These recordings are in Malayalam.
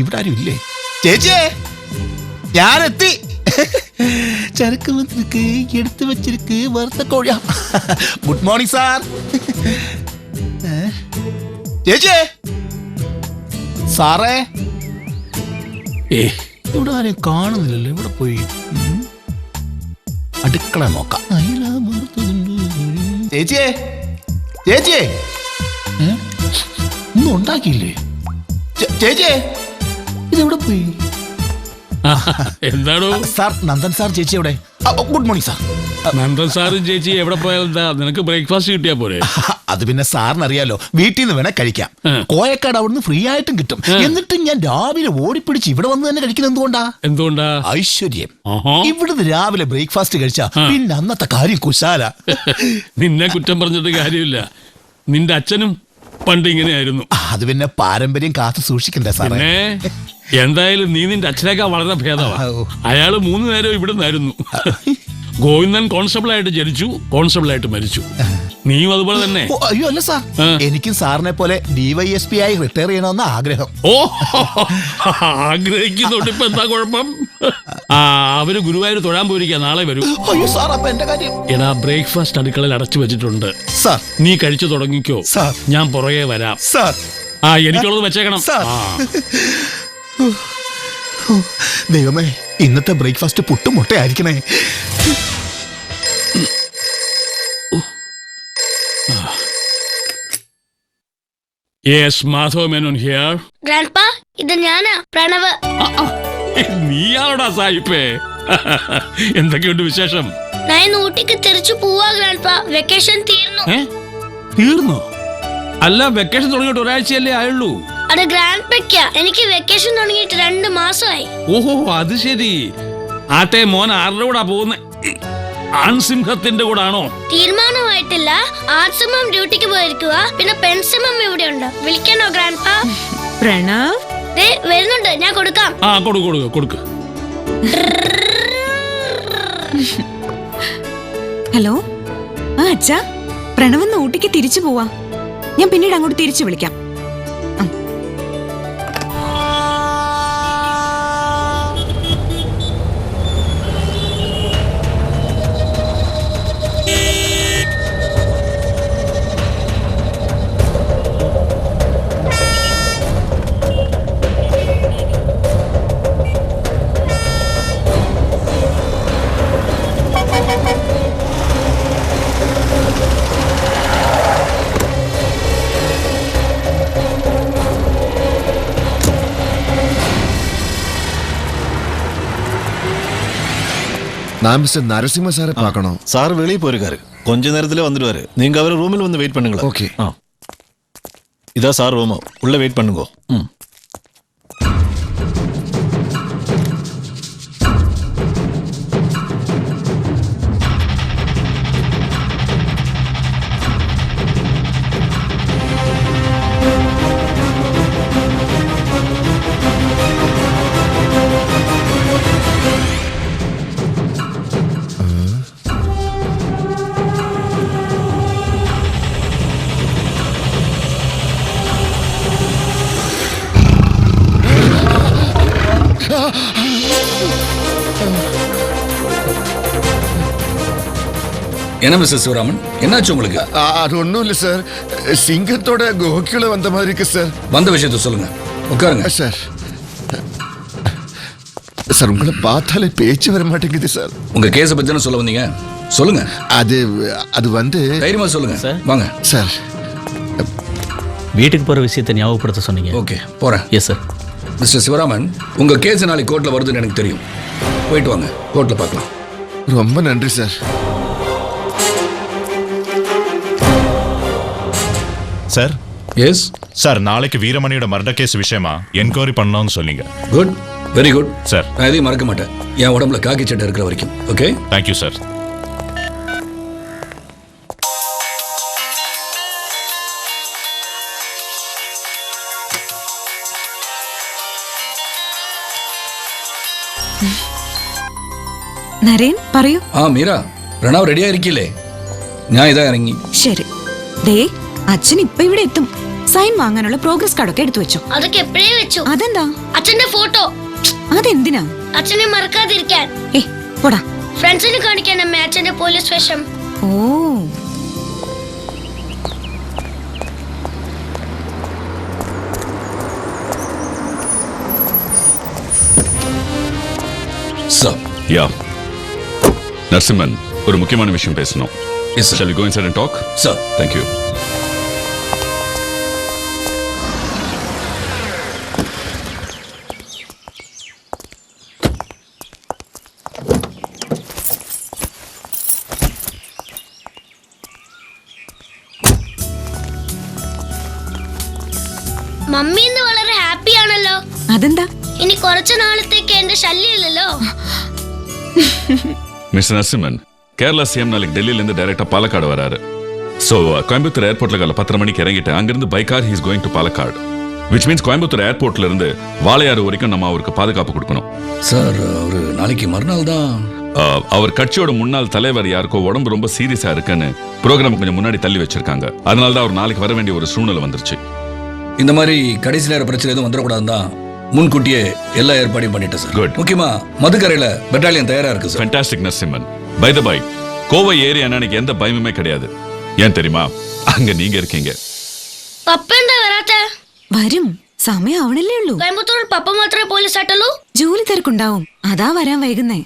ഇവിടെ ആരും ഇല്ലേ? ചേച്ചിയെ, ഞാനെത്തി. ചരക്ക് വന്നിരിക്ക്, എടുത്തു വെച്ചിരിക്ക്, വറുത്ത കോഴിയാ. Good morning sir. ചേച്ചിയെ, സാറേ, ഇവിടെ ആരെയും കാണുന്നില്ലല്ലോ. ഇവിടെ പോയി അടുക്കള നോക്കാം. ചേച്ചിയെ, ചേച്ചിയെ, ഒന്നും ഉണ്ടാക്കിയില്ലേ? ചേച്ചിയെ, ഇതെവിടെ പോയി? എന്താണോ സാർ? നന്ദൻ സാർ, ചേച്ചി എവിടെ? Good morning sir. നന്ദൻ സാറും ചേച്ചി എവിടെ പോയാലെന്താ? നിനക്ക് ബ്രേക്ക്ഫാസ്റ്റ് കിട്ടിയാ പോരെ? അത് പിന്നെ സാറിനറിയാലോ, വീട്ടിൽ നിന്ന് വേണേ കഴിക്കാം. കോയക്കാട് അവിടുന്ന് ഫ്രീ ആയിട്ടും കിട്ടും. എന്നിട്ടും ഞാൻ രാവിലെ ഓടിപ്പിടിച്ച് ഇവിടെ വന്ന് തന്നെ കഴിക്കുന്നത് എന്തുകൊണ്ടാ? ഐശ്വര്യം. ഇവിടുന്ന് രാവിലെ ബ്രേക്ക്ഫാസ്റ്റ് കഴിച്ചാ പിന്നെ അന്നത്തെ കാര്യം കുശാല. നിന്നെ കുറ്റം പറഞ്ഞിട്ട് കാര്യമില്ല. നിന്റെ അച്ഛനും പണ്ട് ഇങ്ങനെയായിരുന്നു. അത് പിന്നെ പാരമ്പര്യം കാത്തു സൂക്ഷിക്കണ്ടേ സാറേ? എന്തായാലും നീ നിന്റെ അച്ഛനേക്കാൾ വളരെ ഭേദമാണ്. അയാള് 3 നേരം ഇവിടെ നിന്നായിരുന്നു. ഗോവിന്ദൻ കോൺസ്റ്റബിളായിട്ട് ജനിച്ചു, കോൺസ്റ്റബിളായിട്ട് മരിച്ചു. നീയും അതുപോലെ തന്നെ. അയ്യോ അല്ല സാർ, എനിക്കും സാറിനെ പോലെ DYSP ആയി റിട്ടയർ ചെയ്യണമെന്ന ആഗ്രഹം. ഓ, ആഗ്രഹിക്കുന്നോണ്ട് ഇപ്പൊ എന്താ കുഴപ്പം? അവര് ഗുരുവായൂർ തൊഴാൻ പോയിരിക്കാ, നാളെ വരും. അയ്യോ സാർ, അപ്പൊ എന്റെ കാര്യം? എടാ, ബ്രേക്ക്ഫാസ്റ്റ് അടുക്കളയിൽ അടച്ചു വെച്ചിട്ടുണ്ട് സാർ. നീ കഴിച്ചു തുടങ്ങിക്കോ സാർ. ഞാൻ പുറകെ വരാം സാർ. എനിക്കുള്ളത് വെച്ചേക്കണം. ദൈവമേ, ഇന്നത്തെ ബ്രേക്ക്ഫാസ്റ്റ് പുട്ടും മുട്ടയായിരിക്കണേ. Yes, Madhav Menon here. Grandpa, ഇത് ഞാനാ, പ്രണവ്. നീയാണോടാ സായിപ്പേ? എന്തൊക്കെയുണ്ട് വിശേഷം? ഞാൻ ഊട്ടിക്ക് തിരിച്ചു പോവാ ഗ്രാൻഡ്പാ. വെക്കേഷൻ തീർന്നു. തീർന്നോ? അല്ല, വെക്കേഷൻ തുടങ്ങിയിട്ട് ഒരാഴ്ചയല്ലേ ആയുള്ളൂ. അത് ഗ്രാൻഡ്പയ്ക്കാ. എനിക്ക് വെക്കേഷൻ തുടങ്ങിയിട്ട് 2 മാസമായി. ഓഹോ, അത് ശരി. ആട്ടെ, മോൻ ആരുടെ കൂടാ പോകുന്നത്? ആൺസിംഹത്തിന്റെ കൂടെ ആണോ? തീരുമാനമായിട്ടില്ല. ആൺസിംഹം ഡ്യൂട്ടിക്ക് പോയിരിക്കുക, പിന്നെ പെൺസിംഹം ഇവിടെ ഉണ്ട്. വിളിക്കണോ ഗ്രാൻഡ്പാ? പ്രണവ് വരുന്നുണ്ട്, ഞാൻ കൊടുക്കാം. കൊടുക്ക്. ഹലോ. അച്ഛാ, പ്രണവ് ഊട്ടിക്ക് തിരിച്ചു പോവാ. ഞാൻ പിന്നീട് അങ്ങോട്ട് തിരിച്ചു വിളിക്കാം. நான் மிஸ்டர் நரசிம்ம சாரை பார்க்கணும். சார் வெளியே போயிருக்காரு, கொஞ்ச நேரத்துல வந்துடுவாரு. நீங்க அவர் ரூமில் வந்து வெயிட் பண்ணுங்க. ஓகே. இதான் சார் ரூம், உள்ள வெயிட் பண்ணுங்க. என்ன மிஸ்டர் சிவராமன், என்னாச்சு உங்களுக்கு? அது ஒன்றும் இல்லை சார், சிங்கத்தோட கோக்கில வந்த மாதிரி இருக்கு சார். வந்த விஷயத்தை சொல்லுங்க, உட்காருங்க. சார், சார் உங்களை பார்த்தாலே பேச்சு வர மாட்டேங்குது சார். உங்க கேஸை பத்தி தானே சொல்ல வந்தீங்க, சொல்லுங்க. அது வந்து தைரியமா சொல்லுங்க சார். வாங்க சார். வீட்டுக்கு போகிற விஷயத்தை ஞாபகப்படுத்த சொன்னீங்க. ஓகே, போகிறேன். Yes sir. மிஸ்டர் சிவராமன், உங்கள் கேஸ் நாளைக்கு கோர்ட்டில் வருதுன்னு எனக்கு தெரியும். போயிட்டு வாங்க, கோர்ட்டில் பார்க்கலாம். ரொம்ப நன்றி சார். சார். எஸ் சார், நாளைக்கு வீரமணியோட மர்டர் கேஸ் விஷயமா என்கொயரி பண்ணணும்னு சொன்னீங்க. Good, very good sir. நான் எதையும் மறக்க மாட்டேன், என் உடம்புல காக்கி சட்டை இருக்கிற வரைக்கும். Okay, thank you sir. നരേൻ പറയൂ. മീര, പ്രണവ് റെഡിയാ ഇരിക്കില്ലേ? ഞാൻ ഇതാ ഇറങ്ങി. ശരി. ദേ, അച്ഛൻ ഇപ്പൊ ഇവിടെ എത്തും. സൈൻ വാങ്ങാനുള്ള പ്രോഗ്രസ് കാർഡൊക്കെ എടുത്തു വെച്ചു. അതൊക്കെ എപ്പോഴേ വെച്ചു. അതെന്താ? അച്ഛന്റെ ഫോട്ടോ. അതെന്തിനാ? അച്ഛനെ മറക്കാതിരിക്കാൻ. പോടാ. ഫ്രണ്ട്സിന് കാണിക്കാൻ അമ്മ അച്ഛന്റെ പോലീസ് വേഷം. ഓ, സർ. യാ നരസിംഹൻ, ഒരു മുഖ്യமான விஷயம் பேசணும். Yes, sir. Shall we go inside and talk? Sir. Thank you. Mummy ഇന്ന് വളരെ ഹാപ്പി ആണല്ലോ. അതെന്താ? ഇനി കുറച്ചു നാളത്തേക്ക് എന്റെ ശല്യമില്ലല്ലോ. மிஸ்டர் நரசிம்மன், கேரளா சிஎம் நாளைக்கு டெல்லியிலேருந்து டைரக்டா பாலக்காடு வராரு. ஸோ கோயம்புத்தூர் ஏர்போர்ட்ல காலை 10:30 மணிக்கு இறங்கிட்டு அங்கிருந்து by car he's going to Palakkad, which means Coimbatore ஏர்போர்ட்ல இருந்து வாளையாறு வரைக்கும் நம்ம அவருக்கு பாதுகாப்பு கொடுக்கணும். சார், அவரு நாளைக்கு மறுநாள் தான். அவர் கட்சியோட முன்னாள் தலைவர் யாருக்கோ உடம்பு ரொம்ப சீரியஸா இருக்குன்னு ப்ரோக்ராம் கொஞ்சம் முன்னாடி தள்ளி வச்சிருக்காங்க. அதனால தான் அவர் நாளைக்கு வர வேண்டிய ஒரு சூழ்நிலை வந்துருச்சு. இந்த மாதிரி கடைசி நேர பிரச்சனை எதுவும் வந்துடக்கூடாதுன்னு தான் முன்கூட்டியே எல்லா ஏற்பாடையும் பண்ணிட்டேன் சார். Good. முக்கியமா மதுக்கரையில பெட்டாலியன் தயாரா இருக்கு sir. Fantastic Narasimhan. By the by, Kovai ஏரியானா எனக்கு எந்த பயமுமே கிடையாது. ஏன் தெரியுமா? அங்க நீங்க இருக்கீங்க. പപ്പ എന്താ വരാത്തെ? വരും, സമയം ആവണല്ലേ ഉള്ളൂ. കോയമ്പത്തൂരിൽ പപ്പ മാത്രമേ പോലീസ് ആയിട്ടുള്ളൂ. ജോലി തിരക്കുണ്ടാവും, അതാ വരാൻ വൈകുന്നേ.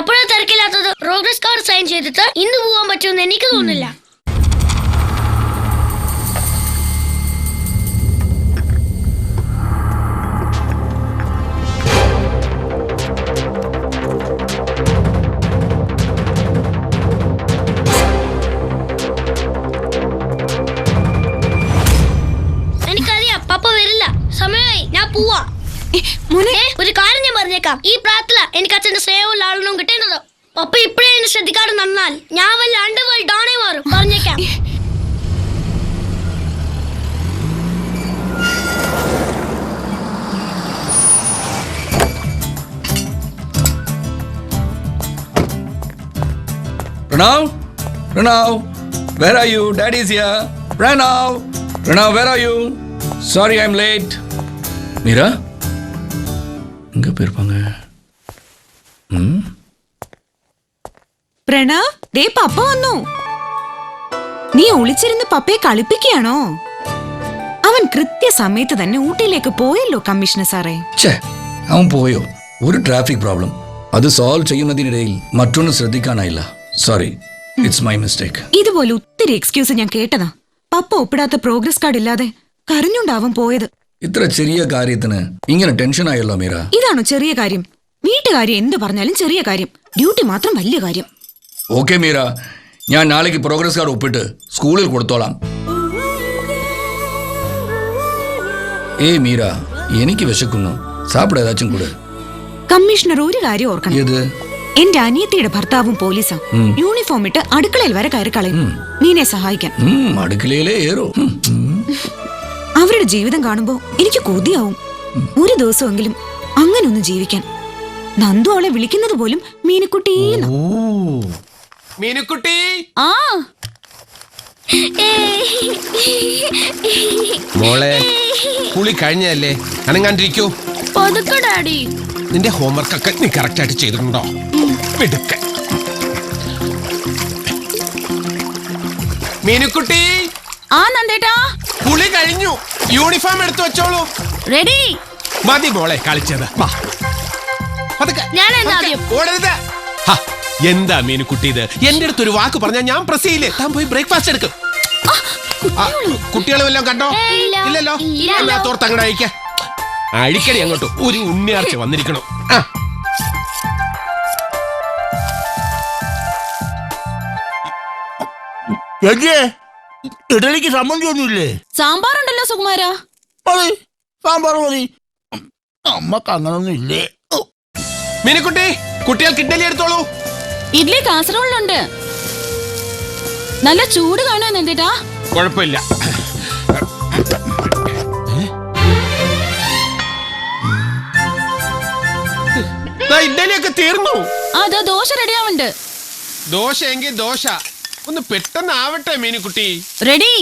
എപ്പോഴാ തിരക്കില്ലാത്തത്? പ്രോഗ്രസ് കാർഡ് സൈൻ ചെയ്തിട്ട് ഇന്ന് പോവാൻ പറ്റുമെന്ന് എനിക്ക് തോന്നുന്നില്ല. എനിക്കറിയാം പപ്പ വരില്ല. സമയമായി, ഞാൻ പോവാ. ഒരു കാര്യം ഞാൻ പറഞ്ഞേക്കാം, ഈ പ്രായത്തില എനിക്ക് അച്ഛന്റെ സ്നേഹവും ലാളനവും കിട്ടുന്നത്. പപ്പ ഇപ്പഴേ എന്നെ ശ്രദ്ധിക്കാതെ നന്നാൽ ഞാൻ വല്ല അണ്ടർവേൾഡ് ഡോണേ മാറും, പറഞ്ഞേക്കാം. Pranav, Pranav, where are you? Daddy is here. Pranav, Pranav, where are you? Sorry, I'm late. Meera எங்க போயிருப்பாங்க? പ്രണവ്, ദേ പപ്പ വന്നു. നീ ഒളിച്ചിരുന്ന് പപ്പയെ കളിപ്പിക്കുകയാണോ? അവൻ കൃത്യസമയത്ത് തന്നെ ഊട്ടിയിലേക്ക് പോയല്ലോ കമ്മീഷണർ സാറേ. ഛേ, അവൻ പോയോ? ഒരു ട്രാഫിക് പ്രോബ്ലം, അത് സോൾവ് ചെയ്യുന്നതിനിടയിൽ മറ്റൊന്നും ശ്രദ്ധിക്കാനായില്ല. Sorry, it's my mistake. ഇതുപോലെ ഒത്തിരി എക്സ്ക്യൂസ് ഞാൻ കേട്ടതാ. പപ്പ ഒപ്പിടാത്ത പ്രോഗ്രസ് കാർഡ് ഇല്ലാതെ കരഞ്ഞുണ്ടാവും പോയത്. ഇത്ര ചെറിയ കാര്യത്തിന് ഇങ്ങനെ ടെൻഷൻ ആയല്ലോ മീര. ഇതാണോ ചെറിയ കാര്യം? വീട്ടുകാര്യം എന്ത് പറഞ്ഞാലും ചെറിയ കാര്യം, ഡ്യൂട്ടി മാത്രം വലിയ കാര്യം. ഓക്കെ മീര, ഞാൻ നാളേക്ക് പ്രോഗ്രസ് കാർഡ് ഒപ്പിട്ട് സ്കൂളിൽ കൊടുത്തോളാം. ഏയ് മീര, എനിക്ക് വിശക്കുന്നു, സാപ്പിട ഏതാച്ചും കൂടെ. കമ്മീഷണർ ഒരു കാര്യം ഓർക്കണം. ഏത്? എന്റെ അനിയത്തിയുടെ ഭർത്താവും പോലീസാ. യൂണിഫോം ഇട്ട് അടുക്കളയിൽ വരെ കയറി കളയും നീനെ സഹായിക്കാൻ. അടുക്കളയിലേ ഏറോ. അവരുടെ ജീവിതം കാണുമ്പോ എനിക്ക് കൊതിയാവും. ഒരു ദിവസമെങ്കിലും അങ്ങനെ ഒന്ന് ജീവിക്കാൻ. നന്ദു അവളെ വിളിക്കുന്നത് പോലും മീനുക്കുട്ടി. മീനുക്കുട്ടി, ആ മോളെ, കുളി കഴിഞ്ഞല്ലേ? അനങ്ങാണ്ടിരിക്കൂ. ഡാഡി, നിന്റെ ഹോംവർക്ക് ഒക്കെ നീ കറക്റ്റ് ആയിട്ട് ചെയ്തിട്ടുണ്ടോ? മിടുക്കൻ. മീനുക്കുട്ടി, ആ നന്ദേട്ടാ, കുളി കഴിഞ്ഞു. യൂണിഫോം എടുത്തു വെച്ചോളൂ. റെഡി. മതി മോളെ കളിച്ചത്. വാ. പതുക്കെ, ഞാൻ എന്താ പതുക്കെ, ആദ്യം? ഓടരുത്. ഹ, എന്താ മീനുക്കുട്ടി ഇത്? എന്റെ അടുത്ത് ഒരു വാക്ക് പറഞ്ഞാൽ ഞാൻ പ്രസ് ചെയ്യില്ലേ? താൻ പോയി ബ്രേക്ക്ഫാസ്റ്റ് എടുക്കും. കുട്ടികളും എല്ലാം കണ്ടോ? ഇല്ലല്ലോ. തോർത്ത് അങ്ങോട്ട് അയക്ക. അഴിക്കടി അങ്ങോട്ട്. ഒരു ഉണ്ണിയാർച്ച വന്നിരിക്കണം. ഇഡലിക്ക് സമ്മതി ഒന്നുമില്ലേ? സാമ്പാറുണ്ടല്ലോ സുകുമാര. മതി, സാമ്പാർ മതി. നമ്മക്ക് അങ്ങനൊന്നും ഇല്ലേ. മീനുക്കുട്ടി, കുട്ടികൾക്ക് ഇഡ്ഡലി എടുത്തോളൂ. ഇഡ്ലി കാസറോളിലുണ്ട്. നല്ല ചൂട് കാണാൻ നന്ദേട്ടാ. കുഴപ്പമില്ല. ഇഡ്ഡലിയൊക്കെ തീർന്നു. അതാ ദോശ റെഡിയാവുണ്ട്. ദോശ എങ്കിൽ ദോശ ഒന്ന് പെട്ടെന്ന് ആവട്ടെ മീനുക്കുട്ടി. റെഡി.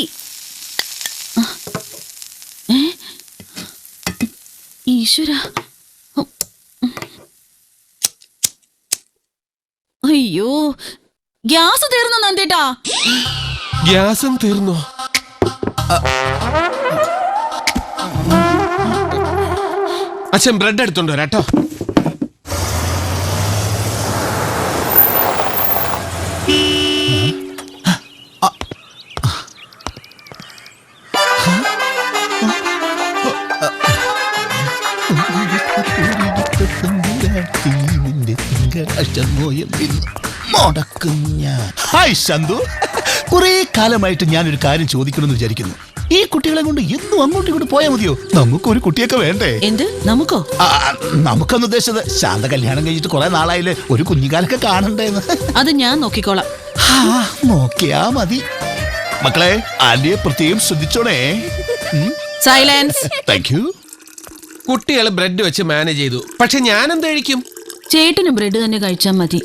ഈശ്വര, അയ്യോ, ഗ്യാസ് തീർന്നു നന്ദേട്ടാ. ഗ്യാസും തീർന്നോ? അച്ഛൻ ബ്രെഡ് എടുത്തോണ്ട് വരാട്ടോ. ഹായ് ശന്തു, കുറെ കാലമായിട്ട് ഞാനൊരു കാര്യം ചോദിക്കണമെന്ന് വിചാരിക്കുന്നു. ഈ കുട്ടികളെ കൊണ്ട് എന്നും അങ്ങോട്ടും ഇങ്ങോട്ട് പോയാൽ മതിയോ? നമുക്കൊരു കുട്ടിയൊക്കെ വേണ്ടേ? എന്ത് നമുക്കോ? നമുക്കൊന്ന് ഉദ്ദേശിച്ചത്, ശാന്ത കല്യാണം കഴിഞ്ഞിട്ട് കുറെ നാളായില്ലേ, ഒരു കുഞ്ഞിക്കാലൊക്കെ കാണണ്ടേന്ന്. അത് ഞാൻ നോക്കിക്കോളാം. നോക്കിയാ മതി. മക്കളെ, ആന്റിയെ പ്രത്യേകം ശ്രദ്ധിച്ചോണേ. സൈലൻസ്. Thank you. കുട്ടികൾ ബ്രെഡ് വെച്ച് മാനേജ് ചെയ്തു. പക്ഷെ ഞാൻ എന്ത് കഴിക്കും? ചേട്ടന് ബ്രെഡ് തന്നെ കഴിച്ചാ മതി.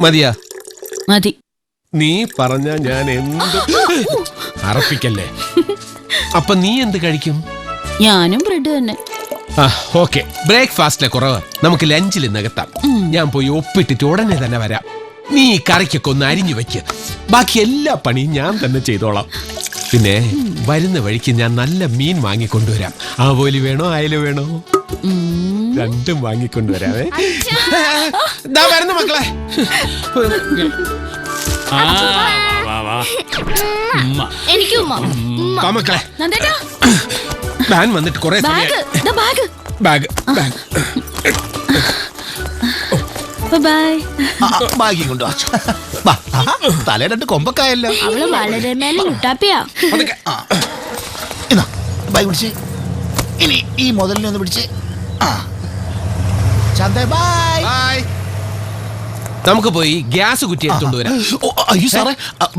മതിയാ? മതി. നീ പറഞ്ഞ ഞാൻ എന്ത് അറപ്പിക്കല്ലേ. അപ്പൊ നീ എന്ത് കഴിക്കും? ഞാനും ബ്രെഡ് തന്നെ. ഓക്കെ, ബ്രേക്ക്ഫാസ്റ്റിലെ കുറവ് നമുക്ക് ലഞ്ചിൽ നികത്താം. ഞാൻ പോയി ഒപ്പിട്ടിട്ട് ഉടനെ തന്നെ വരാം. നീ ഈ കറിക്കൊക്കെ ഒന്ന് അരിഞ്ഞു വെക്ക്. ബാക്കി എല്ലാ പണിയും ഞാൻ തന്നെ ചെയ്തോളാം. പിന്നെ വരുന്ന വഴിക്ക് ഞാൻ നല്ല മീൻ വാങ്ങിക്കൊണ്ടുവരാം. ആവോലി വേണോ അയല വേണോ? രണ്ടും വാങ്ങിക്കൊണ്ടുവരാവേ. വരുന്നു മക്കളെ. എനിക്കും മക്കളെ, നന്ദേട്ടാ, ഞാൻ വന്നിട്ട് കുറെ ബാഗ്. Bag bag by. ഭാഗ്യം കൊണ്ടു തലേ രണ്ട് കൊമ്പക്കായല്ലോ. അവള് വളരെ മേലെ ലുട്ടാപ്പിയാ. എന്നാ ബൈ പിടിച്ചേ. ഇനി ഈ മുതലിനെ ഒന്ന് പിടിച്ചേ. ചന്ദേ ബൈ. നമുക്ക് പോയി ഗ്യാസ് കുറ്റി എടുത്തോണ്ട് വരാം. അയ്യോ സാറേ,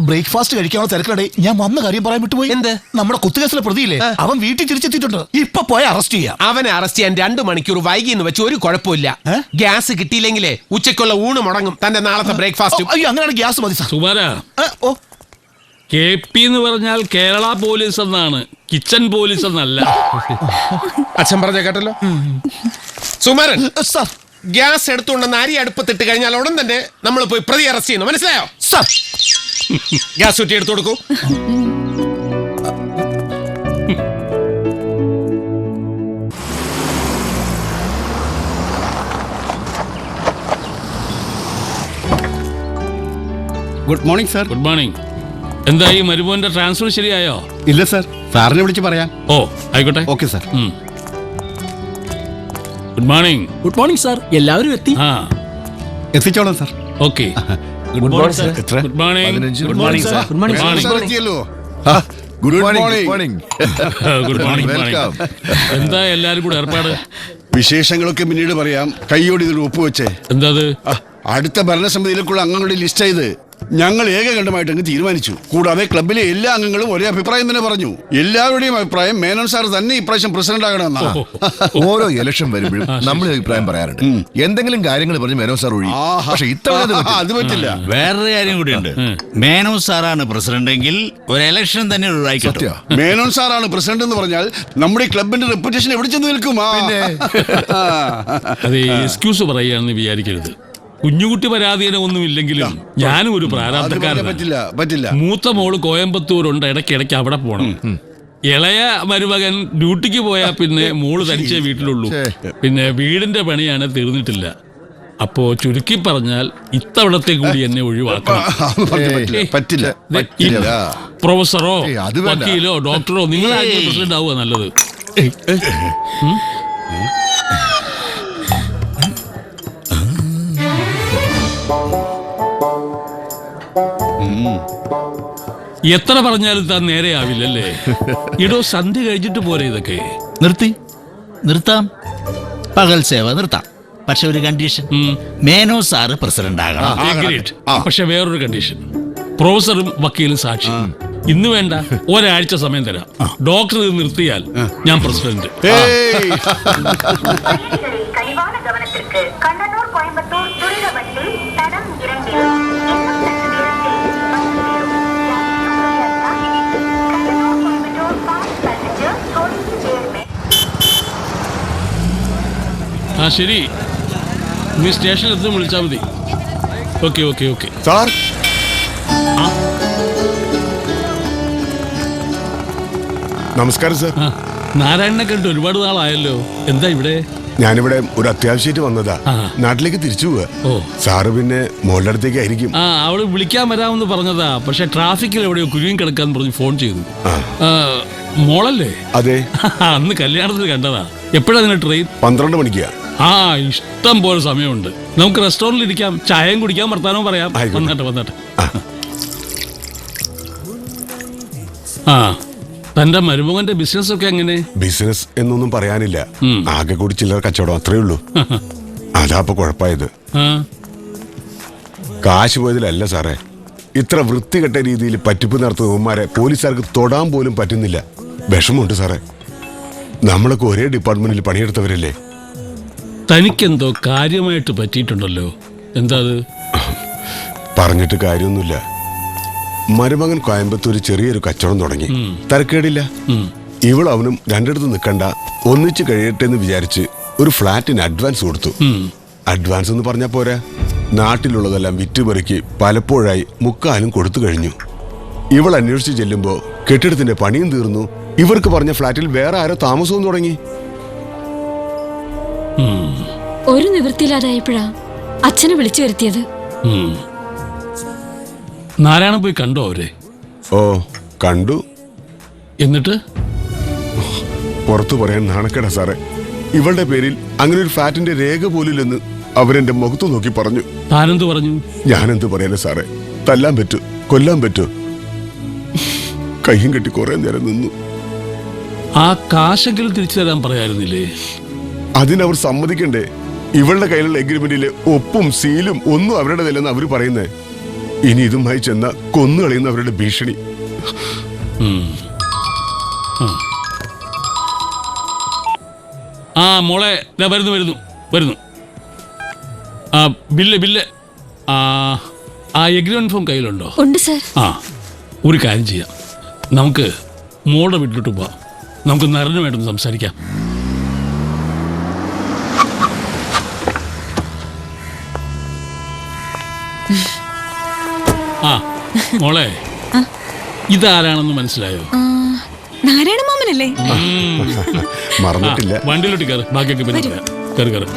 ബ്രേക്ക്ഫാസ്റ്റ് കഴിക്കാനുള്ള തിരക്കിടെ ഞാൻ വന്ന കാര്യം പറയാൻ വിട്ടുപോയി. എന്ത്? നമ്മുടെ കുത്തുകേസിലെ പ്രതിയില്ലേ, അവൻ വീട്ടിൽ തിരിച്ചെത്തിയിട്ടുണ്ട്. ഇപ്പൊ പോയ അറസ്റ്റ് ചെയ്യാം. അവനെ അറസ്റ്റ് ചെയ്യാൻ 2 മണിക്കൂർ വൈകിന്ന് വെച്ച് ഒരു കുഴപ്പമില്ല. ഗ്യാസ് കിട്ടിയില്ലെങ്കിലേ ഉച്ചക്കുള്ള ഊണ് മുടങ്ങും. തന്റെ നാളത്തെ ബ്രേക്ക്ഫാസ്റ്റ്. അയ്യോ, അങ്ങനെയാണ് ഗ്യാസ് മതി സാർ. സുമാരാ, ഓ, KP എന്ന് പറഞ്ഞാൽ കേരള പോലീസ് എന്നാണ്, കിച്ചൺ പോലീസ് എന്നല്ല. അച്ഛൻ പറഞ്ഞ കേട്ടല്ലോ. സുമാരൻ സാർ, ഗ്യാസ് എടുത്തുകൊണ്ടെന്ന് അരി അടുപ്പത്തിട്ട് കഴിഞ്ഞാൽ ഉടൻ തന്നെ നമ്മൾ പോയി പ്രതി അറസ്റ്റ് ചെയ്യുന്നു. മനസ്സിലായോ? സാർ, ഗ്യാസ് കുറ്റി എടുത്തു കൊടുക്കൂ. Good morning sir. Good morning. എന്തായി മരുമോന്റെ ട്രാൻസ്ഫർ ശരിയായോ? ഇല്ല സാർ, സാറിനെ വിളിച്ച് പറയാം. ഓ ആയിക്കോട്ടെ. Okay sir. Good morning. Good morning sir. എല്ലാവരും എത്തി. എത്തിച്ചോളാം sir. Okay. Good morning sir. Good morning. Good morning sir. Good morning. Good morning. Good morning. എന്താ എല്ലാരും കൂടെ ഏർപ്പാട്? വിശേഷങ്ങളൊക്കെ പിന്നീട് പറയാം. കയ്യോട് ഇതിൽ ഒപ്പുവെച്ചേ. എന്താ അടുത്ത ഭരണസമിതിയിലേക്കുള്ള അംഗങ്ങളുടെ ലിസ്റ്റ് ചെയ്ത് ഞങ്ങൾ ഏകകണ്ഠമായിട്ട് അങ്ങ് തീരുമാനിച്ചു. കൂടാതെ ക്ലബിലെ എല്ലാ അംഗങ്ങളും ഒരേ അഭിപ്രായം തന്നെ പറഞ്ഞു. എല്ലാവരുടെയും അഭിപ്രായം മേനോൻ സാർ തന്നെ ഇപ്രാവശ്യം പ്രസിഡന്റ് ആകണമെന്നാണ്. ഓരോ ഇലക്ഷൻ വരുമ്പോഴും നമ്മൾ അഭിപ്രായം പറയാറുണ്ട്. എന്തെങ്കിലും കാര്യങ്ങൾ പറഞ്ഞ് മേനോൻ സാർ ഒഴി. പക്ഷെ ഇത്തവണ അത് പറ്റില്ല. വേറൊരു കാര്യം കൂടിയുണ്ട്. മേനോൻ സാറാണ് പ്രസിഡന്റ് എങ്കിൽ ഒരു ഇലക്ഷൻ തന്നെ ഒഴിവാക്കിട്ടോ. മേനോൻ സാറാണ് പ്രസിഡന്റ് എന്ന് പറഞ്ഞാൽ നമ്മുടെ ക്ലബിന്റെ റെപ്യൂട്ടേഷൻ എവിടെ ചെന്ന് നിൽക്കും? അതെ, എക്സ്ക്യൂസ് പറയുകയാണെന്ന് വിചാരിക്കരുത്. കുഞ്ഞുകുട്ടി പരാധീനം ഒന്നും ഇല്ലെങ്കിലും ഞാനും ഒരു പ്രാരാബ്ധക്കാരനാണ്. മൂത്ത മോള് കോയമ്പത്തൂരുണ്ട്, ഇടയ്ക്കിടയ്ക്ക് അവിടെ പോണം. ഇളയ മരുമകൻ ഡ്യൂട്ടിക്ക് പോയാ പിന്നെ മോള് തനിച്ചേ വീട്ടിലുള്ളൂ. പിന്നെ വീടിന്റെ പണിയാണ് തീർന്നിട്ടില്ല. അപ്പോ ചുരുക്കി പറഞ്ഞാൽ ഇത്തവണത്തെ കൂടി എന്നെ ഒഴിവാക്കണം. പ്രൊഫസറോ വക്കീലോ ഡോക്ടറോ നിങ്ങളായിട്ട് പ്രസിഡന്റ് ആവുക നല്ലത്. എത്ര പറഞ്ഞാലും താൻ നേരെയാവില്ലല്ലേ? ഇടോ, സന്ധ്യ കഴിഞ്ഞിട്ട് പോരെ ഇതൊക്കെ? നിർത്താം. പകൽ സേവ നിർത്താം. പക്ഷെ ഒരു കണ്ടീഷൻ, മേനോ സാറ് പ്രസിഡന്റ് ആകണം. പക്ഷെ വേറൊരു കണ്ടീഷൻ, പ്രൊഫസറും വക്കീലും സാക്ഷി. ഇന്ന് വേണ്ട, ഒരാഴ്ച സമയം തരാം. ഡോക്ടർ ഇത് നിർത്തിയാൽ ഞാൻ പ്രസിഡന്റ്. ശരി, നീ സ്റ്റേഷനിൽ എത്തും വിളിച്ചാൽ മതി. Okay okay okay. സാർ നമസ്കാരം സാർ. നാരായണനെ കണ്ട് ഒരുപാട് നാളായല്ലോ. എന്താ ഇവിടെ? ഞാനിവിടെ ഒരു അത്യാവശ്യമായിട്ട് വന്നതാ. ആ. നാട്ടിലേക്ക് തിരിച്ചു പോവാ. ഓ. സാറ് പിന്നെ മോളുടെ അടുത്തേക്ക് ആയിരിക്കും. അവള് വിളിക്കാൻ വരാമെന്ന് പറഞ്ഞതാ. പക്ഷെ ട്രാഫിക്കിൽ എവിടെയോ കുരുങ്ങി കിടക്കാന്ന് പറഞ്ഞ് ഫോൺ ചെയ്തു. മോളല്ലേ? അതെ. അന്ന് കല്യാണത്തിന് കണ്ടതാ. എപ്പോഴാ നിന്നെ ട്രെയിൻ? 12 മണിക്കാ. ഇഷ്ടം പോലെ സമയമുണ്ട്. നമുക്ക് റെസ്റ്റോറന്റിൽ ഇരിക്കാം, ചായയും കുടിക്കാം, വർത്താനവും പറയാം. വന്നാട്ടെ വന്നാട്ടെ. തന്റെ മരുമകന്റെ ബിസിനസ് ഒക്കെ എങ്ങനെ? ബിസിനസ് എന്നൊന്നും പറയാനില്ല. ആകെ കൂടി ചില്ലറ കച്ചവടം അത്രേ ഉള്ളൂ. അതാ ഇപ്പൊ കുഴപ്പമായത്. കാശ് പോയതിലല്ല സാറേ, ഇത്ര വൃത്തികെട്ട രീതിയിൽ പറ്റിപ്പ് നടത്തുന്നവന്മാരെ പോലീസുകാർക്ക് തൊടാൻ പോലും പറ്റുന്നില്ല. വിഷമമുണ്ട് സാറേ. നമ്മളൊക്കെ ഒരേ ഡിപ്പാർട്ട്മെന്റിൽ പണിയെടുത്തവരല്ലേ. തനിക്കെന്തോ കാര്യമായിട്ട് പറ്റിയിട്ടുണ്ടല്ലോ. എന്താ അത്? പറഞ്ഞിട്ട് കാര്യമൊന്നുമില്ല. മരുമകൻ കോയമ്പത്തൂർ ചെറിയൊരു കച്ചവടം തുടങ്ങി. തരക്കേടില്ല. ഇവളവനും രണ്ടിടത്ത് നിൽക്കണ്ട, ഒന്നിച്ച് കഴിയട്ടെ എന്ന് വിചാരിച്ച് ഒരു ഫ്ലാറ്റിന് അഡ്വാൻസ് കൊടുത്തു. അഡ്വാൻസ് എന്ന് പറഞ്ഞാ പോരാ, നാട്ടിലുള്ളതെല്ലാം വിറ്റുപെറുക്കി പലപ്പോഴായി മുക്കാലും കൊടുത്തു കഴിഞ്ഞു. ഇവൾ അന്വേഷിച്ച് ചെല്ലുമ്പോ കെട്ടിടത്തിന്റെ പണിയും തീർന്നു. ഇവർക്ക് പറഞ്ഞ ഫ്ലാറ്റിൽ വേറെ ആരോ താമസവും തുടങ്ങി. ഒരു നിവൃത്തിയില്ലാതായപ്പോഴാ അച്ഛനെ വിളിച്ചു വരുത്തിയത്. നാരായണൻ പോയി കണ്ടോ അവരെ? ഓ കണ്ടു. എന്നിട്ട്? പുറത്തു പറയാൻ നാണക്കേടാ സാറേ. ഇവളുടെ പേരിൽ അങ്ങനെ ഒരു ഫ്ലാറ്റിന്റെ രേഖ പോലില്ലെന്ന് അവരെന്റെ മുഖത്ത് നോക്കി പറഞ്ഞു. താനെന്ത് പറഞ്ഞു? ഞാനെന്ത് പറയാനേ സാറേ. തല്ലാൻ പറ്റൂ, കൊല്ലാൻ പറ്റൂ. കയ്യും കെട്ടി കുറെ നേരം നിന്നു. ആ കാശെങ്കിലും തിരിച്ചു തരാൻ പറയായിരുന്നില്ലേ? അതിനവർ സമ്മതിക്കണ്ടേ? ഇവളുടെ കയ്യിലുള്ള എഗ്രിമെന്റിലെ ഒപ്പും സീലും ഒന്നും അവരുടേതല്ലെന്ന് അവര് പറയുന്നേ. ഇനി ഇതുമായി ചെന്ന കൊന്നുകളയുന്ന അവരുടെ ഭീഷണി. മോളെ വരുന്നു വരുന്നു വരുന്നു. ബില്ല് എഗ്രിമെന്റ് ഫോം കയ്യിലുണ്ടോ? ഉണ്ട് സർ. ഒരു കാര്യം ചെയ്യാം, നമുക്ക് മോളുടെ വീട്ടിലോട്ട് പോവാം. നമുക്ക് നരനുമായിട്ടൊന്ന് സംസാരിക്കാം. മോളെ, ഇതാരാണെന്ന് മനസ്സിലായോ? നാരായണ മാമനല്ലേ? മറന്നിട്ടില്ല. വണ്ടിയിലോട്ട് കയറ്, ബാക്കിയൊക്കെ പിന്നെ കയറി കയറി.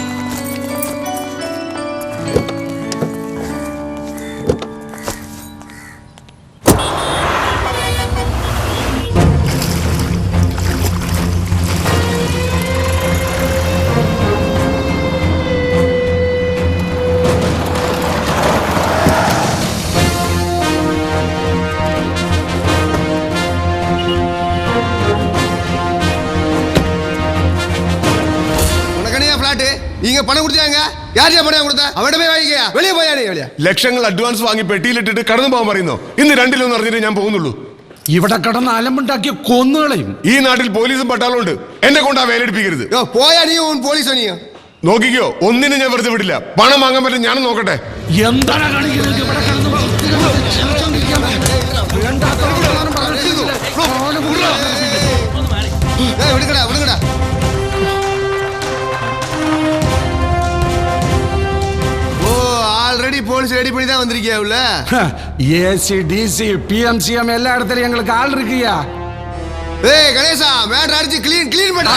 ലക്ഷങ്ങൾ അഡ്വാൻസ് വാങ്ങി പെട്ടിയിലിട്ടിട്ട് കടന്നു പോകാൻ പറയുന്നോ? ഇന്ന് രണ്ടിലൊന്നും അറിഞ്ഞിട്ട് ഞാൻ പോകുന്നുള്ളൂ. ഇവിടെ കടന്ന് അലമ്പുണ്ടാക്കിയ കൊന്നുകളയും. ഈ നാട്ടിൽ പോലീസും പട്ടാളം ഉണ്ട്. എന്നെ കൊണ്ടാ വേലെടുപ്പിക്കരുത്. നോക്കിക്കോ, ഒന്നിനും ഞാൻ വെറുതെ വിടില്ല. പണം വാങ്ങാൻ പറ്റും, ഞാനും നോക്കട്ടെ. എന്താണ് കാണിക്കുന്നത്? ഇവിടെ കടന്ന് போலீஸ் ரெடி பண்ணி தான் வந்திருக்கியா உள்ள? ஏசி டிசி பிஎம்சிஎம் எல்லா இடத்துலயும் எங்களுக்கு ஆள் இருக்குயா. ஏய் கணேசா, மேட்டர் அடிச்சு க்ளீன் பண்ணா.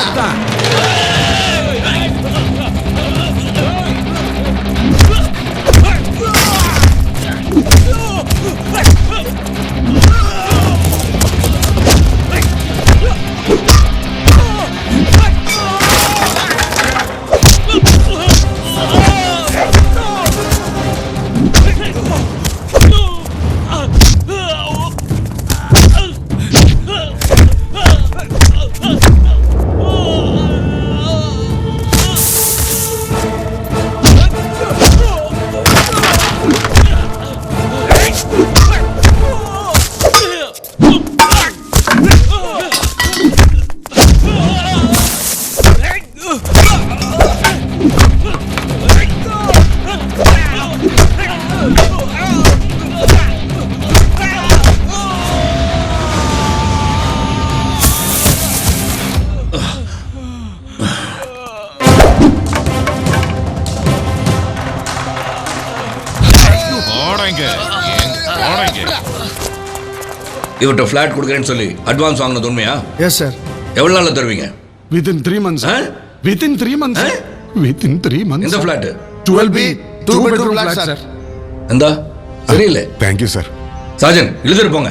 இவர்கிட்ட ஃபிளாட் கொடுக்குறேன்னு சொல்லி அட்வான்ஸ் வாங்கினது உண்மையா? Yes sir. எவ்வளவு நாள்ல தருவீங்க? Within 3 months. Within 3 months. Within 3 months. எந்த flat? 12B 2 bedroom flat sir. எந்த? சரியில்லை. Thank you sir. சார்ஜன் எழுதிட்டு போங்க.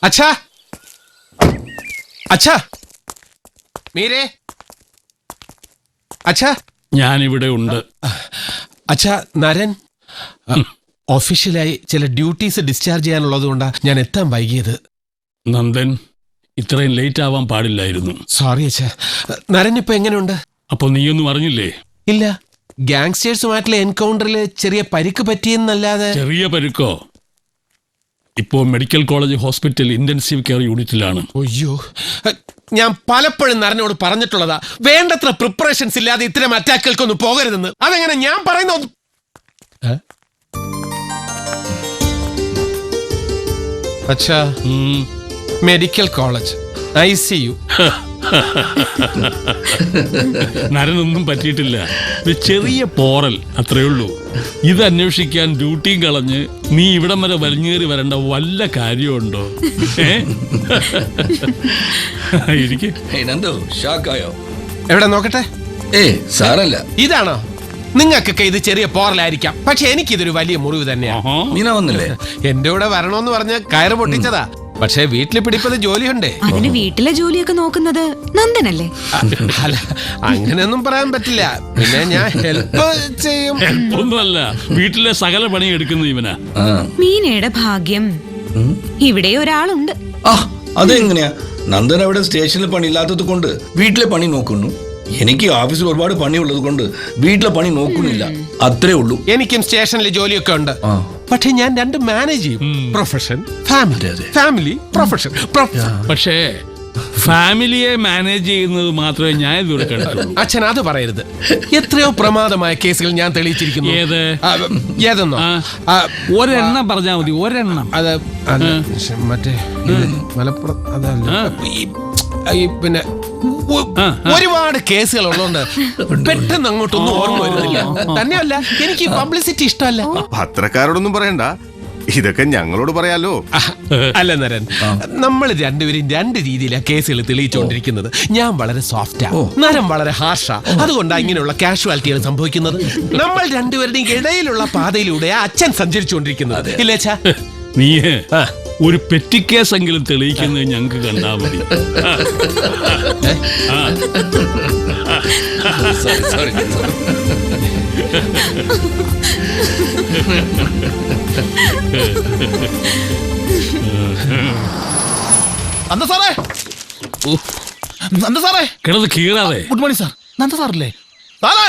അച്ഛാ അച്ഛാ മീരേ അച്ഛാ ഞാനിവിടെ ഉണ്ട്. അച്ഛാ നരൻ ഒഫീഷ്യലായി ചില ഡ്യൂട്ടീസ് ഡിസ്ചാർജ് ചെയ്യാനുള്ളത് കൊണ്ടാ ഞാൻ എത്താൻ വൈകിയത്. നന്ദൻ, ഇത്രയും ലേറ്റ് ആവാൻ പാടില്ലായിരുന്നു. സോറി അച്ഛാ. നരൻ ഇപ്പൊ എങ്ങനെയുണ്ട്? അപ്പൊ നീയൊന്നും അറിഞ്ഞില്ലേ? ഇല്ല, ഗാങ്സ്റ്റേഴ്സുമായിട്ടുള്ള എൻകൗണ്ടറിൽ ചെറിയ പരിക്ക് പറ്റിയെന്നല്ലാതെ. ചെറിയ പരുക്കോ? ഇപ്പോ medical college hospital intensive care യൂണിറ്റിലാണ്. അയ്യോ, ഞാൻ പലപ്പോഴും നരനോട് പറഞ്ഞിട്ടുള്ളതാ, വേണ്ടത്ര പ്രിപ്പറേഷൻസ് ഇല്ലാതെ ഇത്തരം അറ്റാക്കുകൾക്കൊന്നും പോകരുതെന്ന്. അതെങ്ങനെ ഞാൻ പറയുന്ന അച്ഛാ, മെഡിക്കൽ കോളേജ് ICU. നരനൊന്നും പറ്റിയിട്ടില്ല, ഒരു ചെറിയ പോറൽ, അത്രേ ഉള്ളൂ. ഇത് അന്വേഷിക്കാൻ ഡ്യൂട്ടിയും കളഞ്ഞ് നീ ഇവിടം വരെ വലിഞ്ഞേറി വരേണ്ട വല്ല കാര്യമുണ്ടോ? ഷാക്കായോ? എവിടെ നോക്കട്ടെ. സാരല്ല. ഇതാണോ? നിങ്ങൾക്കൊക്കെ ഇത് ചെറിയ പോറലായിരിക്കാം, പക്ഷെ എനിക്കിതൊരു വലിയ മുറിവ് തന്നെയാണ്. മീന വന്നില്ലേ? എന്റെ കൂടെ വരണോന്ന് പറഞ്ഞ് കയറ് പൊട്ടിച്ചതാ. പക്ഷെ വീട്ടിൽ പിടിപ്പത് ജോലിയുണ്ടേ. അതിന് വീട്ടിലെ ജോലിയൊക്കെ നോക്കുന്നത് നന്ദനല്ലേ? അല്ല, അങ്ങനെയൊന്നും പറയാൻ പറ്റില്ല. പിന്നെ ഞാൻ ഹെൽപ്പ് ചെയ്യും. ഒന്നുമല്ല, വീട്ടിലെ സകല പണി എടുക്കുന്ന ഇവനാ. മീനയുടെ ഭാഗ്യം, ഇവിടെ ഒരാളുണ്ട്. അതെങ്ങനെയാ? നന്ദൻ അവിടെ സ്റ്റേഷനിൽ പണിയില്ലാത്തത് കൊണ്ട് വീട്ടിലെ പണി നോക്കുന്നു. എനിക്ക് ഓഫീസിൽ ഒരുപാട് പണിയുള്ളത് കൊണ്ട് വീട്ടിലെ പണി നോക്കുന്നില്ല, അത്രേ ഉള്ളൂ. എനിക്കും സ്റ്റേഷനിൽ ജോലിയൊക്കെ ഉണ്ട്, പക്ഷെ ഞാൻ രണ്ട് മാനേജ് ചെയ്യും. Profession, family, family, profession. പക്ഷേ ഫാമിലിയെ മാനേജ് ചെയ്യുന്നത് മാത്രമേ ഞാൻ ഇതുവരെ കണ്ടുള്ളൂ. അച്ഛൻ അത് പറയരുത്. എത്രയോ പ്രമാദമായ കേസുകൾ ഞാൻ തെളിയിച്ചിരിക്കുന്നു. ഏതെന്നോ? ഒരെണ്ണം പറഞ്ഞാൽ മതി, ഒരെണ്ണം. അത് മറ്റേ മലപ്പുറം, അതല്ല, പിന്നെ ഒരുപാട് കേസുകൾ ഉള്ളതുകൊണ്ട് പെട്ടെന്ന് അങ്ങോട്ടൊന്നും ഓർമ്മ വരുന്നില്ല. തന്നെയല്ല, എനിക്ക് പബ്ലിസിറ്റി ഇഷ്ടമല്ല. പത്രക്കാരോടൊന്നും പറയണ്ട, ഇതൊക്കെ ഞങ്ങളോട് പറയാലോ. അല്ല നരൻ, നമ്മൾ രണ്ടുപേരും രണ്ട് രീതിയിലാണ് കേസുകൾ തെളിയിച്ചുകൊണ്ടിരിക്കുന്നത്. ഞാൻ വളരെ സോഫ്റ്റാ, നരൻ വളരെ ഹാർഷാ. അതുകൊണ്ടാണ് ഇങ്ങനെയുള്ള കാഷ്വാലിറ്റികൾ സംഭവിക്കുന്നത്. നമ്മൾ രണ്ടുപേരുടെയും ഇടയിലുള്ള പാതയിലൂടെ അച്ഛൻ സഞ്ചരിച്ചുകൊണ്ടിരിക്കുന്നത്, ഇല്ലേ അച്ഛാ? നീ ഒരു പെറ്റിക്കേസെങ്കിലും തെളിയിക്കുന്നത് ഞങ്ങൾക്ക് കണ്ടാ മതി. നന്ദ സാറേ, നന്ദ സാറേ, കിടന്ന് കീറാതെ. Good morning sir. നന്ദ സാറല്ലേ? സാറേ,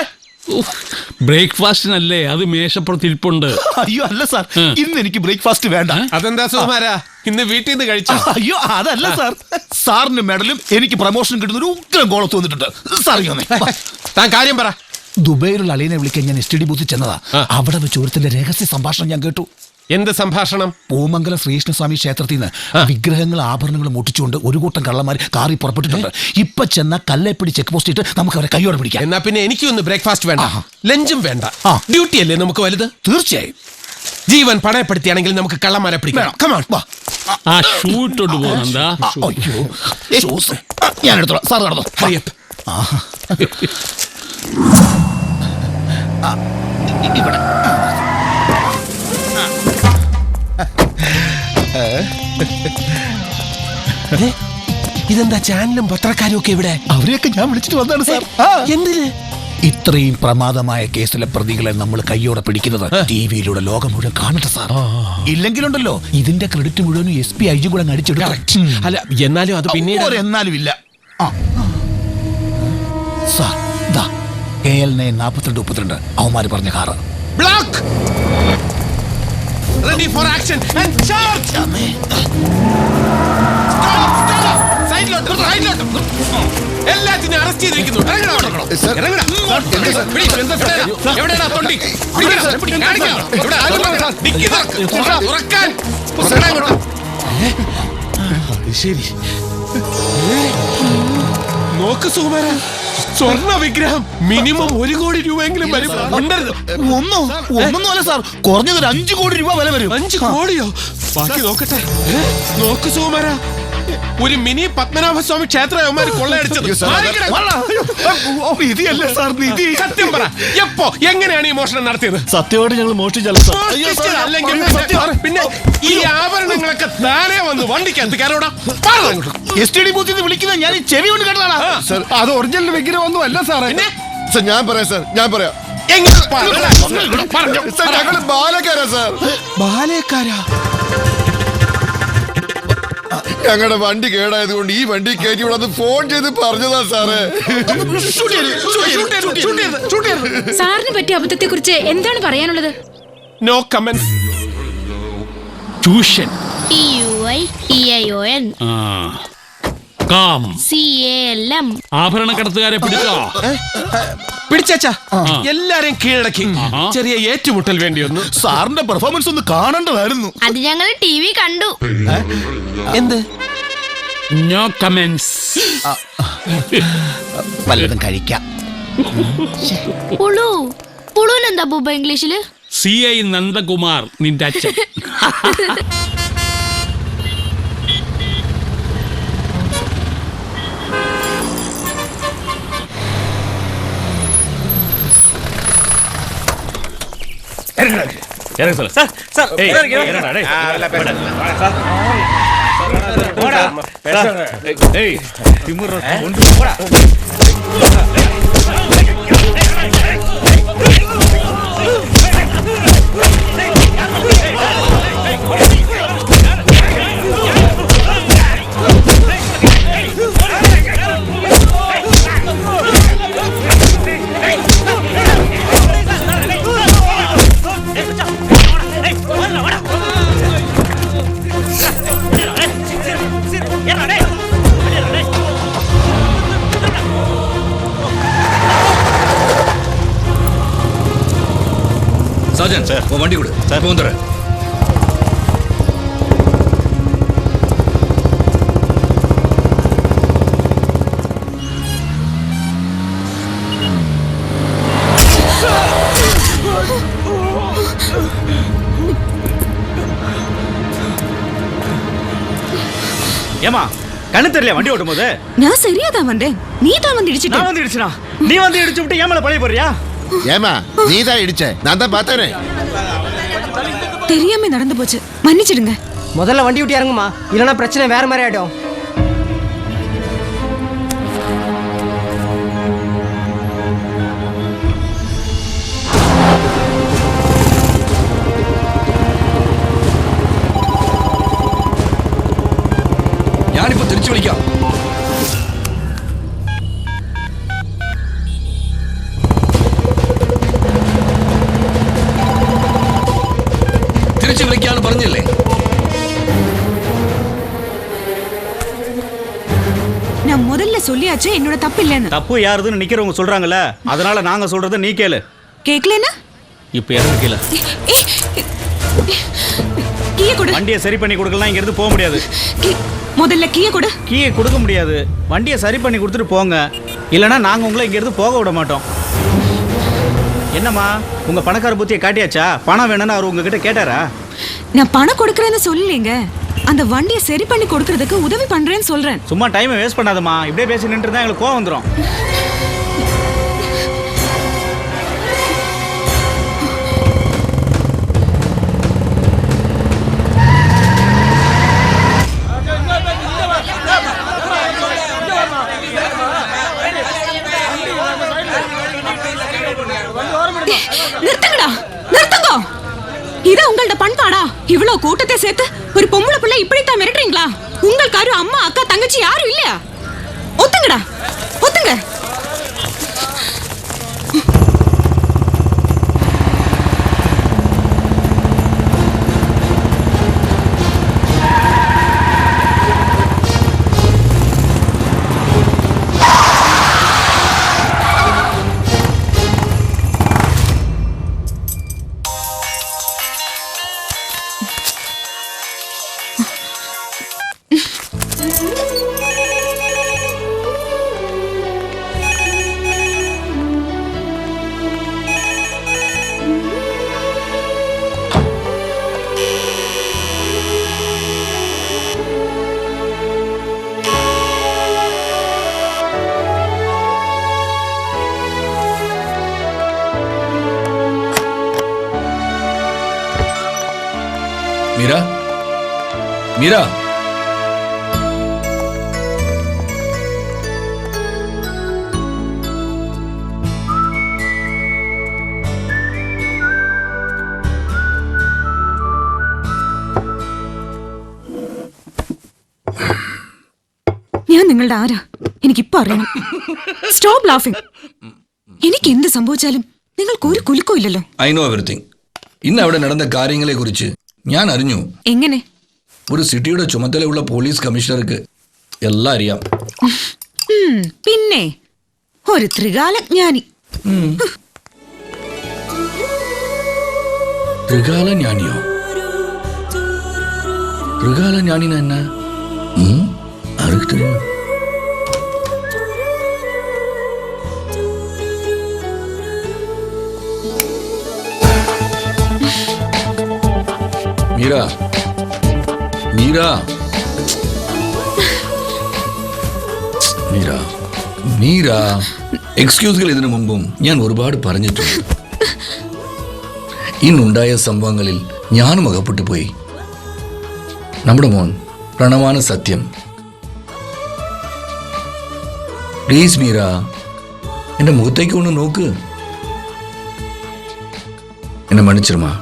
ബ്രേക്ക്ഫാസ്റ്റിനല്ലേ? അത് മേശപ്പുറത്തിരിപ്പുണ്ട്. അയ്യോ അല്ല സാർ, ഇന്ന് എനിക്ക് ബ്രേക്ക്ഫാസ്റ്റ് വേണ്ട. അതെന്താ സുകുമാരാ, ഇന്ന് വീട്ടിൽ നിന്ന് കഴിച്ചോ? അയ്യോ അതല്ല സാർ, സാറിന് മെഡലും എനിക്ക് പ്രമോഷനും കിട്ടുന്ന ഒരു ഉഗ്രം കോളത്ത് വന്നിട്ടുണ്ട്. സാർ താൻ കാര്യം പറ. ദുബൈയിലുള്ള അലീനെ വിളിക്കാൻ ഞാൻ STD ബൂത്തിൽ ചെന്നതാ. അവിടെ വെച്ച് ഒരുത്തിന്റെ രഹസ്യ സംഭാഷണം ഞാൻ കേട്ടു. എന്ത് സംഭാഷണം? പൂമംഗലം ശ്രീകൃഷ്ണസ്വാമി ക്ഷേത്രത്തിൽ നിന്ന് വിഗ്രഹങ്ങളും ആഭരണങ്ങളും ഒട്ടിച്ചുകൊണ്ട് ഒരു കൂട്ടം കള്ളന്മാർ കാറി പുറപ്പെട്ടിട്ടുണ്ട്. ഇപ്പൊ ചെന്ന കല്ലേപ്പിടി ചെക്ക് പോസ്റ്റ് ഇട്ട് നമുക്ക് അവരെ കയ്യോടെ പിടിക്കാം. എന്നാ പിന്നെ എനിക്കൊന്ന് ബ്രേക്ക്ഫാസ്റ്റ് വേണ്ട, ലഞ്ചും വേണ്ട. ഡ്യൂട്ടി അല്ലേ നമുക്ക് വലുത്? തീർച്ചയായും. ജീവൻ പണയപ്പെടുത്തിയാണെങ്കിൽ നമുക്ക് കള്ളന്മാരെ പിടിക്കാം. ആ ഷൂ ഇട്ടോണ്ട് പോകുന്നുണ്ടാ? ഞാൻ എടുത്തോളാം, സാർ നടന്നോ. ഇവിടെ ഇതെന്താ ചാനലും പത്രക്കാരും ഒക്കെ ഇവിടെ? അവരെയൊക്കെ ഞാൻ വിളിച്ചിട്ട് വന്നതാണ് സാർ. എന്തിന്? ഇത്രയും പ്രമാദമായ കേസിലെ പ്രതികളെ നമ്മൾ കയ്യോടെ പിടിക്കുന്നത് TV-യിലൂടെ ലോകം മുഴുവൻ കാണട്ടെ സാർ. ഇല്ലെങ്കിലുണ്ടല്ലോ ഇതിന്റെ ക്രെഡിറ്റ് മുഴുവനും SP IG കൂടെ അടിച്ചെടുക്കും. അല്ല, എന്നാലും അത് പിന്നീട്. എന്നാലും ഇല്ല സാർ. KL9 4232 അവന്മാര് പറഞ്ഞ car. Block ready for action and charge. എല്ലാത്തിനും അറസ്റ്റ് ചെയ്തിരിക്കുന്നു. ശരി, നോക്ക് സുകുമാര, സ്വർണ്ണ വിഗ്രഹം മിനിമം 1 കോടി രൂപയെങ്കിലും വരും. ഒന്നല്ല സാർ, കുറഞ്ഞത് ഒരു 5 കോടി രൂപ വില വരും. 5 കോടിയോ? ബാക്കി നോക്കട്ടെ. നോക്ക് സുകുമാര, ഒരു മിനി പത്മനാഭസ്വാമി ക്ഷേത്രമാര് കൊള്ളയടിച്ചത്. നിധിയല്ലേ സാർ, നിധി. സത്യം പറ, എപ്പോ എങ്ങനെയാണ് ഈ മോഷണം നടത്തിയത്? സത്യമായിട്ട് ഞങ്ങൾ മോഷ്ടിച്ചല്ല സാർ. അല്ലെങ്കിൽ പിന്നെ ഈ ആഭരണങ്ങളൊക്കെ താനേ വന്ന് വണ്ടിക്കകത്ത് കയറോടാ. STD ബൂത്തിൽ നിന്ന് വിളിക്കുന്നത് ഞാൻ ഈ ചെവി കൊണ്ട് കേട്ടതാണ്. സർ, അത് ഒറിജിനൽ വിഗ്രഹം ഒന്നും അല്ല സാറേ. സർ, ഞാൻ പറയാം സാർ, ഞാൻ പറയാം. ഞങ്ങള് ബാലക്കാരാ സാർ. ബാലേക്കാരാ? ഞങ്ങളുടെ വണ്ടി കേടായത് കൊണ്ട് ഈ വണ്ടി കയറ്റി വിടാന്ന് ഫോൺ ചെയ്ത് പറഞ്ഞതാ സാറേ. സാറിന് പറ്റിയ അബദ്ധത്തെ കുറിച്ച് എന്താണ് പറയാനുള്ളത്? No comment. Tuition. TUITION calm. CALM. ആഭരണ കടത്തുകാരെ പിടിച്ചോ? പിടിച്ചാ എല്ലാരെയും കീഴടക്കി. ചെറിയ ഏറ്റുമുട്ടൽ വേണ്ടി വന്നു. സാറിന്റെ പെർഫോമൻസ് ഒന്ന് കാണേണ്ടതായിരുന്നു. അത് ഞങ്ങൾ TV കണ്ടു. എന്ത്? No comments. വല്ലതും കഴിക്കാം. പുളുവിനെന്താ ബൂബ ഇംഗ്ലീഷില്? CI നന്ദകുമാർ നിന്റെ അച്ഛൻ. சார்ஜன் சார், உன் வண்டி கொடு சார், வந்துடுறேன். ஏமா கண்ணு தெரியல வண்டி ஓட்டும் போது? நான் சரியாதான் வந்தேன், நீ தான் வந்து இடிச்சிட்ட. நான் வந்து இடிச்சனா? நீ வந்து இடிச்சு விட்டு ஏன் மேல பழைய போறியா? ஏமா நீ தான் இடிச்ச, நான் தான் பார்த்தேனே. தெரியாம நடந்து போச்சு, மன்னிச்சிடுங்க. முதல்ல வண்டி விட்டு இறங்குமா, இல்லைன்னா பிரச்சனை வேற மாதிரி ஆயிடும். ഞാനിപ്പോ തിരിച്ചു വിളിക്കാം. തിരിച്ചു വിളിക്കാന്ന് പറഞ്ഞില്ലേ? நான் முதல்ல சொல்லியாச்சு என்னோட தப்பு இல்லைன்னு. தப்பு யாருதுன்னு நிக்கிறவங்க சொல்றாங்கல்ல, அதனால நாங்க சொல்றத நீ கேளு. கேக்கலனா இப்ப இறங்க கீழ. கீயை கொடு. வண்டியை சரி பண்ணி கொடுக்கலாம், இங்க இருந்து போக முடியாது. முதல்ல கீயை கொடு. கீயை கொடுக்க முடியாது, வண்டியை சரி பண்ணி கொடுத்துட்டு போங்க, இல்லைன்னா நாங்க உங்களை இங்க இருந்து போக விட மாட்டோம். என்னம்மா, உங்க பணக்கார புத்தியை காட்டியாச்சா? பணம் வேணும்னு அவர் உங்ககிட்ட கேட்டாரா? நான் பணம் கொடுக்கறேன்னு சொல்லலீங்க, அந்த வண்டியை சரி பண்ணி கொடுக்கறதுக்கு உதவி பண்றேன்னு சொல்றேன். சும்மா டைமை வேஸ்ட் பண்ணாதம்மா, இப்படியே பேசி நின்று தான் எங்களுக்கு கோவம் வந்துடும். நிறுத்துங்கடா, நிறுத்துங்க. இது உங்களோட பண்பாடா? இவ்வளவு கூட்டத்தை சேர்த்து ஒரு பொம்பளை பிள்ளை இப்படித்தான் மிரட்டுறீங்களா? உங்களுக்கு யாரும் அம்மா அக்கா தங்கச்சி யாரும் இல்லையா? ஒத்துங்கடா, ஒத்துங்க. മീര മീര ഞാൻ നിങ്ങളുടെ ആരാ എനിക്കിപ്പോ അറിയണം. Stop laughing. എനിക്ക് എന്ത് സംഭവിച്ചാലും നിങ്ങൾക്ക് ഒരു കുലുക്കവും ഇല്ലല്ലോ. I know everything. ഇന്ന് അവിടെ നടന്ന കാര്യങ്ങളെ കുറിച്ച് ഞാൻ അറിഞ്ഞു. എങ്ങനെ? ഒരു സിറ്റിയുടെ ചുമതലയുള്ള പോലീസ് കമ്മീഷണർക്ക് എല്ലാം അറിയാം. പിന്നെ ഒരു ത്രികാലജ്ഞാനി. ത്രികാലജ്ഞാനിയോ? ത്രികാലജ്ഞാനിന എന്നാ? ആർക്ക് தெரியும்? മീര മീര മീര മീര എക്സ്ക്യൂസുകൾ ഇതിനു മുമ്പും ഞാൻ ഒരുപാട് പറഞ്ഞിട്ടുണ്ട്. ഇന്നുണ്ടായ സംഭവങ്ങളിൽ ഞാനും അകപ്പെട്ടു പോയി. നമ്മുടെ മോൻ പ്രണവാണ് സത്യം. പ്ലീസ് മീര, എന്റെ മുഖത്തേക്ക് ഒന്ന് നോക്ക്. എന്നെ മன்னிச்சிருமா?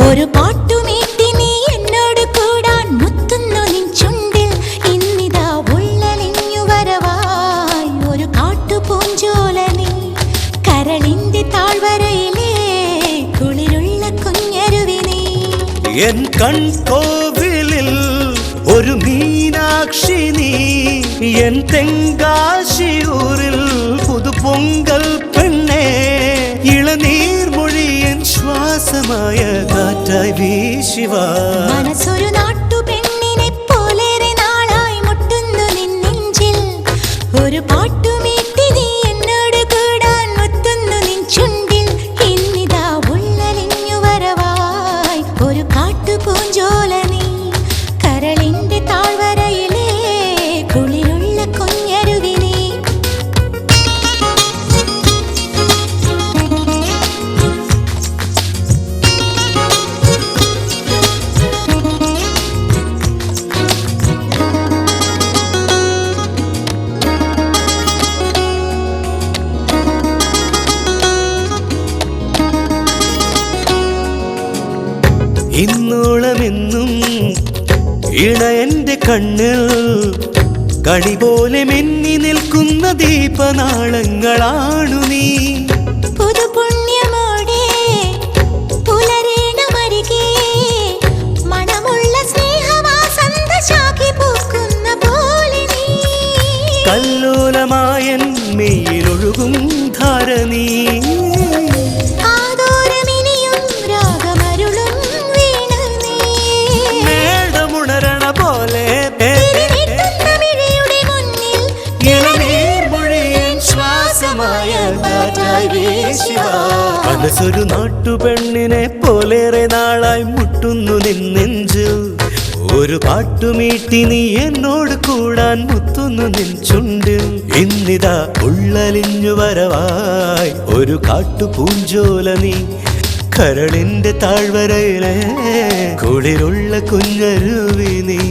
ഒരു പാട്ടുമീട്ടി നീ എന്നോട് കൂടാൻ മുത്തുന്നു നിൻ ചുണ്ടിൽ. ഇന്നിതാ ഉള്ളലിഞ്ഞു വരവായി ഒരു കാട്ടുപൂഞ്ചോല നീ. കരളിന്റെ താഴ്വരയിലെ കുളിരുള്ള കുഞ്ഞരുവി നീ. എൻ കൺകോവിലിൽ ഒരു മീനാക്ഷി നീ. എൻ തെങ്കാശിയൂരിൽ പുതുപൊങ്കൽ പെണ്ണേ. ഇളനീർമൊഴി എൻ ശ്വാസമായ കാറ്റായി വീശിവാ. മനസ്സൊരു നാട്ടു പെണ്ണിനെ പോലേറെ നാളായി മുട്ടുന്നു നിൻ നെഞ്ചിൽ. ഒരു പാട്ടുമീട്ടി നീ എന്നോട് കൂടാൻ മുത്തുന്നു നിൻ ചുണ്ടിൽ. ഇന്നിതാ ഉള്ളലിഞ്ഞു വരവായി ഒരു കാട്ടുപൂഞ്ചോല നീ. കരളിന്റെ താഴ്വരയിലെ കുളിരുള്ള കുഞ്ഞരുവി നീ. ഇന്നോളമെന്നും ഇണയന്റെ കണ്ണിൽ കണി പോലെ മിന്നി നിൽക്കുന്ന ദീപനാളങ്ങളാണു നീ. പുതുപുണ്യമോടെ പുലരേണമരികെ മണമുള്ള സ്നേഹവാസന്ത ശാഖി പൂക്കുന്ന പോലെ നീ. കല്ലോലമായൻ മെയ്യിലൊഴുകും ധാര നീ. ആദോരമിനിയും രാഗമരുളും വീണ നീ. മേടമുണരണ പോലെ തിരിവെട്ടുന്ന മിഴിയുടെ മുന്നിൽ ഇളനീർമൊഴിയൻ ശ്വാസമായ കാറ്റായി വീശിവാ. മനസ്സൊരു നാട്ടുപെണ്ണിനെ പോലേറെ നാളായി മുട്ടുന്നു നിൻ നെഞ്ചിൽ. ഒരു പാട്ടുമീട്ടി നീ എന്നോട് കൂടാൻ മുത്തുന്നു നിൻ ചുണ്ടിൽ. ഇന്നിതാ ഉള്ളലിഞ്ഞു വരവായി ഒരു കാട്ടുപൂഞ്ചോല നീ. കരളിന്റെ താഴ്വരയിലെ കുളിരുള്ള കുഞ്ഞരുവി നീ.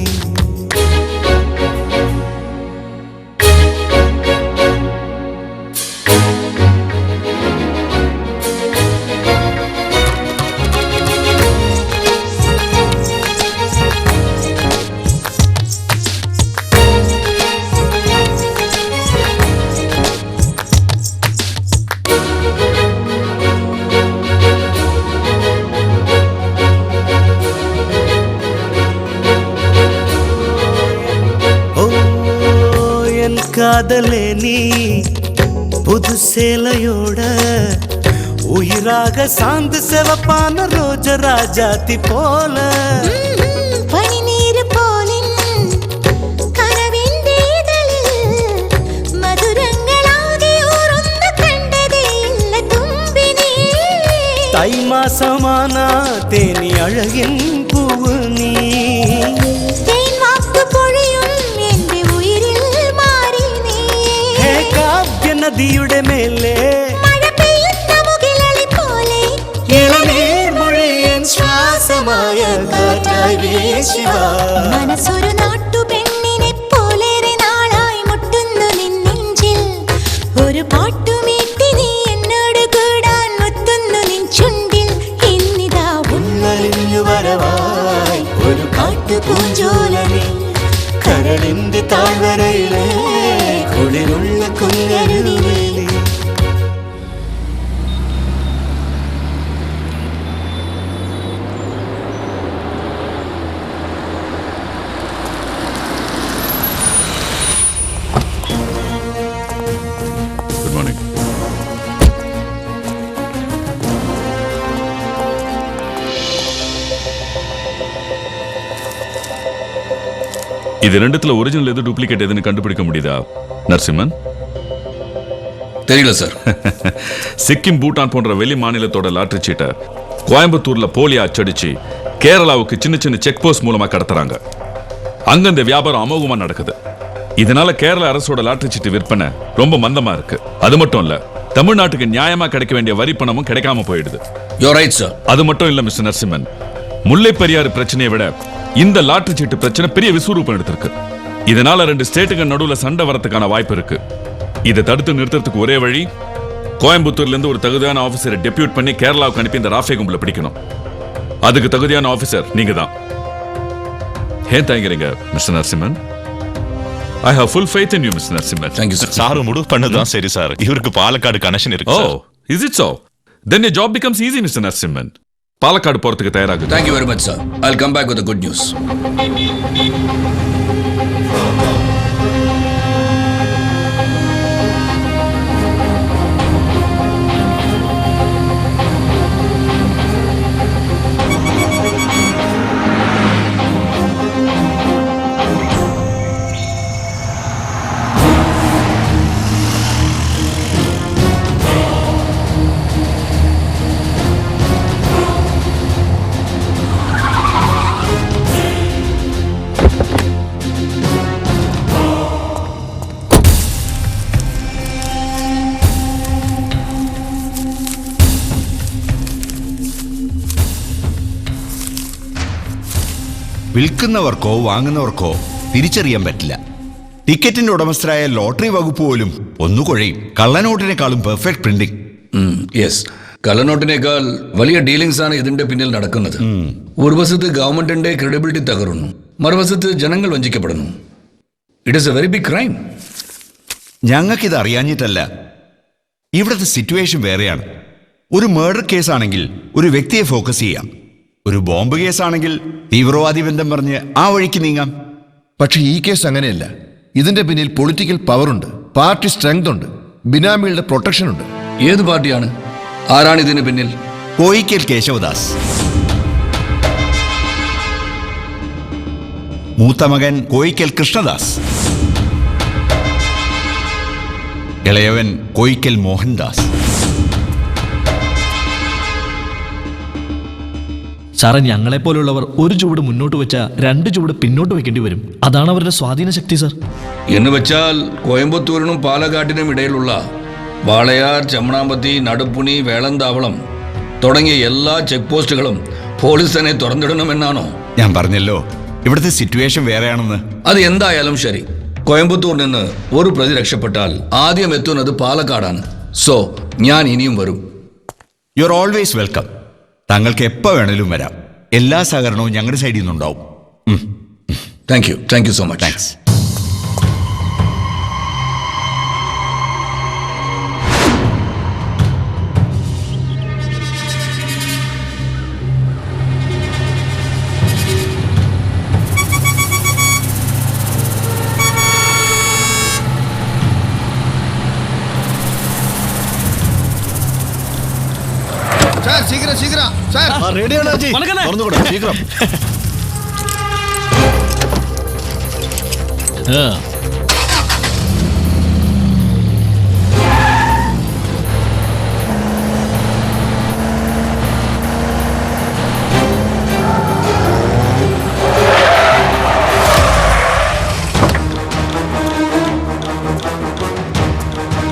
காதலே நீ புது சேலையோட உயிராக சாந்து செவப்பான ரோஜ ராஜாத்தி போல പനിനീര് പോലിൻ കനവിന്റേതളിൽ മധുരങ്ങളാകെ ഊറുന്ന കണ്ടതേയില്ല തുമ്പിനീ தை மாசமானா தேனி அழகின் பூவு நீ തേൻ വാക്കു പൊഴിയും എന്റെ ഉയിരിൽ മാറി നീ ഹേ കാവ്യ നദിയുടെ മേലെ മഴ പെയ്യുന്ന മുകിലളി പോലെ ഇളനീർ മൊഴിയൻ ശ്വാസമായ കാറ്റായി വീശിവാ മനസ്സൊരു നാട്ടുപെണ്ണിനെ പോലേറെ നാളായി മുട്ടുന്നു നിൻ നെഞ്ചിൽ ഒരു പാട്ടുമീട്ടി നീ എന്നോട് കൂടാൻ മുത്തുന്നു നിൻ ചുണ്ടിൽ ഇന്നിതാ ഉള്ളറിഞ്ഞു വരവായി ഒരു കാട്ടുപൂഞ്ചോലനെ കരളിന്റെ താഴ്വരയിലെ കുളിരുള്ള കുഞ്ഞരുവിലേ ഗുഡ് മോർണിംഗ്. இது ரெண்டுத்துல ஒரிஜினல் எது டூப்ளிகேட் எதுன்னு கண்டுபிடிக்க முடியுதா நரசிம்மன்? தெரியல சார். சிக்கிம் பூட்டான் போன்ற வெளி மாநிலத்தோட லாட்டரி சீட்டை கோயம்புத்தூர்ல போலியா அச்சடிச்சு கேரளாவுக்கு சின்ன சின்ன செக் போஸ்ட் மூலமா கடத்துறாங்க. அங்க இந்த வியாபாரம் அமோகமா நடக்குது. இதனால கேரள அரசோட லாட்டரி சீட்டு விற்பனை ரொம்ப மந்தமா இருக்கு. அது மட்டும் இல்ல, தமிழ்நாட்டுக்கு நியாயமா கிடைக்க வேண்டிய வரி பணமும் கிடைக்காம போயிடுது. அது மட்டும் இல்ல மிஸ்டர் நரசிம்மன், முல்லை பெரியாறு பிரச்சனையை விட இந்த லாட்டரி சீட்டு பிரச்சனை பெரிய விஸ்வரூபம் எடுத்திருக்கு. இதனால 2 ஸ்டேட்டுக்கு நடுவுல சண்டை வரதுக்கான வாய்ப்பு இருக்கு. இதை தடுத்து நிறுத்துறதுக்கு ஒரே வழி, கோயம்புத்தூர்ல இருந்து ஒரு தகுதியான ஆபீசரை டெபியூட் பண்ணி கேரளாவுக்கு அனுப்பி இந்த ராஃபே கும்பலை பிடிக்கணும். அதுக்கு தகுதியான ஆபீசர் நீங்க தான். ஏன் தயங்குறீங்க mister Narasimhan? I have full faith in you, Mr. Narasimhan. Thank you, sir. Sir முடிவு பண்ணதான் சரி சார். இவருக்கு பாலக்காடு கனெக்ஷன் இருக்கு. Oh, is it so? Then your job becomes easy, Mr. Narasimhan. Palakkad போறதுக்கு தயாராகுது. Thank you very much, sir. I'll come back with the good news. വിൽക്കുന്നവർക്കോ വാങ്ങുന്നവർക്കോ തിരിച്ചറിയാൻ പറ്റില്ല. ടിക്കറ്റിന്റെ ഉടമസ്ഥരായ ലോട്ടറി വകുപ്പ് പോലും ഒന്നു കുഴയും. കള്ളനോട്ടിനേക്കാളും പെർഫെക്റ്റ് പ്രിന്റിംഗ്. യെസ്, കള്ളനോട്ടിനേക്കാൾ വലിയ ഡീലിംഗ്സ് ആണ് ഇതിന്റെ പിന്നിൽ നടക്കുന്നത്. ഒരു വശത്ത് ഗവൺമെന്റിന്റെ ക്രെഡിബിലിറ്റി തകരുന്നു, മറുവശത്ത് ജനങ്ങൾ വഞ്ചിക്കപ്പെടുന്നു. It is a very big crime. ഞങ്ങൾക്കിത് അറിയാഞ്ഞിട്ടല്ല, ഇവിടുത്തെ സിറ്റുവേഷൻ വേറെയാണ്. ഒരു മർഡർ കേസാണെങ്കിൽ ഒരു വ്യക്തിയെ ഫോക്കസ് ചെയ്യാം. ഒരു ബോംബ് കേസാണെങ്കിൽ തീവ്രവാദി ബന്ധം പറഞ്ഞ് ആ വഴിക്ക് നീങ്ങാം. പക്ഷെ ഈ കേസ് അങ്ങനെയല്ല. ഇതിന്റെ പിന്നിൽ പൊളിറ്റിക്കൽ പവർ ഉണ്ട്, പാർട്ടി സ്ട്രെങ്ത് ഉണ്ട്, ബിനാമികളുടെ പ്രൊട്ടക്ഷൻ ഉണ്ട്. ഏത് പാർട്ടിയാണ്? ആരാണ് ഇതിന് പിന്നിൽ? കോയിക്കൽ കേശവദാസ്, മൂത്ത മകൻ കോയിക്കൽ കൃഷ്ണദാസ്, ഇളയവൻ കോയിക്കൽ മോഹൻദാസ്. സാറേ, ഞങ്ങളെപ്പോലുള്ളവർ ഒരു ചുവട് മുന്നോട്ട് വെച്ചാൽ 2 ചുവട് പിന്നോട്ട് വെക്കേണ്ടി വരും. അതാണ് അവരുടെ സ്വാധീന ശക്തി സാർ. എന്ന് വെച്ചാൽ കോയമ്പത്തൂരിനും പാലക്കാട്ടിനും ഇടയിലുള്ള വാളയാർ, ചെമ്മണാമ്പതി, നടുപ്പുണി, വേളന്താവളം തുടങ്ങിയ എല്ലാ ചെക്ക് പോസ്റ്റുകളും പോലീസ് തന്നെ തുറന്നിടണമെന്നാണോ? ഞാൻ പറഞ്ഞല്ലോ, ഇവിടുത്തെ സിറ്റുവേഷൻ വേറെയാണെന്ന്. അത് എന്തായാലും ശരി, കോയമ്പത്തൂരിൽ നിന്ന് ഒരു പ്രതി രക്ഷപ്പെട്ടാൽ ആദ്യം എത്തുന്നത് പാലക്കാടാണ്. സോ ഞാൻ ഇനിയും വരും. You are always welcome. താങ്കൾക്ക് എപ്പോൾ വേണേലും വരാം. എല്ലാ സഹകരണവും ഞങ്ങളുടെ സൈഡിൽ നിന്നുണ്ടാവും. Thank you so much. Thanks. சீக்கிரம் சீக்கிரம் சார் റെഡിയാണ് അജി തുറന്നുകൂടെ ശീഘ്രം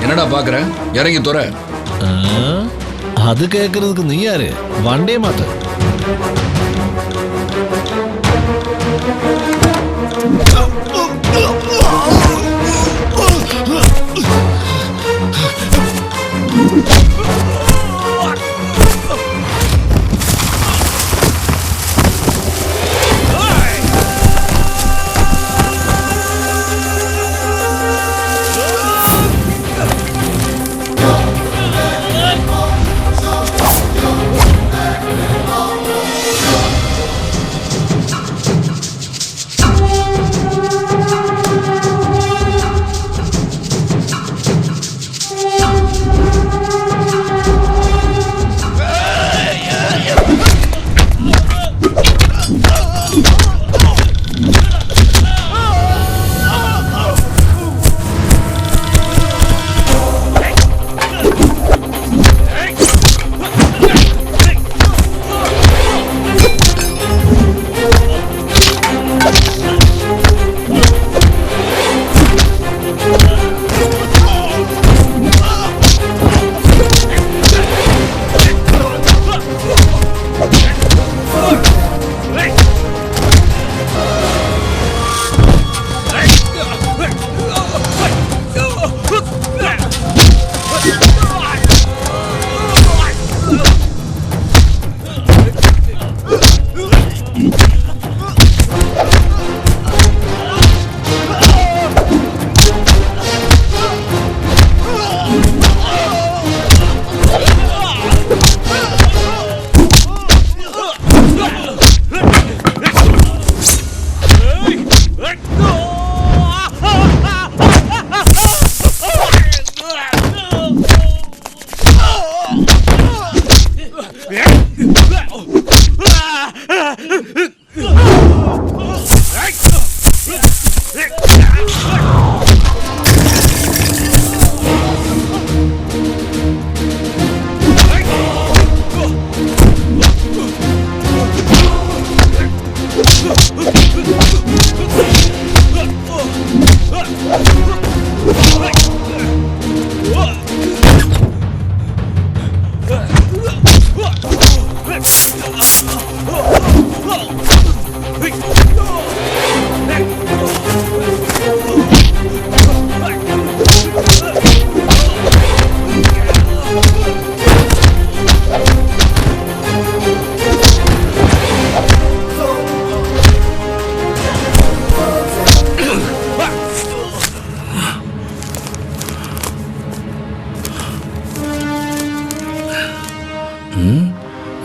என்னடா பாக்குற இறங்கி துற. அது கேட்கறதுக்கு நீ யாரு? வண்டே மாத்த.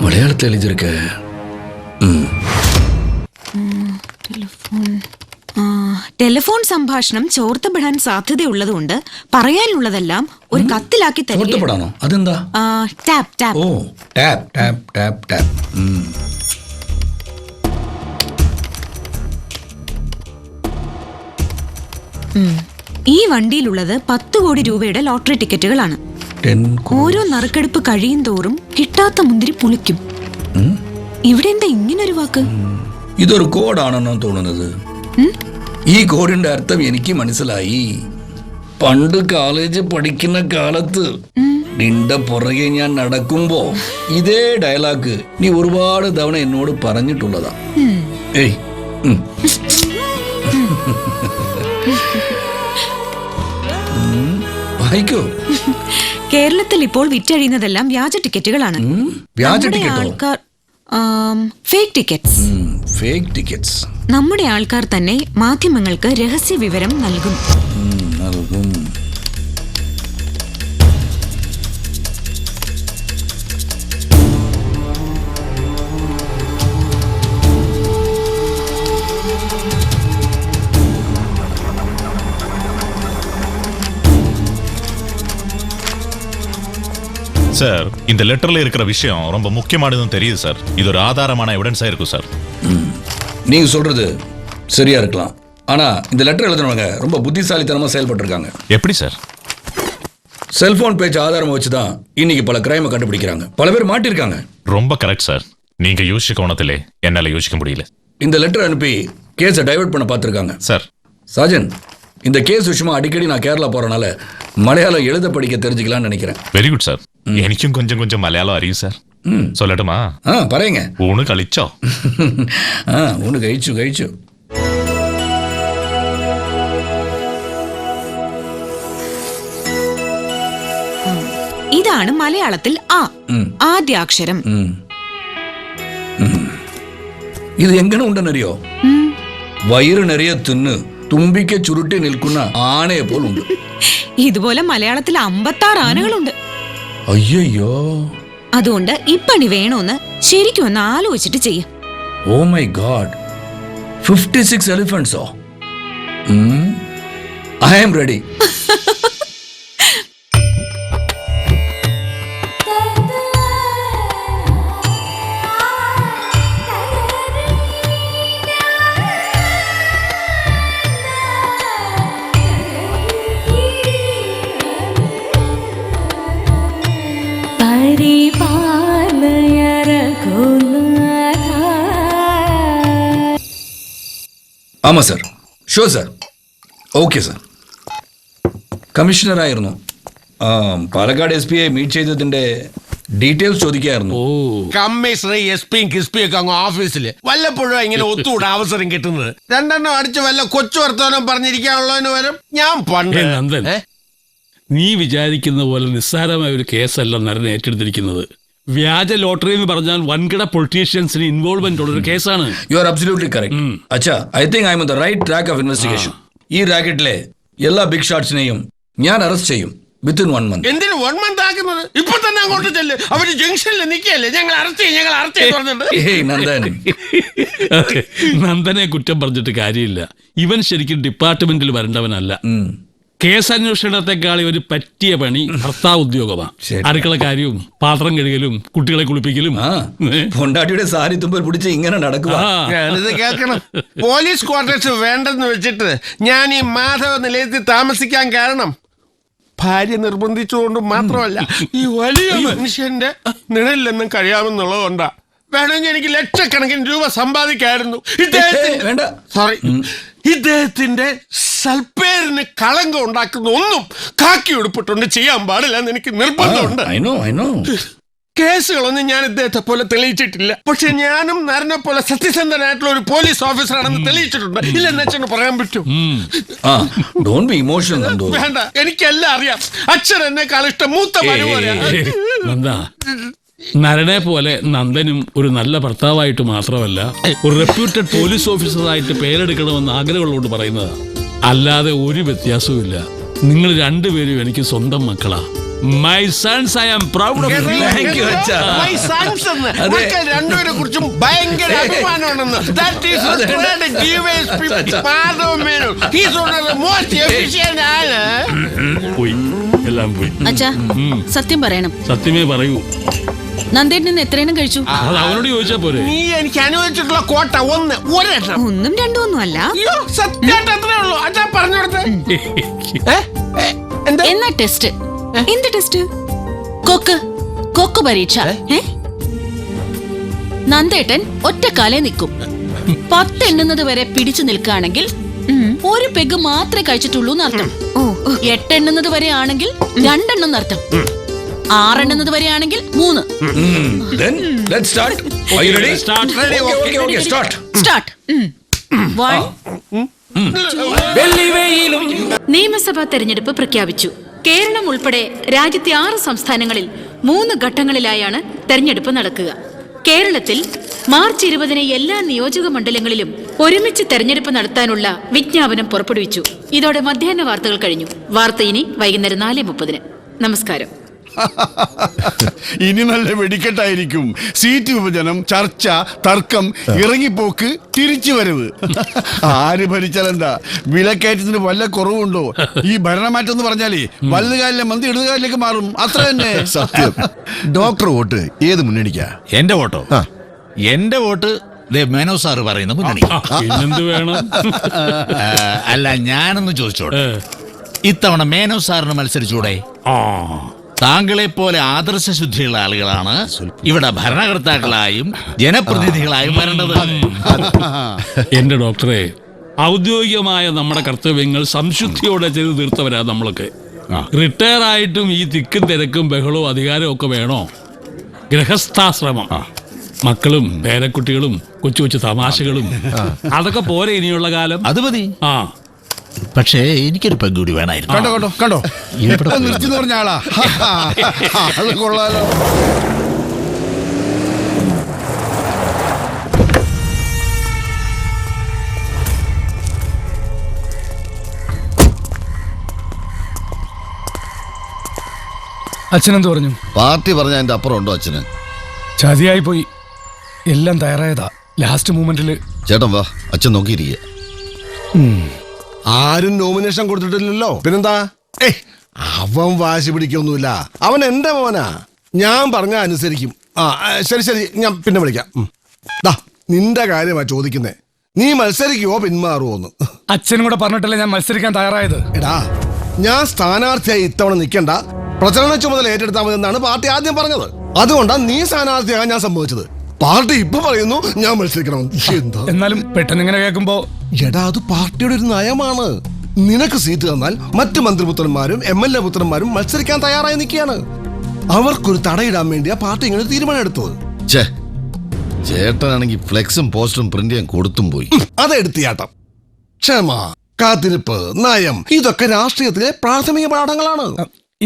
മലയാളത്തിൽ എഴുതിയിരിക്ക. ടെലിഫോൺ സംഭാഷണം ചോർത്തപ്പെടാൻ സാധ്യതയുള്ളതുകൊണ്ട് പറയാനുള്ളതെല്ലാം ഒരു കത്തിലാക്കി ചോർത്തപ്പെടാനോ? അതെന്താ? Tap tap. Oh tap tap tap tap. ഈ വണ്ടിയിലുള്ളത് 10 കോടി രൂപയുടെ ലോട്ടറി ടിക്കറ്റുകളാണ്. ഓരോ നറുക്കെടുപ്പ് കഴിയും തോറും കിട്ടാത്ത മുന്തിരി പുളിക്കും. ഇവിടെ എന്താ ഇങ്ങനൊരു വാക്ക്? ഇതൊരു കോഡാണെന്നോ തോന്നുന്നത്. ഈ കോഡിന്റെ അർത്ഥം എനിക്ക് മനസ്സിലായി. പണ്ട് കോളേജ് പഠിക്കുന്ന കാലത്ത് നിന്റെ പുറകെ ഞാൻ നടക്കുമ്പോ ഇതേ ഡയലോഗ് നീ ഒരുപാട് തവണ എന്നോട് പറഞ്ഞിട്ടുള്ളതാ. ഏയ് വായിക്കോ. കേരളത്തിൽ ഇപ്പോൾ വിറ്റഴിയുന്നതെല്ലാം വ്യാജ ടിക്കറ്റുകളാണ്. വ്യാജ ടിക്കറ്റോ? Fake tickets. Fake tickets. നമ്മുടെ ആൾക്കാർ തന്നെ മാധ്യമങ്ങൾക്ക് രഹസ്യ വിവരം നൽകും. சார் இந்த லெட்டர்ல இருக்கிற விஷயம் ரொம்ப முக்கியமானதுன்னு தெரியுது சார். இது ஒரு ஆதாரமான எவிடன்ஸா இருக்கும் சார். நீங்க சொல்றது சரியா இருக்கலாம், ஆனா இந்த லெட்டர் எழுதுனவங்க ரொம்ப புத்திசாலித்தனமா செயல்பட்டிருக்காங்க. எப்படி சார்? செல்போன் பேச்சு ஆதாரமா வச்சுதான் இன்னைக்கு பல கிரைமை கண்டுபிடிக்கிறாங்க. பல பேர் மாட்டிருக்காங்க. ரொம்ப கரெக்ட் சார். நீங்க யோசிக்க கோணத்திலே என்னால யோசிக்க முடியல. இந்த லெட்டர் அனுப்பி கேஸை டைவர்ட் பண்ண பார்த்துருக்காங்க. சார் சாஜன், இந்த கேஸ் விஷயமா அடிக்கடி நான் கேரளா போறனால மலையாளம் எழுத படிக்க தெரிஞ்சுக்கலாம்னு நினைக்கிறேன். Very good sir. എനിക്കും கொஞ்சம் கொஞ்சம் മലയാളം അറിയും സാർ. சொல்லட்டுமா? പറയുங்க. ഊണ് കളിച്ചോ? ഊണ് കഴിച്ചു. ഇതാണ് മലയാളത്തിൽ ആ ആദ്യാക്ഷരം. ഇത് എങ്ങനെ ഉണ്ടെന്നറിയോ? വയറ് നിറയെ തിന്ന് തുമ്പിക്ക് ചുരുട്ടി നിൽക്കുന്ന ആനയെ പോലുണ്ട്. ഇതുപോലെ മലയാളത്തിൽ 56 ആനകളുണ്ട്. അയ്യോ, അതുകൊണ്ട് ഇപ്പണി വേണോന്ന് ശരിക്കും ഒന്ന് ആലോചിച്ചിട്ട് ചെയ്യാം. ഓ മൈ ഗോഡ്, 56 എലിഫന്റ്സോ? I am ready. ആമാ സാർ, ഷോ സാർ, ഓക്കെ സാർ. കമ്മീഷണറായിരുന്നു. പാലക്കാട് SP മീറ്റ് ചെയ്തതിന്റെ ഡീറ്റെയിൽസ് ചോദിക്കായിരുന്നു. കമ്മീഷണർ SP-യും കിസ്പിയും ഒക്കെ അങ്ങ് ഓഫീസില് വല്ലപ്പോഴും ഇങ്ങനെ ഒത്തുകൂടാ അവസരം കിട്ടുന്നത്. രണ്ടെണ്ണം അടിച്ച് വല്ല കൊച്ചു വർത്തമാനം പറഞ്ഞിരിക്കാനുള്ളതിന് വരും. ഞാൻ പണ്ട് നന്ദൻ, നീ വിചാരിക്കുന്ന പോലെ നിസ്സാരമായ ഒരു കേസല്ല നരൻ ഏറ്റെടുത്തിരിക്കുന്നത്. വ്യാജ ലോട്ടറി എന്ന് പറഞ്ഞാൽ വൻകിട പൊളിറ്റീഷ്യൻസിന് ഇൻവോൾവ്മെന്റ് ഉള്ള ഒരു കേസാണ്. You are absolutely correct. അച്ഛാ, I think I'm on the right track of investigation. ഈ റാക്കറ്റിലെ എല്ലാ ബിഗ് ഷോട്ട്സിനെയും ഞാൻ അറസ്റ്റ് ചെയ്യും വിത്തിൻ 1 month. എന്തിനു 1 month ആക്കുന്നത്? ഇപ്പൊ തന്നെ അങ്ങോട്ട് ചെല്ല്. അവര് ജംഗ്ഷനിൽ നിൽക്കല്ലേ. ഞങ്ങൾ അറസ്റ്റ് ചെയ്യും. നന്ദനെ കുറ്റം പറഞ്ഞിട്ട് കാര്യമില്ല. ഇവൻ ശരിക്കും ഡിപ്പാർട്ട്മെന്റിൽ വരേണ്ടവനല്ല. കേസന്വേഷണത്തെക്കാളി ഒരു പറ്റിയ പണി ഭർത്താവ് ഉദ്യോഗമാണ്. അടുക്കള കാര്യവും പാത്രം കഴുകലും കുട്ടികളെ കുളിപ്പിക്കലും. പൊണ്ടാട്ടിയുടെ സാരി തുമ്പൽ പിടിച്ച് ഇങ്ങനെ നടക്കുക. ഞാനിത് കേൾക്കണം. പോലീസ് ക്വാർട്ടേഴ്സ് വേണ്ടെന്ന് വെച്ചിട്ട് ഞാൻ ഈ മാധവ നിലയത്തിൽ താമസിക്കാൻ കാരണം ഭാര്യ നിർബന്ധിച്ചുകൊണ്ട് മാത്രമല്ല, ഈ വലിയ മനുഷ്യന്റെ നിഴലിലൊന്നും കഴിയാമെന്നുള്ളതുകൊണ്ടാ. വേണമെങ്കിൽ എനിക്ക് ലക്ഷക്കണക്കിന് രൂപ സമ്പാദിക്കായിരുന്നു. ഇദ്ദേഹത്തിന്റെ സൽപ്പേരിന് കളങ്കം ഉണ്ടാക്കുന്ന ഒന്നും കാക്കി ഉടുപ്പിട്ടുണ്ട് ചെയ്യാൻ പാടില്ല എന്ന് എനിക്ക് നിർബന്ധമുണ്ട്. കേസുകളൊന്നും ഞാൻ ഇദ്ദേഹത്തെ പോലെ തെളിയിച്ചിട്ടില്ല. പക്ഷെ ഞാനും നരനെ പോലെ സത്യസന്ധനായിട്ടുള്ള ഒരു പോലീസ് ഓഫീസറാണെന്ന് തെളിയിച്ചിട്ടുണ്ട്. ഇല്ലെന്ന് അച്ഛന് പറയാൻ പറ്റും. വേണ്ട, എനിക്കെല്ലാം അറിയാം. അച്ഛൻ എന്നെക്കാൾ ഇഷ്ടം മൂത്ത മരുമോനെയാണ്. നരനെ പോലെ നന്ദനും ഒരു നല്ല ഭർത്താവായിട്ട് മാത്രമല്ല ഒരു റെപ്യൂട്ടഡ് പോലീസ് ഓഫീസറായിട്ട് പേരെടുക്കണമെന്ന് ആഗ്രഹമുള്ളതുകൊണ്ട് പറയുന്നതാ. അല്ലാതെ ഒരു വ്യത്യാസവും ഇല്ല. നിങ്ങൾ രണ്ടുപേരും എനിക്ക് സ്വന്തം മക്കളാ. My sons, I am proud of you. Thank you, Acha. My sons എന്ന് മക്കൾ രണ്ടുപേരെ കുറിച്ചും ഭയങ്കര അഭിമാനമാണെന്ന്. That is retired DYSP Madhava Menon. He is one of the most efficient ആണ്. പോയി, എല്ലാം പോയി. അച്ഛാ, സത്യം പറയണം. സത്യമേ പറയൂ. നന്ദേട്ടൻ നിന്ന് എത്രയെണ്ണം കഴിച്ചു? അത് അവനോട് ചോദിച്ചാ പോരെ. നീ എനിക്ക് അനുവദിച്ചിട്ടുള്ള കോട്ട ഒരെണ്ണം. ഒന്നും രണ്ടും ഒന്നും അല്ല. സത്യമായിട്ട് അത്രേ ഉള്ളൂ. അച്ഛാ പറഞ്ഞു കൊടുത്തേ. എന്നാ ടെസ്റ്റ്. എന്ത് ടെസ്റ്റ്? കൊക്ക് പരീക്ഷ. നന്ദേട്ടൻ ഒറ്റക്കാലേ നിൽക്കും. 10 എണ്ണുന്നത് വരെ പിടിച്ചു നിൽക്കുകയാണെങ്കിൽ ഒരു പെഗ് മാത്രമേ കഴിച്ചിട്ടുള്ളൂ എന്നർത്ഥം. 8 എണ്ണുന്നത് വരെ ആണെങ്കിൽ 2 എണ്ണം എന്നർത്ഥം. 6 എണ്ണുന്നത് വരെ ആണെങ്കിൽ 3. നിയമസഭാ തെരഞ്ഞെടുപ്പ് പ്രഖ്യാപിച്ചു. കേരളം ഉൾപ്പെടെ രാജ്യത്തെ 6 സംസ്ഥാനങ്ങളിൽ 3 ഘട്ടങ്ങളിലായാണ് തെരഞ്ഞെടുപ്പ് നടക്കുക. കേരളത്തിൽ മാർച്ച് 20 എല്ലാ നിയോജക മണ്ഡലങ്ങളിലും ഒരുമിച്ച് തെരഞ്ഞെടുപ്പ് നടത്താനുള്ള വിജ്ഞാപനം പുറപ്പെടുവിച്ചു. ഇതോടെ മധ്യാഹ്ന വാർത്തകൾ കഴിഞ്ഞു. വാർത്ത ഇനി വൈകുന്നേരം 4:30. നമസ്കാരം. ഇനി നല്ല വെടിക്കെട്ടായിരിക്കും. സീറ്റ് വിഭജനം, ചർച്ച, തർക്കം, ഇറങ്ങിപ്പോക്ക്, തിരിച്ചു വരവ്. ആര് ഭരിച്ചാലെന്താ? വിലക്കയറ്റത്തിന് വല്ല കുറവുണ്ടോ? ഈ ഭരണമാറ്റം എന്ന് പറഞ്ഞാലേ വലതുകാലിലെ മന്ത്രി ഇടതുകാലിലേക്ക് മാറും, അത്ര തന്നെ. സത്യം. ഡോക്ടർ വോട്ട് ഏത് മുന്നണിക്കാ? എന്റെ വോട്ടോ? എന്റെ വോട്ട് മേനോ സാറ് പറയുന്ന മുന്നണി. പിന്നെന്ത് വേണം? അല്ല, ഞാനൊന്ന് ചോദിച്ചോട്ടെ, ഇത്തവണ മേനോ സാറിന് മത്സരിച്ചൂടെ? താങ്കളെ പോലെ ആദർശശുദ്ധിയുള്ള ആളുകളാണ് ഇവിടെ ഭരണകർത്താക്കളായും ജനപ്രതിനിധികളായും വരേണ്ടത്. എന്റെ ഡോക്ടറെ, ഔദ്യോഗികമായ നമ്മുടെ കർത്തവ്യങ്ങൾ സംശുദ്ധിയോടെ ചെയ്ത് തീർത്തവരാ നമ്മളൊക്കെ. റിട്ടയർ ആയിട്ടും ഈ തിക്കും തിരക്കും ബഹളവും അധികാരവും ഒക്കെ വേണോ? ഗൃഹസ്ഥാശ്രമം, മക്കളും പേരക്കുട്ടികളും കൊച്ചു കൊച്ചു തമാശകളും, അതൊക്കെ പോരെ ഇനിയുള്ള കാലം? അത് മതി. പക്ഷേ എനിക്കൊരു പെൺകൂടി വേണമായിരുന്നു. കണ്ടോ കണ്ടോ കണ്ടോ, നിർത്തി പറഞ്ഞ ആളാ. അത് കൊള്ളാലോ. അച്ഛനെന്ത് പറഞ്ഞു? പാർട്ടി പറഞ്ഞ അതിന്റെ അപ്പുറം ഉണ്ടോ അച്ഛന്? ചതിയായി പോയി. എല്ലാം തയ്യാറായതാ. ലാസ്റ്റ് മൂമെന്റില്. ചേട്ടൻ വാ, അച്ഛൻ നോക്കിയിരിക്കുക. ആരും നോമിനേഷൻ കൊടുത്തിട്ടില്ലല്ലോ, പിന്നെന്താ? അവൻ വാശി പിടിക്കൊന്നുമില്ല. അവൻ എന്റെ മോനാ, ഞാൻ പറഞ്ഞ അനുസരിക്കും. ശരി ശരി, ഞാൻ പിന്നെ വിളിക്കാം. നിന്റെ കാര്യമാ ചോദിക്കുന്നേ, നീ മത്സരിക്കുവോ പിന്മാറുവോന്ന്? അച്ഛനും കൂടെ പറഞ്ഞിട്ടല്ലേ ഞാൻ മത്സരിക്കാൻ തയ്യാറായത്. എടാ, ഞാൻ സ്ഥാനാർത്ഥിയായി ഇത്തവണ നിൽക്കണ്ട, പ്രചരണ ചുമതല ഏറ്റെടുത്താൽ മതി എന്നാണ് പാർട്ടി ആദ്യം പറഞ്ഞത്. അതുകൊണ്ടാണ് നീ സ്ഥാനാർത്ഥിയാകാൻ ഞാൻ സമ്മതിച്ചത്. പാർട്ടി ഇപ്പൊ പറയുന്നു ഞാൻ മത്സരിക്കണം. എന്താ എന്നാലും പെട്ടെന്ന് ഇങ്ങനെ കേൾക്കുമ്പോ? എടാ, അത് പാർട്ടിയുടെ ഒരു നയമാണ്. നിനക്ക് സീറ്റ് തന്നാൽ മറ്റു മന്ത്രിപുത്രന്മാരും MLA പുത്രന്മാരും മത്സരിക്കാൻ തയ്യാറായി നിൽക്കുകയാണ്. അവർക്കൊരു തടയിടാൻ വേണ്ടിയാ പാർട്ടി ഇങ്ങനെ തീരുമാനം എടുത്തത്. ചേട്ടനാണെങ്കിൽ ഫ്ലെക്സും പോസ്റ്ററും പ്രിന്റ് ചെയ്യാൻ കൊടുത്തും പോയി. അതെടുത്തിയാട്ടം. ക്ഷമ, കാത്തിരിപ്പ്, നയം, ഇതൊക്കെ രാഷ്ട്രീയത്തിലെ പ്രാഥമിക പാഠങ്ങളാണ്.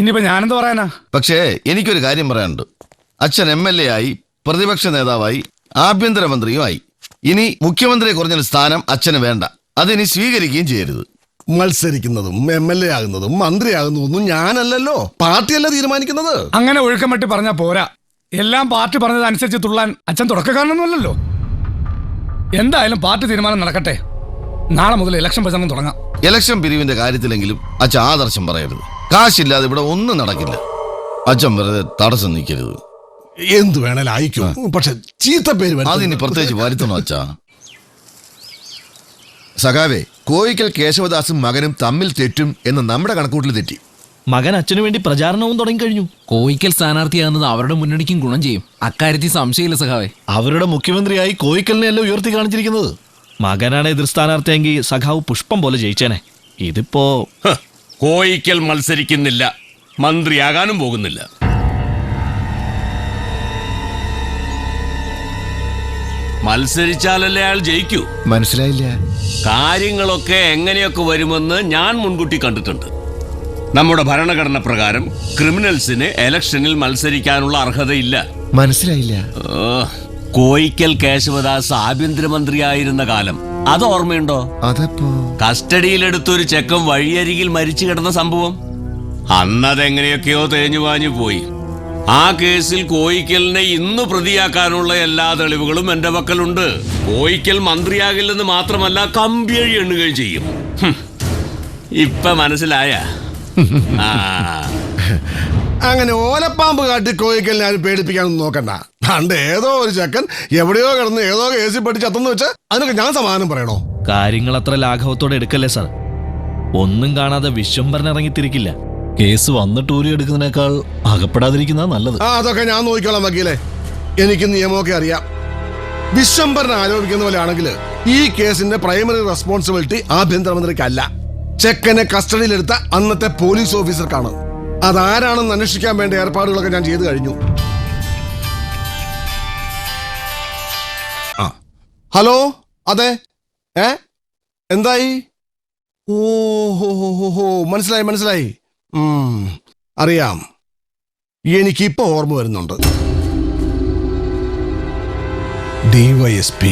ഇനിയിപ്പോ ഞാനെന്ത് പറയാനാ? പക്ഷേ എനിക്കൊരു കാര്യം പറയാനുണ്ട്. അച്ഛൻ MLA ആയി, പ്രതിപക്ഷ നേതാവായി, ആഭ്യന്തരമന്ത്രിയുമായി. ഇനി മുഖ്യമന്ത്രിയെ കുറഞ്ഞൊരു സ്ഥാനം അച്ഛന് വേണ്ട. അതിനി സ്വീകരിക്കുകയും ചെയ്യരുത്. മത്സരിക്കുന്നതും MLA ആകുന്നതും മന്ത്രിയാകുന്നതൊന്നും ഞാനല്ലല്ലോ, പാർട്ടിയല്ല തീരുമാനിക്കുന്നത്. അങ്ങനെ ഒഴുക്കം പറ്റി പറഞ്ഞാ പോരാ. എല്ലാം പാർട്ടി പറഞ്ഞതനുസരിച്ച് തുള്ളാൻ അച്ഛൻ തുടക്കക്കാരനൊന്നുമല്ലല്ലോ. എന്തായാലും പാർട്ടി തീരുമാനം നടക്കട്ടെ. നാളെ മുതൽ ഇലക്ഷൻ പ്രചരണം തുടങ്ങാം. ഇലക്ഷൻ പിരിവിന്റെ കാര്യത്തിലെങ്കിലും അച്ഛൻ ആദർശം പറയരുത്. കാശില്ലാതെ ഇവിടെ ഒന്നും നടക്കില്ല. അച്ഛൻ വെറുതെ തടസ്സം നിൽക്കരുത്. എന്തു വേണേലും അയക്കും, പക്ഷെ ചീത്ത പേര് അതിന് പ്രത്യേകിച്ച് വരുത്തണോ അച്ഛാ? സഖാവേ, കോയിക്കൽ കേശവദാസും മകനും തമ്മിൽ തെറ്റും എന്ന് നമ്മുടെ കണക്കൂട്ടിൽ തെറ്റി. മകൻ അച്ഛനു വേണ്ടി പ്രചാരണവും തുടങ്ങിക്കഴിഞ്ഞു. കോയിക്കൽ സ്ഥാനാർത്ഥിയാകുന്നത് അവരുടെ മുന്നണിക്കും ഗുണം ചെയ്യും, അക്കാര്യത്തിൽ സംശയമില്ല സഖാവേ. അവരുടെ മുഖ്യമന്ത്രിയായി കോയിക്കലിനെയല്ലേ ഉയർത്തി കാണിച്ചിരിക്കുന്നത്. മകനാണ് എതിർ സ്ഥാനാർത്ഥിയെങ്കിൽ സഖാവ് പുഷ്പം പോലെ ജയിച്ചേനെ. ഇതിപ്പോ കോയിക്കൽ മത്സരിക്കുന്നില്ല, മന്ത്രിയാകാനും പോകുന്നില്ല. മത്സരിച്ചാലല്ലേ അയാൾ ജയിക്കൂ. മനസ്സിലായില്ല. കാര്യങ്ങളൊക്കെ എങ്ങനെയൊക്കെ വരുമെന്ന് ഞാൻ മുൻകൂട്ടി കണ്ടിട്ടുണ്ട്. നമ്മുടെ ഭരണഘടന പ്രകാരം ക്രിമിനൽസിന് ഇലക്ഷനിൽ മത്സരിക്കാനുള്ള അർഹതയില്ല. മനസ്സിലായില്ല. കോയിക്കൽ കേശവദാസ് ആഭ്യന്തരമന്ത്രിയായിരുന്ന കാലം അത് ഓർമ്മയുണ്ടോ? അതപ്പോ കസ്റ്റഡിയിലെടുത്തൊരു ചെക്കൻ വഴിയരികിൽ മരിച്ചു കിടന്ന സംഭവം. അന്നതെങ്ങനെയൊക്കെയോ തേഞ്ഞുവാഞ്ഞു പോയി. ആ കേസിൽ കോയിക്കലിനെ ഇന്ന് പ്രതിയാക്കാനുള്ള എല്ലാ തെളിവുകളും എന്റെ പക്കലുണ്ട്. കോയിക്കൽ മന്ത്രിയാകില്ലെന്ന് മാത്രമല്ല, കമ്പിയഴി എണ്ണുകയും ചെയ്യും. ഇപ്പൊ മനസ്സിലായ? അങ്ങനെ ഓലപ്പാമ്പ് കാട്ടി കോയിക്കലിനെ ആരും പേടിപ്പിക്കാനൊന്നും നോക്കണ്ട. പണ്ട് ഏതോ ഒരു ചെക്കൻ എവിടെയോ കിടന്ന് ഏതോ കേസിൽ പഠിച്ച് അത്തെന്ന് വെച്ച് അതിനൊക്കെ ഞാൻ സമാധാനം പറയണോ? കാര്യങ്ങൾ അത്ര ലാഘവത്തോടെ എടുക്കല്ലേ സാർ. ഒന്നും കാണാതെ വിശ്വംഭരൻ ഇറങ്ങിത്തിരിക്കില്ല. കേസ് വന്നിട്ട് ഊരി എടുക്കുന്നതിനേക്കാൾ അകപ്പെടാതിരിക്കുന്ന നല്ലത്. അതൊക്കെ ഞാൻ നോക്കിക്കോളാം വക്കീലെ. എനിക്ക് നിയമമൊക്കെ അറിയാം. വിശ്വംഭരൻ ആരോപിക്കുന്ന പോലെ ആണെങ്കിൽ ഈ കേസിന്റെ പ്രൈമറി റെസ്പോൺസിബിലിറ്റി ആഭ്യന്തരമന്ത്രിക്കല്ല, ചെക്കനെ കസ്റ്റഡിയിലെടുത്ത അന്നത്തെ പോലീസ് ഓഫീസർക്കാണ്. അതാരാണെന്ന് അന്വേഷിക്കാൻ വേണ്ട ഏർപ്പാടുകളൊക്കെ ഞാൻ ചെയ്തു കഴിഞ്ഞു. ഹലോ, അതെ, എന്തായി? ഓഹോ, മനസ്സിലായി മനസ്സിലായി. അറിയാം. എനിക്കിപ്പോ ഓർമ്മ വരുന്നുണ്ട്. DYSP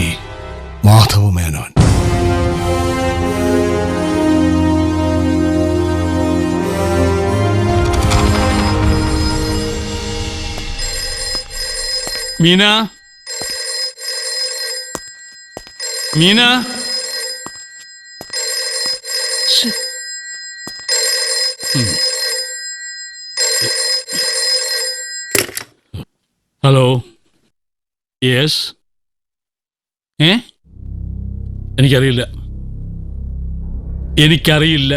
Madhav Menon. Meena Meena hello yes എനിക്കറിയില്ല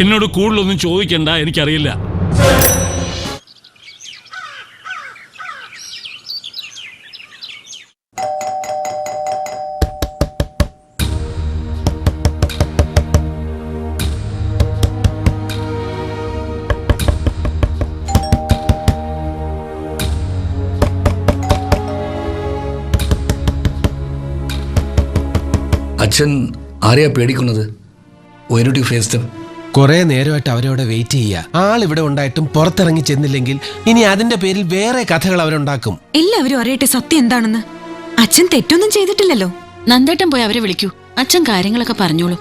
എന്നോട് കൂടുതലൊന്നും ചോദിക്കണ്ട, എനിക്കറിയില്ല. അച്ഛൻ ആരെയാ പേടിക്കുന്നത്? Why don't you face them? കുറെ നേരമായിട്ട് അവരവിടെ വെയിറ്റ് ചെയ്യുക. ആളിവിടെ ഉണ്ടായിട്ടും പുറത്തിറങ്ങി ചെന്നില്ലെങ്കിൽ ഇനി അതിന്റെ പേരിൽ വേറെ കഥകൾ അവരുണ്ടാക്കും. എല്ലാവരും അറിയട്ടെ സത്യം എന്താണെന്ന്. അച്ഛൻ തെറ്റൊന്നും ചെയ്തിട്ടില്ലല്ലോ. നന്ദേട്ടൻ പോയി അവരെ വിളിക്കൂ. അച്ഛൻ കാര്യങ്ങളൊക്കെ പറഞ്ഞോളൂ.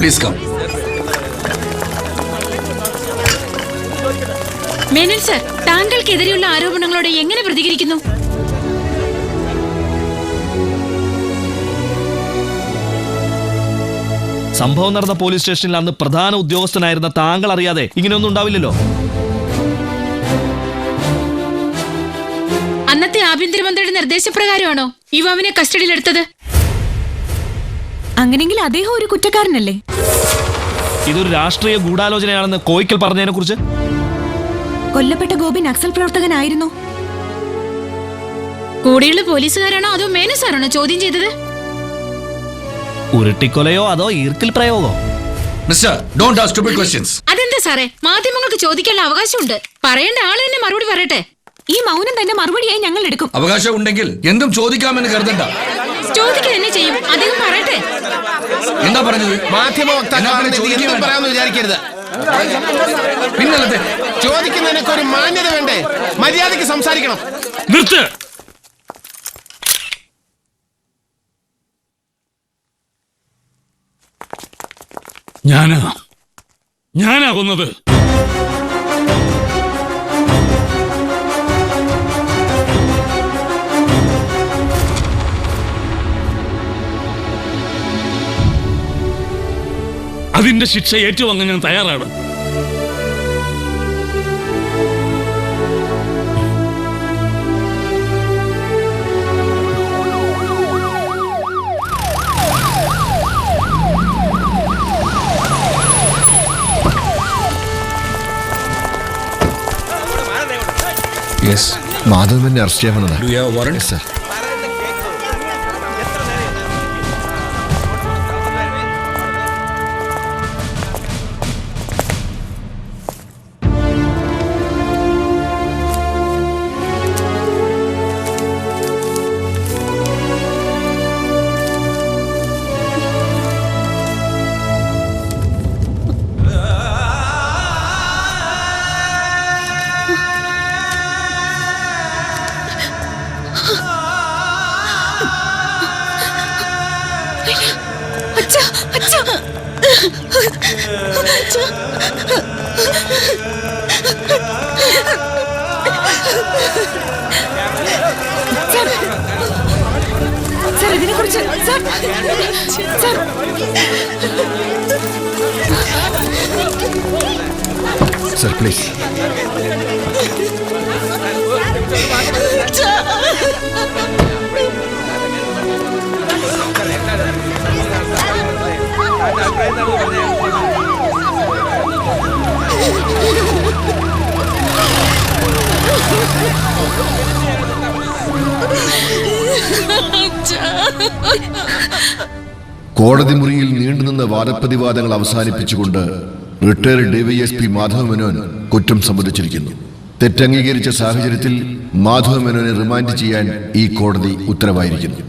Please come. മേനൻ സർ, താങ്കൾക്കെതിരെയുള്ള ആരോപണങ്ങളോട് എങ്ങനെ പ്രതികരിക്കുന്നു? സംഭവം നടന്ന പോലീസ് സ്റ്റേഷനിൽ അന്ന് പ്രധാന ഉദ്യോഗസ്ഥനായിരുന്ന താങ്കൾ അറിയാതെ ഇങ്ങനെയൊന്നും ഉണ്ടാവില്ലല്ലോ. അന്നത്തെ ആഭ്യന്തരമന്ത്രിയുടെ നിർദ്ദേശപ്രകാരമാണോ യുവാവിനെ കസ്റ്റഡിയിലെടുത്തത്? അങ്ങനെങ്കിൽ അദ്ദേഹം ഒരു കുറ്റക്കാരനല്ലേ? ഇതൊരു രാഷ്ട്രീയ ഗൂഢാലോചനയാണെന്ന് കോയിക്കൽ പറഞ്ഞതിനെ കുറിച്ച്? കൊല്ലപ്പെട്ട ഗോപി നക്സൽ പ്രവർത്തകനായിരുന്നു. കൂടെയുള്ള പോലീസുകാരാണോ അതോ മേനൻ സാറാണോ ചോദ്യം ചെയ്തത്? ഉരുട്ടിക്കൊലയോ അതോ ഈർക്കിൽ പ്രയോഗോ? Mister, don't ask stupid questions. അതെന്താ സാറേ, മാധ്യമങ്ങൾക്ക് ചോദിക്കാനുള്ള അവകാശമുണ്ട്. പറയേണ്ട ആള് തന്നെ മറുപടി പറയട്ടെ. ഈ മൗനം തന്നെ മറുപടിയായി ഞങ്ങൾ എടുക്കും. അവകാശം ഉണ്ടെങ്കിൽ എന്തും ചോദിക്കാമെന്ന് കരുതണ്ട. ചോദിക്കുക തന്നെ ചെയ്യും. അദ്ദേഹം പറയട്ടെ. എന്താ പറഞ്ഞത്? പറയാമെന്ന് വിചാരിക്കരുത്. പിന്നല്ലേ ചോദിക്കുന്നതിനൊക്കെ ഒരു മാന്യത വേണ്ടേ? മര്യാദയ്ക്ക് സംസാരിക്കണം. നിർത്ത്. ഞാനാ കൊന്നത്. അതിന്റെ ശിക്ഷ ഏറ്റുവാങ്ങാൻ ഞാൻ തയ്യാറാണ്. യെസ്, മാധവനെ അറസ്റ്റ് ചെയ്യാൻ വന്നതാ. Do you have a warrant? Yes, sir. Sir, please. കോടതി മുറിയിൽ നീണ്ടുനിന്ന വാദപ്രതിവാദങ്ങൾ അവസാനിപ്പിച്ചുകൊണ്ട് റിട്ടയർഡ് ഡിവൈഎസ്പി മാധവ മേനോൻ കുറ്റം സമ്മതിച്ചിരിക്കുന്നു. തെറ്റംഗീകരിച്ച സാഹചര്യത്തിൽ മാധവ മേനോനെ റിമാൻഡ് ചെയ്യാൻ ഈ കോടതി ഉത്തരവായിരിക്കുന്നു.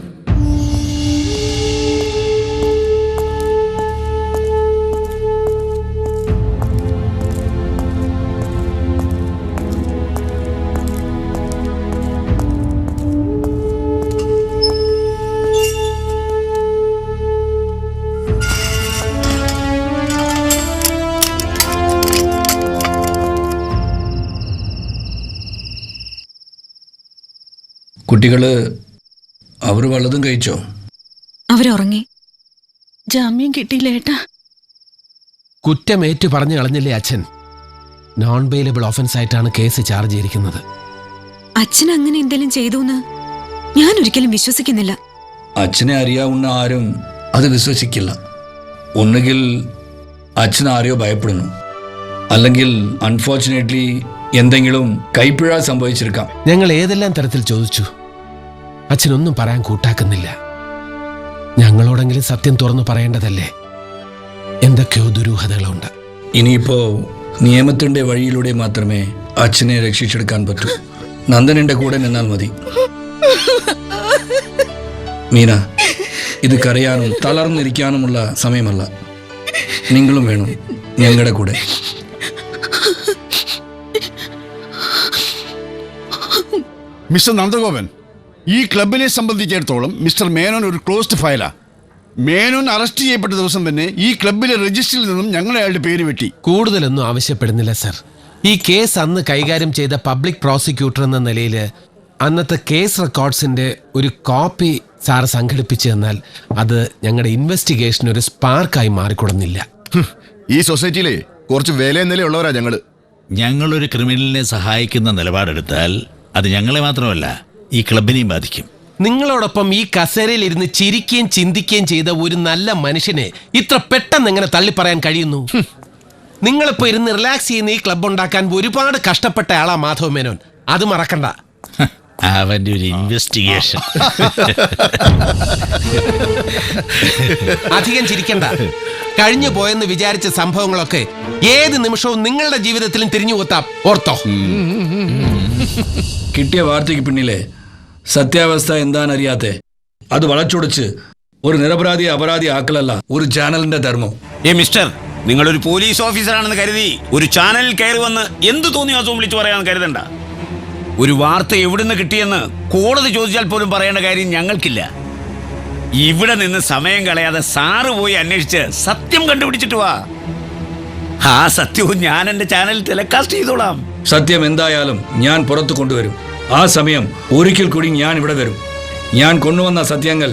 കുട്ടികള് അവർ വല്ലതും കഴിച്ചോ? അവരുറങ്ങി. ജാമ്യം കിട്ടിയില്ല ഏട്ടാ. കുറ്റമേറ്റു പറഞ്ഞു കളഞ്ഞില്ലേ അച്ഛൻ? നോൺ ബെയിലബിൾ ഓഫൻസ് ആയിട്ടാണ് കേസ് ചാർജ് ചെയ്തിരിക്കുന്നത്. അച്ഛൻ അങ്ങനെ എന്തെങ്കിലും ചെയ്തൂന്ന് ഞാൻ ഒരിക്കലും വിശ്വസിക്കുന്നില്ല. അച്ഛനെ അറിയാവുന്ന ആരും അത് വിശ്വസിക്കില്ല. ഒന്നുകിൽ അച്ഛൻ ആരെയോ ഭയപ്പെടുന്നു, അല്ലെങ്കിൽ അൺഫോർച്ചുനേറ്റ്ലി എന്തെങ്കിലും കൈപ്പിഴ സംഭവിച്ചിരിക്കാം. ഞങ്ങൾ ഏതെല്ലാം തരത്തിൽ ചോദിച്ചു, അച്ഛനൊന്നും പറയാൻ കൂട്ടാക്കുന്നില്ല. ഞങ്ങളോടെങ്കിലും സത്യം തുറന്നു പറയേണ്ടതല്ലേ? എന്തൊക്കെയോ ദുരൂഹതകളുണ്ട്. ഇനിയിപ്പോ നിയമത്തിന്റെ വഴിയിലൂടെ മാത്രമേ അച്ഛനെ രക്ഷിച്ചെടുക്കാൻ പറ്റൂ. നന്ദനന്റെ കൂടെ നിന്നാൽ മതി. മീന, ഇത് കരയാനും തളർന്നിരിക്കാനുമുള്ള സമയമല്ല. നിങ്ങളും വേണം ഞങ്ങളുടെ കൂടെ. മിസ്റ്റർ നന്ദഗോപൻ, ഈ ക്ലബിനെ സംബന്ധിച്ചിടത്തോളം മിസ്റ്റർ മേനോൻ ഒരു ക്ലോസ്ഡ് ഫയലാ. മേനോൻ അറസ്റ്റ് ചെയ്യപ്പെട്ട ദിവസം തന്നെ ഈ ക്ലബിലെ രജിസ്റ്ററിൽ നിന്നും ഞങ്ങൾ അയാളുടെ പേര് വെട്ടി. കൂടുതലൊന്നും ആവശ്യപ്പെടുന്നില്ല സർ. ഈ കേസ് അന്ന് കൈകാര്യം ചെയ്ത പബ്ലിക് പ്രോസിക്യൂട്ടർ എന്ന നിലയിൽ അന്നത്തെ കേസ് റെക്കോർഡ്സിന്റെ ഒരു കോപ്പി സാർ സംഘടിപ്പിച്ചു തന്നാൽ അത് ഞങ്ങളുടെ ഇൻവെസ്റ്റിഗേഷൻ ഒരു സ്പാർക്കായി മാറിക്കൊടുന്നില്ല. ഈ സൊസൈറ്റിയിലെ കുറച്ച് വിലയും നിലയുള്ളവരാ ഞങ്ങളൊരു ക്രിമിനലിനെ സഹായിക്കുന്ന നിലപാടെടുത്താൽ അത് ഞങ്ങളെ മാത്രമല്ല ഈ ക്ലബിനെയും ബാധിക്കും. നിങ്ങളോടൊപ്പം ഈ കസേരയിൽ ഇരുന്ന് ചിരിക്കുകയും ചിന്തിക്കുകയും ചെയ്ത ഒരു നല്ല മനുഷ്യനെ ഇത്ര പെട്ടെന്ന് എങ്ങനെ തള്ളിപ്പറയാൻ കഴിയുന്നു? നിങ്ങളിപ്പോ ഇരുന്ന് റിലാക്സ് ചെയ്യുന്ന ഈ ക്ലബ് ഉണ്ടാക്കാൻ ഒരുപാട് കഷ്ടപ്പെട്ട ആളാ മാധവ് മേനോൻ. അത് മറക്കണ്ട. അവന്റെ ഒരു ഇൻവെസ്റ്റിഗേഷൻ. അധികം ചിരിക്കണ്ട. കഴിഞ്ഞു പോയെന്ന് വിചാരിച്ച സംഭവങ്ങളൊക്കെ ഏത് നിമിഷവും നിങ്ങളുടെ ജീവിതത്തിലും തിരിഞ്ഞു കൊത്താം. ഓർത്തോ? കിട്ടിയ വാർത്തയ്ക്ക് പിന്നിലെ സത്യാവസ്ഥ എന്താണെന്നറിയാത്തെ അത് വളച്ചൊടിച്ച് ഒരു നിരപരാധിയെ അപരാധി ആക്കലല്ല ഒരു ചാനലിന്റെ ധർമ്മം. മിസ്റ്റർ, നിങ്ങളൊരു പോലീസ് ഓഫീസറാണെന്ന് കരുതി ഒരു ചാനലിൽ കയറി വന്ന് എന്ത് തോന്നിയോ അതും വിളിച്ചു പറയാമെന്ന് കരുതണ്ട. ഒരു വാർത്ത എവിടുന്ന് കിട്ടിയെന്ന് കോടതി ചോദിച്ചാൽ പോലും പറയേണ്ട കാര്യം ഞങ്ങൾക്കില്ല. ഇവിടെ നിന്ന് സമയം കളയാതെ സാറ് പോയി അന്വേഷിച്ച് സത്യം കണ്ടുപിടിച്ചിട്ട് വാ. ആ സത്യവും ഞാൻ എന്റെ ചാനലിൽ ടെലികാസ്റ്റ് ചെയ്തോളാം. സത്യം എന്തായാലും ഞാൻ പുറത്തു കൊണ്ടുവരും. ആ സമയം ഒരിക്കൽ കൂടി ഞാൻ ഇവിടെ വരും. ഞാൻ കൊണ്ടുവന്ന സത്യങ്ങൾ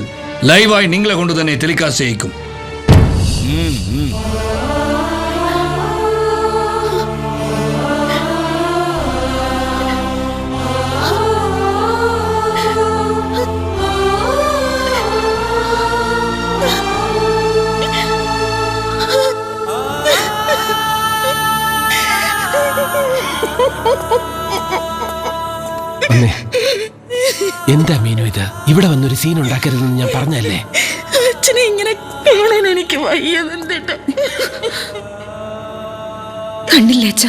ലൈവായി നിങ്ങളെ കൊണ്ട് തന്നെ ടെലികാസ്റ്റ് ചെയ്യിക്കും. എന്താ മീനു ഇത്? ഇവിടെ വന്നൊരു സീൻ ഉണ്ടാക്കരുതെന്ന് ഞാൻ പറഞ്ഞല്ലേ? അച്ഛനെ ഇങ്ങനെ കാണാൻ എനിക്ക് വയ്യതെന്തിട്ട്. കണ്ടില്ലേ അച്ഛ,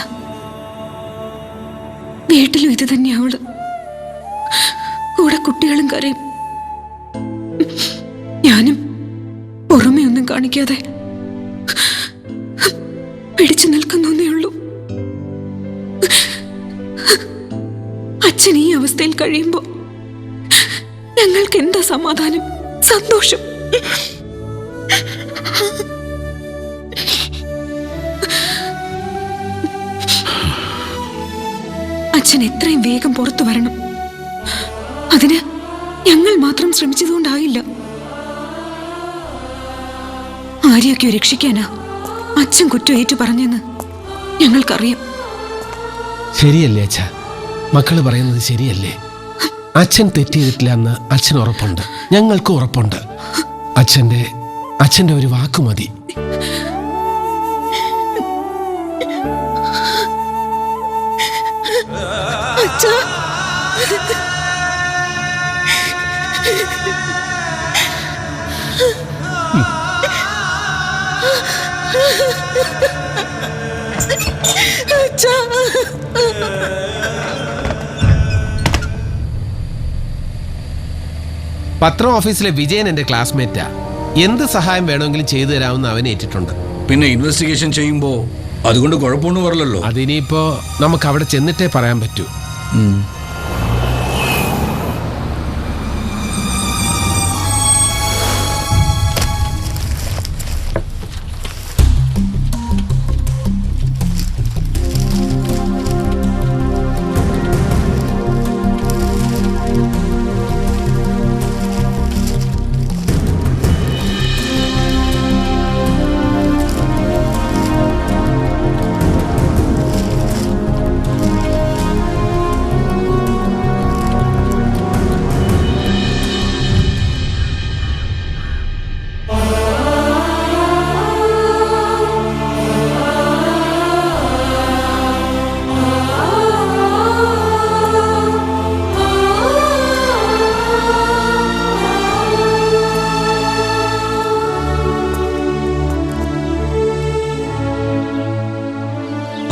വീട്ടിലും ഇത് തന്നെയാ അവള്. കൂടെ കുട്ടികളും കരയും. ഞാനും പുറമെ ഒന്നും കാണിക്കാതെ പിടിച്ചു നിൽക്കുന്നേ ഉള്ളൂ. അച്ഛൻ ഈ അവസ്ഥയിൽ കഴിയുമ്പോ ഞങ്ങൾക്ക് എന്താ സമാധാനം, സന്തോഷം? അച്ഛൻ എത്രയും വേഗം പുറത്തു വരണം. അതിന് ഞങ്ങൾ മാത്രം ശ്രമിച്ചതുകൊണ്ടായില്ല. ആരെയൊക്കെയോ രക്ഷിക്കാനാ അച്ഛൻ കുറ്റം ഏറ്റു പറഞ്ഞെന്ന് ഞങ്ങൾക്കറിയാം. ശരിയല്ലേ അച്ഛ? മക്കള് പറയുന്നത് ശരിയല്ലേ? അച്ഛൻ തെറ്റ് ചെയ്തിട്ടില്ല എന്ന് അച്ഛൻ ഉറപ്പുണ്ട്, ഞങ്ങൾക്ക് ഉറപ്പുണ്ട്. അച്ഛന്റെ ഒരു വാക്ക് മതി. പത്രം ഓഫീസിലെ വിജയൻ എന്റെ ക്ലാസ്മേറ്റാ. എന്ത് സഹായം വേണമെങ്കിലും ചെയ്തു തരാമെന്ന് അവൻ ഏറ്റിട്ടുണ്ട്. പിന്നെ ഇൻവെസ്റ്റിഗേഷൻ ചെയ്യുമ്പോ അതുകൊണ്ട് കുഴപ്പമൊന്നും വരില്ലല്ലോ. അതിനിപ്പോ നമുക്ക് അവിടെ ചെന്നിട്ടേ പറയാൻ പറ്റൂ.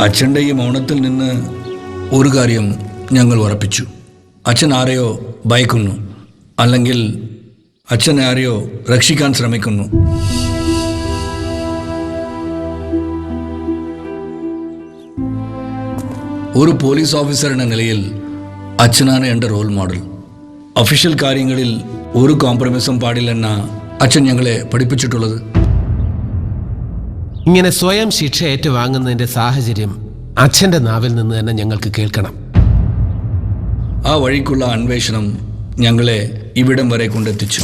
അച്ഛൻ്റെ ഈ മൗനത്തിൽ നിന്ന് ഒരു കാര്യം ഞങ്ങൾ ഉറപ്പിച്ചു. അച്ഛൻ ആരെയോ ഭയക്കുന്നു, അല്ലെങ്കിൽ അച്ഛൻ ആരെയോ രക്ഷിക്കാൻ ശ്രമിക്കുന്നു. ഒരു പോലീസ് ഓഫീസർ എന്ന നിലയിൽ അച്ഛനാണ് എൻ്റെ റോൾ മോഡൽ. ഒഫീഷ്യൽ കാര്യങ്ങളിൽ ഒരു കോംപ്രമൈസും പാടില്ലെന്ന അച്ഛൻ ഞങ്ങളെ പഠിപ്പിച്ചിട്ടുള്ളത്. ഇങ്ങനെ സ്വയം ശിക്ഷ ഏറ്റുവാങ്ങുന്നതിന്റെ സാഹചര്യം അച്ഛന്റെ നാവിൽ നിന്ന് തന്നെ ഞങ്ങൾക്ക് കേൾക്കണം. ആ വഴിക്കുള്ള അന്വേഷണം ഞങ്ങളെ ഇവിടം വരെ കൊണ്ടെത്തിച്ചു.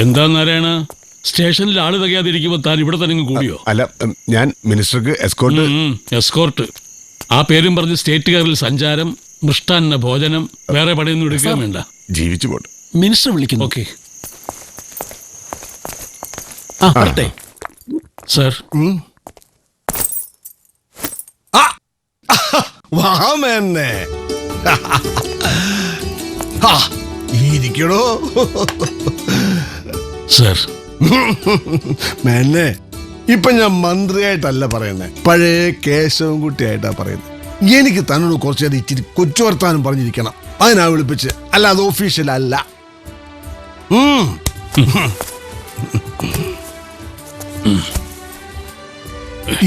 എന്താ നാരായണ, സ്റ്റേഷനിൽ ആള് തികയാതിരിക്കുമ്പോ താൻ ഇവിടെ തന്നെ കൂടിയോ? അല്ല, ഞാൻ മിനിസ്റ്റർക്ക് എസ്കോർട്ട്. ആ പേരും പറഞ്ഞ് സ്റ്റേറ്റ് കാറിൽ സഞ്ചാരം, മൃഷ്ടാന്ന ഭോജനം, വേറെ പണിയൊന്നും എടുക്കാൻ വേണ്ട. ജീവിച്ചു പോട്ടെ. മിനിസ്റ്റർ വിളിക്കുന്നു. Okay sir. ഇരിക്കണോ സർ? മേന്നെ, ഇപ്പൊ ഞാൻ മന്ത്രിയായിട്ടല്ല പറയുന്നത്, പഴയ കേശവൻകുട്ടിയായിട്ടാ പറയുന്നത്. എനിക്ക് തന്നോട് കുറച്ചു നേരം ഇച്ചിരി കൊച്ചു വർത്താനം പറഞ്ഞിരിക്കണം, അതിനാ വിളിപ്പിച്ച്, അല്ലാതെ ഒഫീഷ്യൽ അല്ല.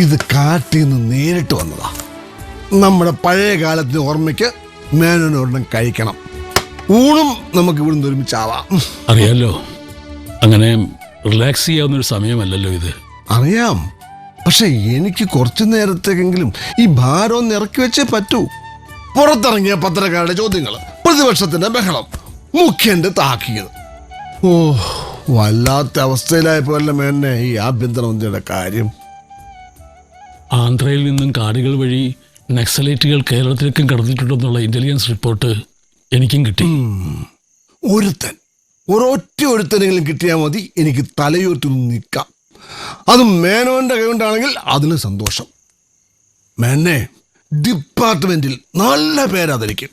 ഇത് കാട്ടിൽ നിന്ന് നേരിട്ട് വന്നതാ. നമ്മുടെ പഴയ കാലത്തിന് ഓർമ്മയ്ക്ക് മേനോനൊരെണ്ണം കഴിക്കണം. ഊണും നമുക്ക് ഇവിടുന്ന് ഒരുമിച്ചാവാം. അറിയാലോ, അങ്ങനെ റിലാക്സ് ചെയ്യാവുന്നൊരു സമയമല്ലല്ലോ ഇത്. അറിയാം, പക്ഷെ എനിക്ക് കുറച്ചു നേരത്തേക്കെങ്കിലും ഈ ഭാരം ഒന്ന് ഇറക്കി വെച്ചേ പറ്റൂ. പുറത്തിറങ്ങിയ പത്രക്കാരുടെ ചോദ്യങ്ങൾ, പ്രതിപക്ഷത്തിന്റെ ബഹളം, മുഖ്യന്റെ താക്കീത്. ഓ, വല്ലാത്ത അവസ്ഥയിലായപ്പോഴല്ല മേന്നെ ഈ ആഭ്യന്തരമന്ത്രിയുടെ കാര്യം. ആന്ധ്രയിൽ നിന്നും കാടുകൾ വഴി നക്സലൈറ്റുകൾ കേരളത്തിലേക്കും കടന്നിട്ടുണ്ടെന്നുള്ള ഇന്റലിജൻസ് റിപ്പോർട്ട് എനിക്കും കിട്ടി. ഒരുത്തനെങ്കിലും കിട്ടിയാൽ മതി, എനിക്ക് തലയോർത്തി നിൽക്കാം. അതും മേനോന്റെ കൈകൊണ്ടാണെങ്കിൽ അതിന് സന്തോഷം. മേനെ, ഡിപ്പാർട്ട്മെന്റിൽ നല്ല പേരാതിരിക്കും.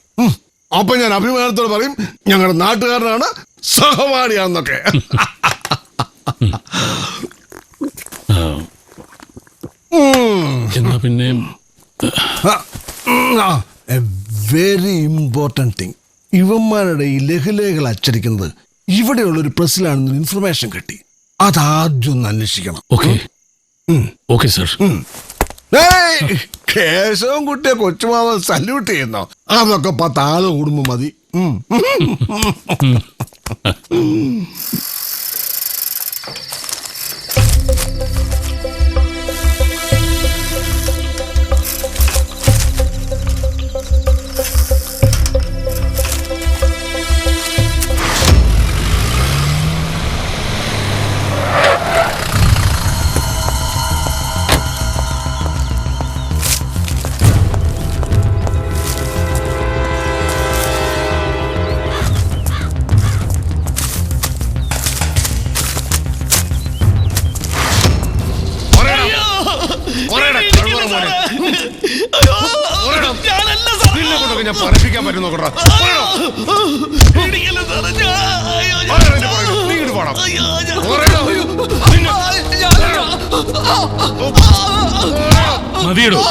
അപ്പൊ ഞാൻ അഭിമാനത്തോടെ പറയും, ഞങ്ങളുടെ നാട്ടുകാരനാണ്, സഹപാഠിയാണെന്നൊക്കെ. എന്നാ പിന്നെ വെരി ഇമ്പോർട്ടന്റ് തിങ്, ഇവന്മാരുടെ ഈ ലഘുലേഖകൾ അച്ചടിക്കുന്നത് ഇവിടെയുള്ള ഒരു പ്രസ്സിലാണെന്ന് ഇൻഫർമേഷൻ കിട്ടി. അതാദ്യം ഒന്ന് അന്വേഷിക്കണം. Okay sir. കേശവൻകുട്ടിയെ കൊച്ചുമാവൻ സല്യൂട്ട് ചെയ്യുന്നോ? അതൊക്കെ 10 ആള് കൂടുമ്പോ മതി. ഞാൻ പറയിപ്പിക്കാൻ പറ്റും നോക്കട്ടെ. മതിയിടോ.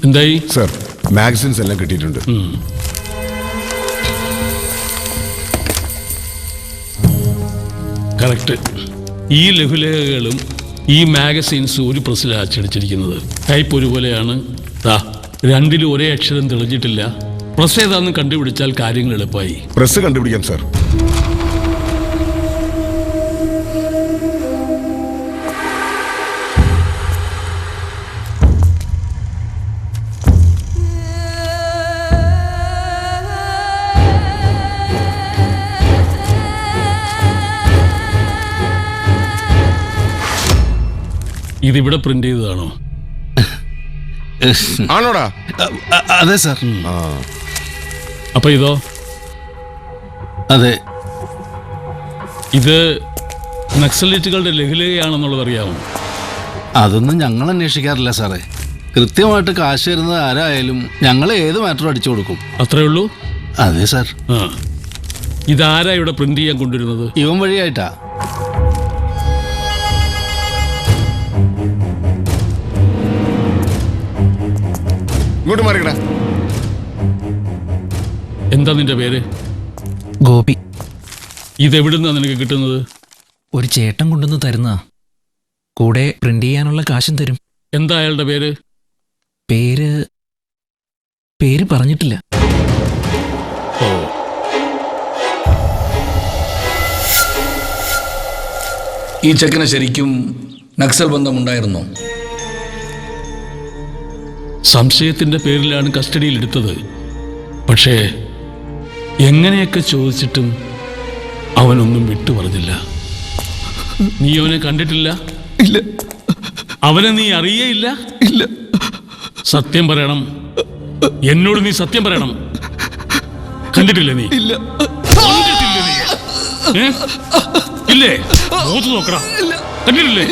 എന്തായി സർ? മാഗസിൻസ് എല്ലാം കിട്ടിയിട്ടുണ്ട്. കറക്റ്റ്. ഈ ലഘുലേഖകളും ഈ മാഗസീൻസ് ഒരു പ്രസ്സിലാണ് അച്ചടിച്ചിരിക്കുന്നത്. ടൈപ്പ് ഒരുപോലെയാണ്. രണ്ടിലും ഒരേ അക്ഷരം തെളിഞ്ഞിട്ടില്ല. പ്രസ് ഏതാണെന്ന് കണ്ടുപിടിച്ചാൽ കാര്യങ്ങൾ എളുപ്പമായി. പ്രസ് കണ്ടുപിടിക്കാം സാർ. ഇതിവിടെ പ്രിന്റ് ചെയ്തതാണോ? ആണോടാ? അതെ സാർ. അപ്പൊ ഇതോ? അതെ. ഇത് നക്സലേറ്റുകളുടെ ലഘുലേഖയാണെന്നുള്ളത് അറിയാമോ? അതൊന്നും ഞങ്ങൾ അന്വേഷിക്കാറില്ല സാറേ. കൃത്യമായിട്ട് കാശ് തരുന്നത് ആരായാലും ഞങ്ങൾ ഏത് മാറ്ററും അടിച്ചു കൊടുക്കും. അത്രേ ഉള്ളൂ? അതെ സാർ. ഇതാരാ ഇവിടെ പ്രിന്റ് ചെയ്യാൻ കൊണ്ടുവരുന്നത്? ഇവൻ വഴിയായിട്ടാ. ഇങ്ങോട്ട് മാറിക്കടാ. എന്താ നിന്റെ പേര്? ഗോപി. ഇതെവിടുന്നാ നിനക്ക് കിട്ടുന്നത്? ഒരു ചേട്ടൻ കൊണ്ടുവന്ന് തരുന്ന, കൂടെ പ്രിന്റ് ചെയ്യാനുള്ള കാശും തരും. എന്താ അയാളുടെ പേര്? പേര് പറഞ്ഞിട്ടില്ല. ഈ ചെക്കന് ശരിക്കും നക്സൽ ബന്ധമുണ്ടായിരുന്നോ? സംശയത്തിന്റെ പേരിലാണ് കസ്റ്റഡിയിലെടുത്തത്. പക്ഷേ എങ്ങനെയൊക്കെ ചോദിച്ചിട്ടും അവനൊന്നും വിട്ടു പറഞ്ഞില്ല. നീ അവനെ കണ്ടിട്ടില്ല? ഇല്ല. അവനെ നീ അറിയേയില്ല? ഇല്ല. സത്യം പറയണം. എന്നോട് നീ സത്യം പറയണം. കണ്ടിട്ടില്ലേ നീ? ഇല്ല. കണ്ടിട്ടില്ലേ നീ? ഇല്ലേ? മോത്ത് നോക്കടാ. കണ്ടിട്ടില്ലേ?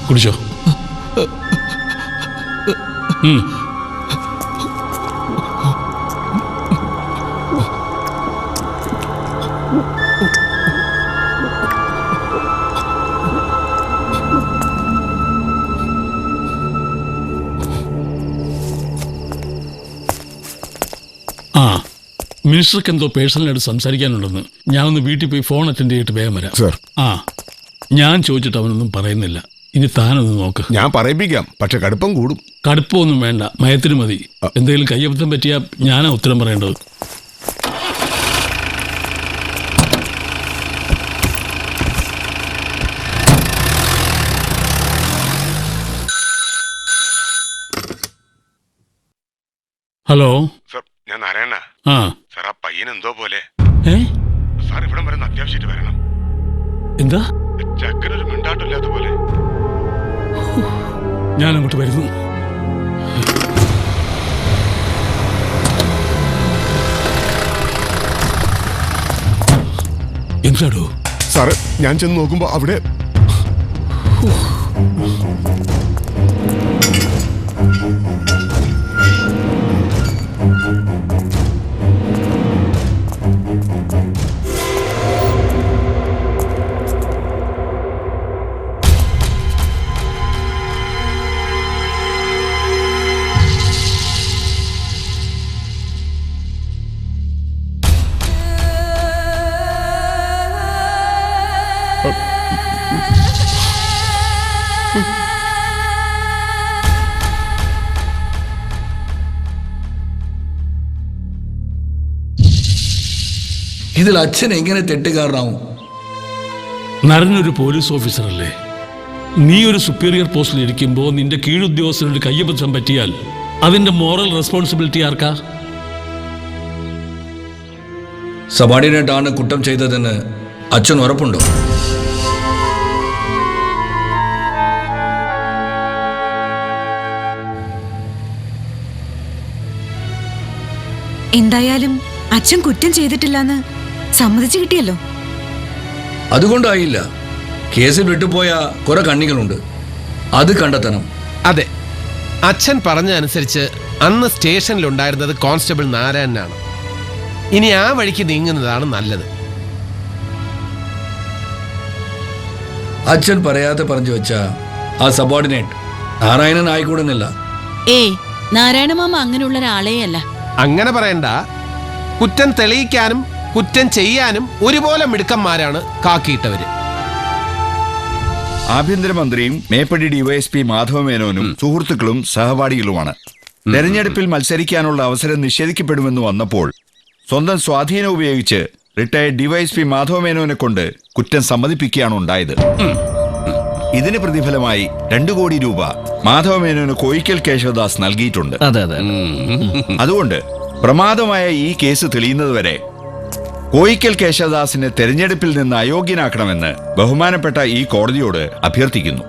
കുടിച്ചോ. മിനിസ്റ്റർക്ക് എന്തോ പേഴ്സണലായിട്ട് സംസാരിക്കാനുണ്ടെന്ന്. ഞാൻ ഒന്ന് വീട്ടിൽ പോയി ഫോൺ അറ്റൻഡ് ചെയ്തിട്ട് വേഗം വരാം. ഞാൻ ചോദിച്ചിട്ട് അവനൊന്നും പറയുന്നില്ല. ഇനി താനൊന്ന് നോക്ക്. ഞാൻ പറയിപ്പിക്കാം, പക്ഷെ കടുപ്പം കൂടും. കടുപ്പമൊന്നും വേണ്ട, മയത്തിന് മതി. എന്തെങ്കിലും കയ്യബദ്ധം പറ്റിയാൽ ഞാനാ ഉത്തരം പറയേണ്ടത്. ഹലോ സാർ, ഞാൻ നാരായണ. സാർ, ആ പയ്യൻ എന്തോ പോലെ. സാർ ഇവിടെ വരുന്ന അത്യാവശ്യമായിട്ട് വരണം. എന്താ? ചക്കനൊരു മിണ്ടാട്ടില്ലാത്ത പോലെ. ഞാൻ അങ്ങോട്ട് വരുന്നു. എന്താടോ? സാറ്, ഞാൻ ചെന്ന് നോക്കുമ്പോ അവിടെ ഇതിൽ അച്ഛൻ എങ്ങനെ തെറ്റുകാരനാവും? നരനൊരു പോലീസ് ഓഫീസറല്ലേ? നീ ഒരു സുപ്പീരിയർ പോസ്റ്റിൽ ഇരിക്കുമ്പോൾ നിന്റെ കീഴുദ്യോഗസ്ഥനൊരു കയ്യബദ്ധം പറ്റിയാൽ അതിന്റെ മോറൽ റെസ്പോൺസിബിലിറ്റി ആർക്കാ? സബാർഡിനേറ്റാണ് കുറ്റം ചെയ്തതെന്ന് അച്ഛൻ ഉറപ്പുണ്ടോ? എന്തായാലും അച്ഛൻ കുറ്റം ചെയ്തിട്ടില്ലെന്ന് സമ്മതിച്ചു കിട്ടിയല്ലോ. അതുകൊണ്ടായില്ല. കേസിൽ വിട്ടുപോയ കുറെ കണ്ണികളുണ്ട്, അത് കണ്ടെത്തണം. അതെ, അച്ഛൻ പറഞ്ഞ അനുസരിച്ച് അന്ന് സ്റ്റേഷനിലുണ്ടായിരുന്നത് കോൺസ്റ്റബിൾ നാരായണനാണ്. ഇനി ആ വഴിക്ക് നീങ്ങുന്നതാണ് നല്ലത്. അച്ഛൻ പറയാതെ പറഞ്ഞു വെച്ച ആ സബോർഡിനേറ്റ് നാരായണൻ ആയിക്കൂടുന്നില്ല. ഏയ് നാരായണമാമ അങ്ങനെയുള്ള ഒരാളേ അല്ല. അങ്ങനെ പറയണ്ട. കുറ്റം തെളിയിക്കാനും കുറ്റം ചെയ്യാനും ഒരുപോലെ മിടുക്കന്മാരാണ് കാക്കിയിട്ടവര്. ആഭ്യന്തരമന്ത്രിയും മേപ്പടി ഡിവൈഎസ്പി മാധവമേനോനും സുഹൃത്തുക്കളും സഹപാഠികളുമാണ്. തെരഞ്ഞെടുപ്പിൽ മത്സരിക്കാനുള്ള അവസരം നിഷേധിക്കപ്പെടുമെന്ന് വന്നപ്പോൾ സ്വന്തം സ്വാധീനം ഉപയോഗിച്ച് റിട്ടയർഡ് ഡിവൈഎസ്പി മാധവമേനോനെ കൊണ്ട് കുറ്റം സമ്മതിപ്പിക്കുകയാണ് ഉണ്ടായത്. ഇതിന് പ്രതിഫലമായി 2 കോടി രൂപ മാധവമേനോന് കോയിക്കൽ കേശവദാസ് നൽകിയിട്ടുണ്ട്. അതുകൊണ്ട് പ്രമാദമായ ഈ കേസ് തെളിയുന്നതുവരെ കോയിക്കൽ കേശവദാസിനെ തെരഞ്ഞെടുപ്പിൽ നിന്ന് അയോഗ്യനാക്കണമെന്ന് ബഹുമാനപ്പെട്ട ഈ കോടതിയോട് അഭ്യർത്ഥിക്കുന്നു.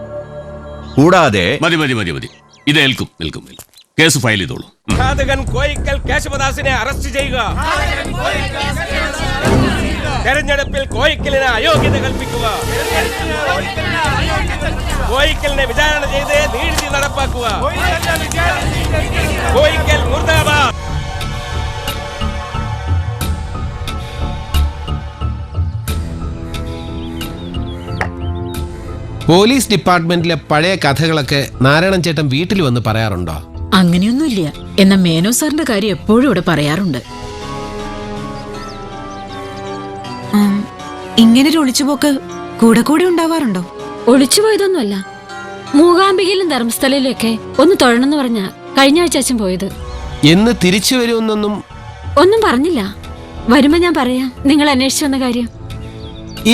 കൂടാതെ മതി മതി മതി മതി ഇത് നിൽക്കും കേസ് ഫയൽ ചെയ്തോളൂ. കോയിക്കൽ കേശവദാസിനെ അറസ്റ്റ് ചെയ്യുക. തെരഞ്ഞെടുപ്പിൽ കോയിക്കലിന് അയോഗ്യത കൽപ്പിക്കുക. കോയിക്കലിനെ വിചാരണ ചെയ്ത് നീതി നടപ്പാക്കുക. കോയിക്കൽ മുർദാബാദ്. പോലീസ് ഡിപ്പാർട്ട്മെന്റിലെ പഴയ കഥകളൊക്കെ നാരായണൻ ചേട്ടൻ വീട്ടിൽ വന്ന് പറയാറുണ്ടോ? അങ്ങനെയൊന്നുമില്ല. എന്നാ മേനോ സാറിന്റെ കാര്യം എപ്പോഴും ഇവിടെ പറയാറുണ്ട്. ഇങ്ങനൊരു ഒളിച്ചുപോക്ക് കൂടെ കൂടെ ഉണ്ടാവാറുണ്ടോ? ഒളിച്ചുപോയതൊന്നുമല്ല. മൂകാംബികയിലും ധർമ്മസ്ഥലയിലൊക്കെ ഒന്ന് തൊഴണമെന്ന് പറഞ്ഞ കഴിഞ്ഞ ആഴ്ച അച്ഛൻ പോയത്. എന്ന് തിരിച്ചു വരുമെന്നൊന്നും ഒന്നും പറഞ്ഞില്ല. വരുമ്പോ ഞാൻ പറയാം നിങ്ങൾ അന്വേഷിച്ചു വന്ന കാര്യം.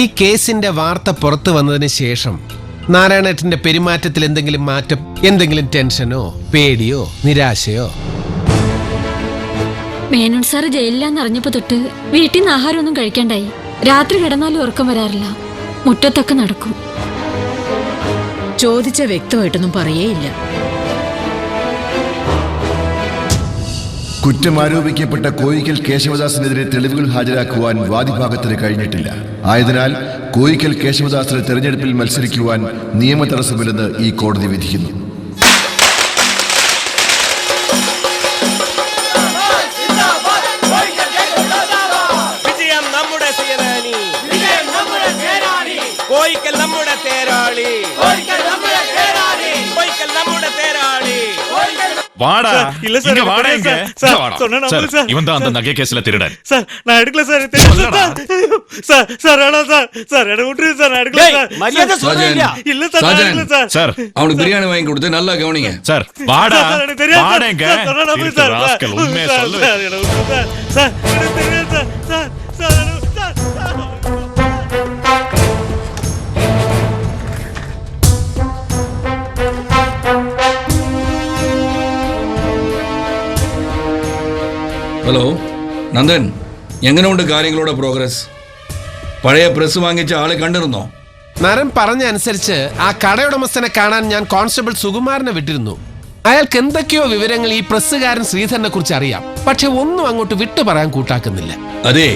ഈ കേസിന്റെ വാർത്ത പുറത്തു വന്നതിന് ശേഷം നാരായണേട്ടന്റെ പെരുമാറ്റത്തിൽ എന്തെങ്കിലും മാറ്റം, എന്തെങ്കിലും ടെൻഷനോ പേടിയോ നിരാശയോ? മേനോൻ സാറ് ജയിലിലാന്ന് അറിഞ്ഞപ്പോ തൊട്ട് വീട്ടിൽ നിന്ന് ആഹാരമൊന്നും കഴിക്കാണ്ടായി. രാത്രി കിടന്നാലും ഉറക്കം വരാറില്ല. മുറ്റത്തൊക്കെ നടക്കും. ചോദിച്ച വ്യക്തമായിട്ടൊന്നും പറയേയില്ല. കുറ്റമാരോപിക്കപ്പെട്ട കോയിക്കൽ കേശവദാസിനെതിരെ തെളിവുകൾ ഹാജരാക്കുവാൻ വാദിഭാഗത്തിന് കഴിഞ്ഞിട്ടില്ല. ആയതിനാൽ കോയിക്കൽ കേശവദാസിന് തെരഞ്ഞെടുപ്പിൽ മത്സരിക്കുവാൻ നിയമ തടസ്സമില്ലെന്ന് ഈ കോടതി വിധിക്കുന്നു. വിജയം നമ്മുടെ സേനാനി, കോയിക്കൽ നമ്മുടെ തേരാളി, കോയിക്കൽ നമ്മുടെ തേരാളി. வாடா இங்க வாடா இங்க வாடா. இவன் தான் அந்த நகை கேஸ்ல திருடன். சார் நான் எடுக்கல சார். சார் சார் அட சார் எட விட்டுரு சார். நான் எடுக்கல சார். மரியாதை சொல்றீங்க இல்ல சார். நான் எடுக்கல சார். சார் அவனுக்கு பிரியாணி வாங்கி கொடுத்து நல்லா கவனிங்க. சார் வாடா வாடங்க. சார் ராஸ்கல் உண்மையை சொல்லு. சார் எட விட்டுரு சார். சார் எனக்கு தெரியாது sir. Sir sir hello Nandan, എങ്ങനെയുണ്ട് കാര്യങ്ങളുടെ പ്രോഗ്രസ്? പഴയ പ്രസ് വാങ്ങിച്ച ആളെ കണ്ടിരുന്നോ? നരൻ പറഞ്ഞ അനുസരിച്ച് ആ കടയുടമസ്ഥനെ കാണാൻ ഞാൻ കോൺസ്റ്റബിൾ സുകുമാരനെ വിട്ടിരുന്നു. അയാൾക്ക് എന്തൊക്കെയോ വിവരങ്ങൾ ഈ പ്രസ്സുകാരൻ ശ്രീധരനെ കുറിച്ച് അറിയാം. പക്ഷെ ഒന്നും അങ്ങോട്ട് വിട്ടു പറയാൻ കൂട്ടാക്കുന്നില്ല. അതെ,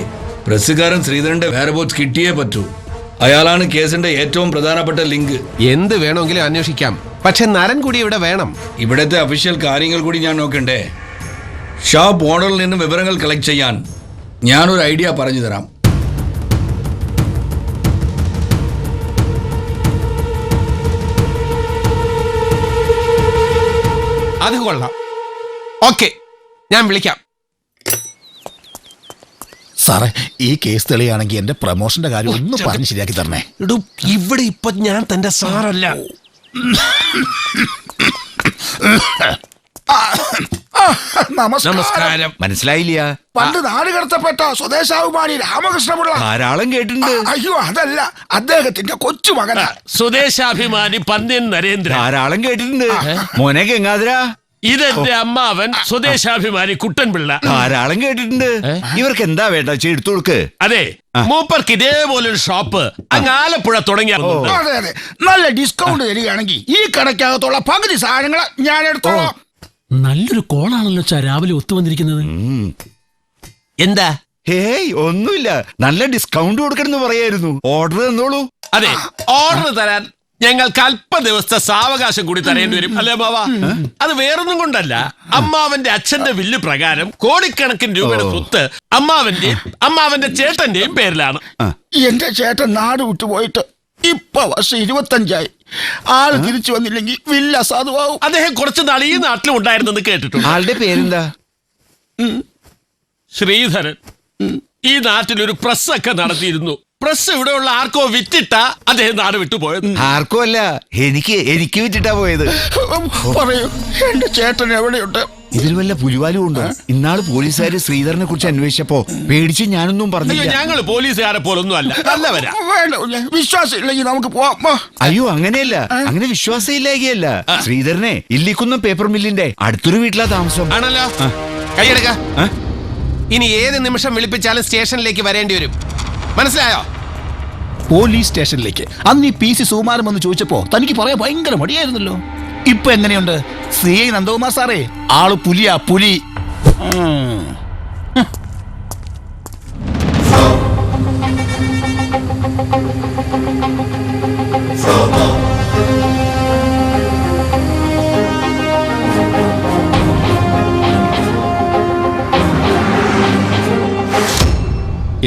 പ്രസ്സുകാരൻ ശ്രീധരന്റെ വേർബോട്ട്സ് കിട്ടിയേ പറ്റൂ. അയാളാണ് കേസിന്റെ ഏറ്റവും പ്രധാനപ്പെട്ട ലിങ്ക്. എന്ത് വേണമെങ്കിലും അന്വേഷിക്കാം. പക്ഷെ നരൻ കൂടി ഇവിടെ വേണം. ഇവിടത്തെ ഒഫീഷ്യൽ കാര്യങ്ങൾ കൂടി ഞാൻ നോക്കണ്ടേ? ഷോപ്പ് ഓണറിൽ നിന്നും വിവരങ്ങൾ കളക്ട് ചെയ്യാൻ ഞാനൊരു ഐഡിയ പറഞ്ഞു തരാം. അത് കൊള്ളാം. ഓക്കെ, ഞാൻ വിളിക്കാം. സാറേ, ഈ കേസ് തെളിയാണെങ്കിൽ എന്റെ പ്രമോഷന്റെ കാര്യം ഒന്ന് പറഞ്ഞ് ശരിയാക്കി തരണേ. ഇവിടെ ഇപ്പൊ ഞാൻ തന്റെ സാറല്ല. നമസ്കാരം. മനസ്സിലായില്ല? പണ്ട് നാട് കടത്തപ്പെട്ട സ്വദേശാഭിമാനി രാമകൃഷ്ണപിള്ള. ധാരാളം കേട്ടിട്ടുണ്ട്. അയ്യോ, അതല്ല, അദ്ദേഹത്തിന്റെ കൊച്ചുമകനാ സ്വദേശാഭിമാനി പന്ന്യൻ നരേന്ദ്രൻ. ധാരാളം കേട്ടിട്ടുണ്ട്. മോനെ ഗംഗാധര, ഇതെന്റെ അമ്മാവൻ സ്വദേശാഭിമാനി കുട്ടൻപിള്ള. ധാരാളം കേട്ടിട്ടുണ്ട്. ഇവർക്ക് എന്താ വേണ്ട എടുത്തു കൊടുക്ക്. അതെ, മൂപ്പർക്ക് ഇതേപോലൊരു ഷോപ്പ് അങ്ങ് ആലപ്പുഴ തുടങ്ങിയ. അതെ അതെ, നല്ല ഡിസ്കൗണ്ട് തരികയാണെങ്കിൽ ഈ കടക്കകത്തുള്ള പകുതി സാധനങ്ങൾ ഞാൻ എടുത്തോളാം. നല്ലൊരു കോളാണല്ലോ രാവിലെ ഒത്തുവന്നിരിക്കുന്നത്. എന്താ? ഹേയ്, ഒന്നുമില്ല. നല്ല ഡിസ്കൗണ്ട് കൊടുക്കണം എന്ന് പറയായിരുന്നു. ഓർഡർ തന്നോളൂ. അതെ, ഓർഡർ തരാൻ ഞങ്ങൾക്ക് അല്പ ദിവസത്തെ സാവകാശം കൂടി തരേണ്ടി വരും അല്ലേ ബാബ? അത് വേറൊന്നും കൊണ്ടല്ല, അമ്മാവന്റെ അച്ഛന്റെ വില്ല് പ്രകാരം കോടിക്കണക്കിന് രൂപയുടെ സ്വത്ത് അമ്മാവന്റെ ചേട്ടന്റെയും പേരിലാണ്. എന്റെ ചേട്ടൻ നാട് വിട്ടുപോയിട്ട് ഇപ്പൊ വർഷം 25 ആള് തിരിച്ചു വന്നില്ലെങ്കിൽ വില്ല അസാധുവാകും. അദ്ദേഹം കുറച്ചു നാൾ ഈ നാട്ടിലും ഉണ്ടായിരുന്നെന്ന് കേട്ടിട്ടുണ്ട്. ആളുടെ പേരെന്താ? ശ്രീധരൻ. ഈ നാട്ടിലൊരു പ്രസ് ഒക്കെ നടത്തിയിരുന്നു. പ്രസ് ഇവിടെയുള്ള ആർക്കോ വിറ്റിട്ട അദ്ദേഹം നാട് വിട്ടുപോയത്. ആർക്കോ അല്ല, എനിക്ക് വിറ്റിട്ടാ പോയത്. പറയൂ, എന്റെ ചേട്ടൻ എവിടെയുണ്ട്? ഇതിൽ വല്ല പുലിവാലും ഉണ്ടോ? ഇന്നാള് പോലീസുകാര് ശ്രീധരനെ കുറിച്ച് അന്വേഷിച്ചപ്പോ പേടിച്ച് ഞാനൊന്നും പറഞ്ഞില്ല. ഞങ്ങൾ പോലീസുകാരെ പോലൊന്നും അല്ല, നല്ലവരാ. വിശ്വാസം ഇല്ലെങ്കിൽ നമുക്ക് പോവാം. അയ്യോ, അങ്ങനെയല്ല, അങ്ങനെ വിശ്വാസം ഇല്ലാകിയല്ല. ശ്രീധരനെ ഇല്ലിക്കുന്നം പേപ്പർ മില്ലിന്റെ അടുത്തൊരു വീട്ടിലാ താമസം. ആണല്ലോ. കൈയെടുക്ക. ഇനി ഏത് നിമിഷം വിളിപ്പിച്ചാലും സ്റ്റേഷനിലേക്ക് വരേണ്ടി വരും, മനസ്സിലായോ? പോലീസ് സ്റ്റേഷനിലേക്ക്. അന്ന് ഈ PC സുകുമാരൻ വന്ന് ചോദിച്ചപ്പോ തനിക്ക് പറയാൻ ഭയങ്കര മടിയായിരുന്നല്ലോ. ഇപ്പൊ എങ്ങനെയുണ്ട്? CI നന്ദകുമാർ സാറേ, ആള് പുലിയാ, പുലി.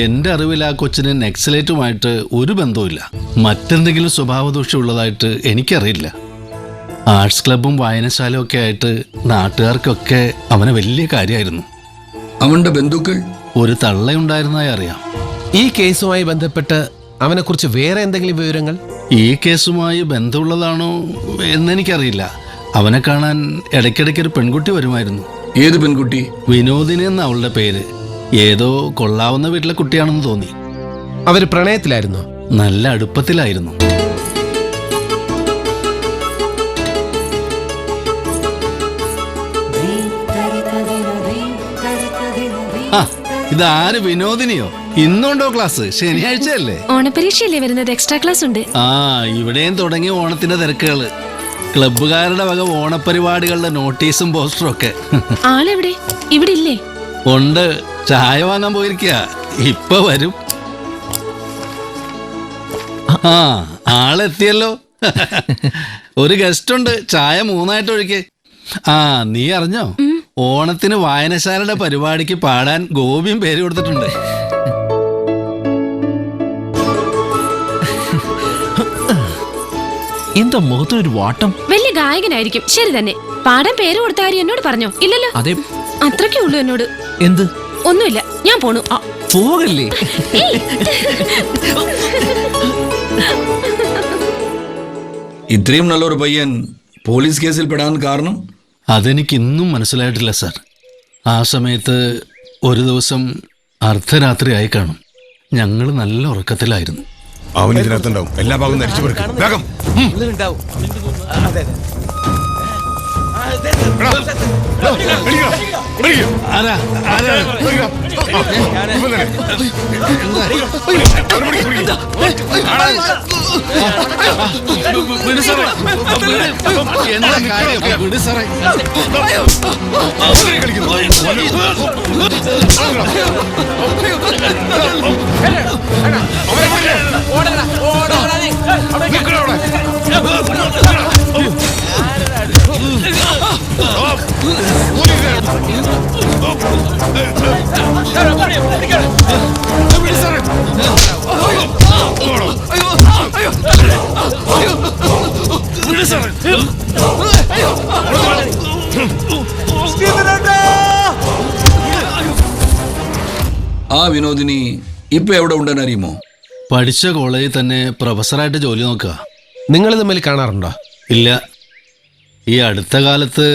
എൻ്റെ അറിവിൽ ആ കൊച്ചിന് നെക്സലേറ്റുമായിട്ട് ഒരു ബന്ധവുമില്ല. മറ്റെന്തെങ്കിലും സ്വഭാവദോഷം ഉള്ളതായിട്ട് എനിക്കറിയില്ല. ആർട്സ് ക്ലബും വായനശാലയും ഒക്കെ ആയിട്ട് നാട്ടുകാർക്കൊക്കെ അവനെ വലിയ കാര്യമായിരുന്നു. അവന്റെ ബന്ധുക്കൾ ഒരു തള്ളയുണ്ടായിരുന്നതായി അറിയാം. ഈ കേസുമായി ബന്ധപ്പെട്ട് അവനെക്കുറിച്ച് വേറെ എന്തെങ്കിലും വിവരങ്ങൾ? ഈ കേസുമായി ബന്ധമുള്ളതാണോ എന്നെനിക്കറിയില്ല. അവനെ കാണാൻ ഇടയ്ക്കിടയ്ക്കൊരു പെൺകുട്ടി വരുമായിരുന്നു. ഏത് പെൺകുട്ടി? വിനോദിനി എന്ന അവളുടെ പേര്. ഏതോ കൊള്ളാവുന്ന വീട്ടിലെ കുട്ടിയാണെന്ന് തോന്നി. അവര് പ്രണയത്തിലായിരുന്നോ? നല്ല അടുപ്പത്തിലായിരുന്നു. ഇതാര്, വിനോദിനിയോ? ഇന്നുണ്ടോ ക്ലാസ്? ശനിയാഴ്ചയല്ലേ? ഓണപരീക്ഷയല്ലേ വരുന്നത്, എക്സ്ട്രാ ക്ലാസ് ഉണ്ട്. ഇവിടെയും തുടങ്ങി ഓണത്തിന്റെ തിരക്കുകള്. ക്ലബ്ബുകാരുടെ വക ഓണപരിപാടികളുടെ നോട്ടീസും പോസ്റ്ററും ഒക്കെ. ആളെവിടെ? ഇവിടെ ഇല്ലേ? ഉണ്ട്, ചായ വാങ്ങാൻ പോയിരിക്കുക. ഇപ്പൊ വരും. ആളെത്തിയല്ലോ. ഒരു ഗസ്റ്റ് ഉണ്ട്, ചായ 3 ഒഴിക്ക്. നീ അറിഞ്ഞോ, ഓണത്തിന് വായനശാലയുടെ പരിപാടിക്ക് പാടാൻ ഗോപിയും പേര് കൊടുത്തിട്ടുണ്ട്. എന്താ മുഖത്തൊരു വാട്ടം? വലിയ ഗായകനായിരിക്കും. ശരി തന്നെ. പാടാൻ പേര് കൊടുത്ത കാര്യം എന്നോട് പറഞ്ഞോ? ഇല്ലല്ലോ. അതെ, അത്രക്കേ ഉള്ളൂ എന്നോട്. എന്ത്? ഒന്നുമില്ല, ഞാൻ പോണു. പോകല്ലേ? ഇത്രയും നല്ലൊരു പയ്യൻ പോലീസ് കേസിൽ പെടാൻ കാരണം? അതെനിക്ക് ഇന്നും മനസ്സിലായിട്ടില്ല സാർ. ആ സമയത്ത് ഒരു ദിവസം അർദ്ധരാത്രിയായി കാണും. ഞങ്ങൾ നല്ല ഉറക്കത്തിലായിരുന്നു. അവൻ ഇതിനകത്തുണ്ടാവും. എല്ലാ ഭാഗവും നരിച്ചു പെറുക്കും. വേഗം. ആ വിനോദിനി ഇപ്പൊ എവിടെ ഉണ്ടെന്ന് അറിയുമോ? പഠിച്ച കോളേജിൽ തന്നെ പ്രൊഫസറായിട്ട് ജോലി നോക്കുക. നിങ്ങൾ തമ്മിൽ കാണാറുണ്ടോ? ഇല്ല. ഈ അടുത്ത കാലത്ത്